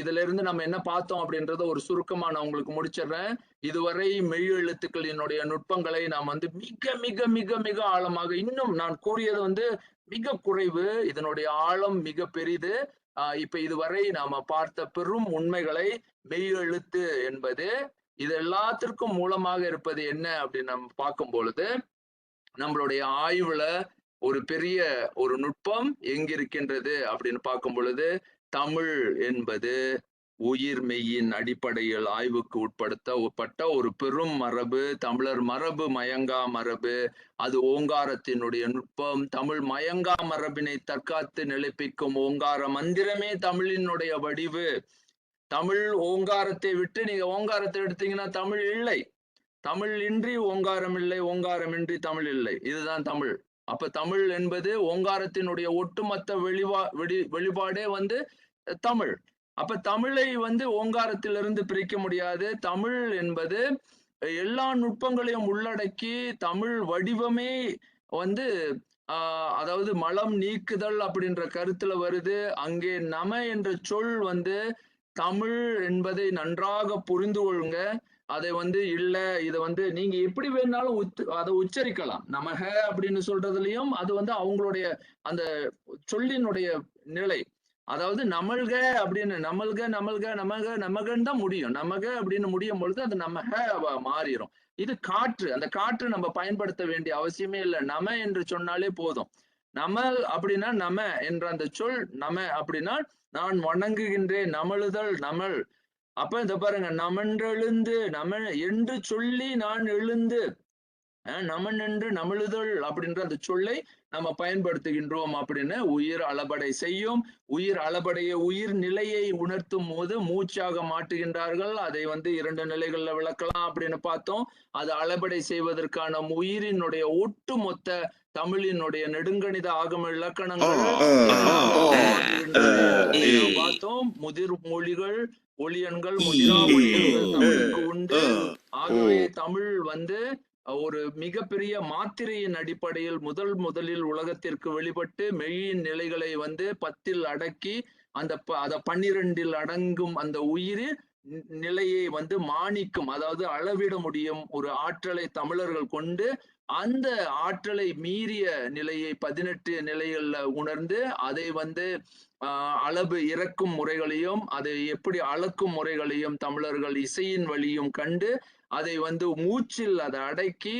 இதுல இருந்து நம்ம என்ன பார்த்தோம் அப்படின்றத ஒரு சுருக்கமா நான் உங்களுக்கு முடிச்சிடுறேன். இதுவரை மெய் எழுத்துக்களினுடைய நுட்பங்களை நாம் வந்து மிக மிக மிக மிக ஆழமாக, இன்னும் நான் கூறியது வந்து மிக குறைவு, இதனுடைய ஆழம் மிக பெரிது. இப்ப இதுவரை நாம பார்த்த பெரும் உண்மைகளை மெய் எழுத்து என்பது, இது எல்லாத்திற்கும் மூலமாக இருப்பது என்ன அப்படின்னு நம்ம பார்க்கும் பொழுது, நம்மளுடைய ஆய்வுல ஒரு பெரிய ஒரு நுட்பம் எங்கிருக்கின்றது அப்படின்னு பார்க்கும் பொழுது, தமிழ் என்பது உயிர் மெய்யின் அடிப்படையில் ஆய்வுக்கு உட்பட்ட ஒரு பெரும் மரபு, தமிழர் மரபு மயங்கா மரபு. அது ஓங்காரத்தினுடைய நுட்பம். தமிழ் மயங்கா மரபினை தற்காத்து நிலைப்பிக்கும் ஓங்கார மந்திரமே தமிழினுடைய வடிவு. தமிழ் ஓங்காரத்தை விட்டு நீங்க ஓங்காரத்தை எடுத்தீங்கன்னா தமிழ் இல்லை. தமிழ் இன்றி ஓங்காரம் இல்லை, ஓங்காரமின்றி தமிழ் இல்லை. இதுதான் தமிழ். அப்ப தமிழ் என்பது ஓங்காரத்தினுடைய ஒட்டுமொத்த வெளிப்பாடே வந்து தமிழ். அப்ப தமிழை வந்து ஓங்காரத்திலிருந்து பிரிக்க முடியாது. தமிழ் என்பது எல்லா நுட்பங்களையும் உள்ளடக்கி தமிழ் வடிவமே வந்து அதாவது மலம் நீக்குதல் அப்படின்ற கருத்துல வருது. அங்கே நம என்ற சொல் வந்து தமிழ் என்பதை நன்றாக புரிந்து கொள்ளுங்க. அதை வந்து இல்ல, இதை வந்து நீங்க எப்படி வேணாலும் அதை உச்சரிக்கலாம். நமக அப்படின்னு சொல்றதுலயும் அது வந்து அவங்களுடைய அந்த சொல்லினுடைய நிலை. அதாவது நமல்க அப்படின்னு நமல்க நமல்க நமக நமகன்னு தான் முடியும். நமக அப்படின்னு முடியும் பொழுது அது நமக மாறிடும். இது காற்று. அந்த காற்று நம்ம பயன்படுத்த வேண்டிய அவசியமே இல்லை. நம என்று சொன்னாலே போதும். நமல் அப்படின்னா நம என்ற அந்த சொல், நம அப்படின்னா நான் வணங்குகின்றேன், நமழுதல், நமல். அப்ப இந்த பாருங்க, நமன்றெழுந்து, நம என்று சொல்லி நான் எழுந்து, நமன் என்று நமழுதல் அப்படின்ற அந்த சொல்லை நம்ம பயன்படுத்துகின்றோம் அப்படின்னு உயிர் அளபடை செய்யும். உயிர் அளபடைய உயிர் நிலையை உணர்த்தும் போது மூச்சாக மாட்டுகின்றார்கள். அதை வந்து 2 நிலைகள்ல விளக்கலாம் அப்படின்னு பார்த்தோம். அது அளபடை செய்வதற்கான உயிரினுடைய ஒட்டுமொத்த தமிழினுடைய நெடுங்கணித ஆகம இலக்கணங்கள் பார்த்தோம். முதிர் மொழிகள், ஒளியன்கள், முதிரா ஒளியன்கள் தமிழுக்கு உண்டு. ஆகவே தமிழ் வந்து ஒரு மிகப்பெரிய மாத்திரையின் அடிப்படையில் முதலில் உலகத்திற்கு வெளிப்பட்டு மெய்யின் நிலைகளை வந்து 10ல் அடக்கி அந்த 12ல் அடங்கும் அந்த உயிரின் நிலையை வந்து மாணிக்கும், அதாவது அளவிட முடியும் ஒரு ஆற்றலை தமிழர்கள் கொண்டு அந்த ஆற்றலை மீறிய நிலையை 18 நிலைகள்ல உணர்ந்து அதை அளவு இறக்கும் முறைகளையும் அதை எப்படி அளக்கும் முறைகளையும் தமிழர்கள் இசையின் வழியும் கண்டு அதை மூச்சில் அதை அடக்கி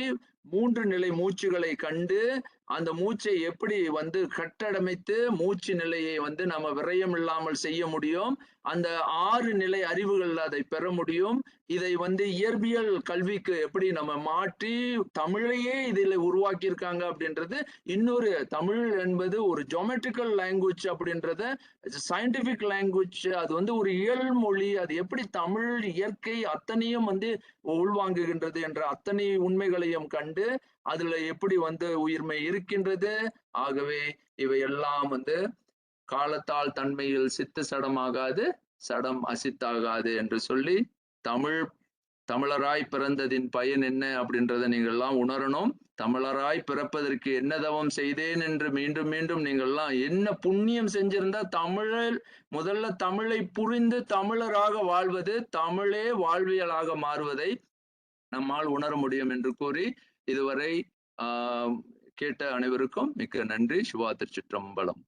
3 நிலை மூச்சுகளை கண்டு அந்த மூச்சை எப்படி கட்டமைத்து மூச்சு நிலையை நம்ம விரயம் இல்லாமல் செய்ய முடியும். அந்த 6 நிலை அறிவுகள் அதை பெற முடியும். இதை இயற்பியல் கல்விக்கு எப்படி நம்ம மாற்றி தமிழையே இதில் உருவாக்கி இருக்காங்க அப்படின்றது இன்னொரு. தமிழ் என்பது ஒரு ஜியோமெட்ரிக்கல் லாங்குவேஜ் அப்படின்றத சயின்டிபிக் லாங்குவேஜ். அது ஒரு இயல் மொழி. அது எப்படி தமிழ் இயற்கை அத்தனையும் உள்வாங்குகின்றது என்ற அத்தனை உண்மைகளையும் கண்டு அதுல எப்படி உயிர்மை இருக்கின்றது. ஆகவே இவையெல்லாம் காலத்தால் தன்மையில் சித்து சடமாகாது, சடம் அசித்தாகாது என்று சொல்லி தமிழராய் பிறந்ததின் பயன் என்ன அப்படின்றத நீங்கள்லாம் உணரணும். தமிழராய் பிறப்பதற்கு என்ன தவம் செய்தேன் என்று மீண்டும் மீண்டும் நீங்கள்லாம் என்ன புண்ணியம் செஞ்சிருந்தா முதல்ல தமிழை புரிந்து தமிழராக வாழ்வது, தமிழே வாழ்வியலாக மாறுவதை நம்மால் உணர முடியும் என்று கூறி இதுவரை கேட்ட அனைவருக்கும் மிக்க நன்றி. சிவா திருச்சிற்றம்பலம்.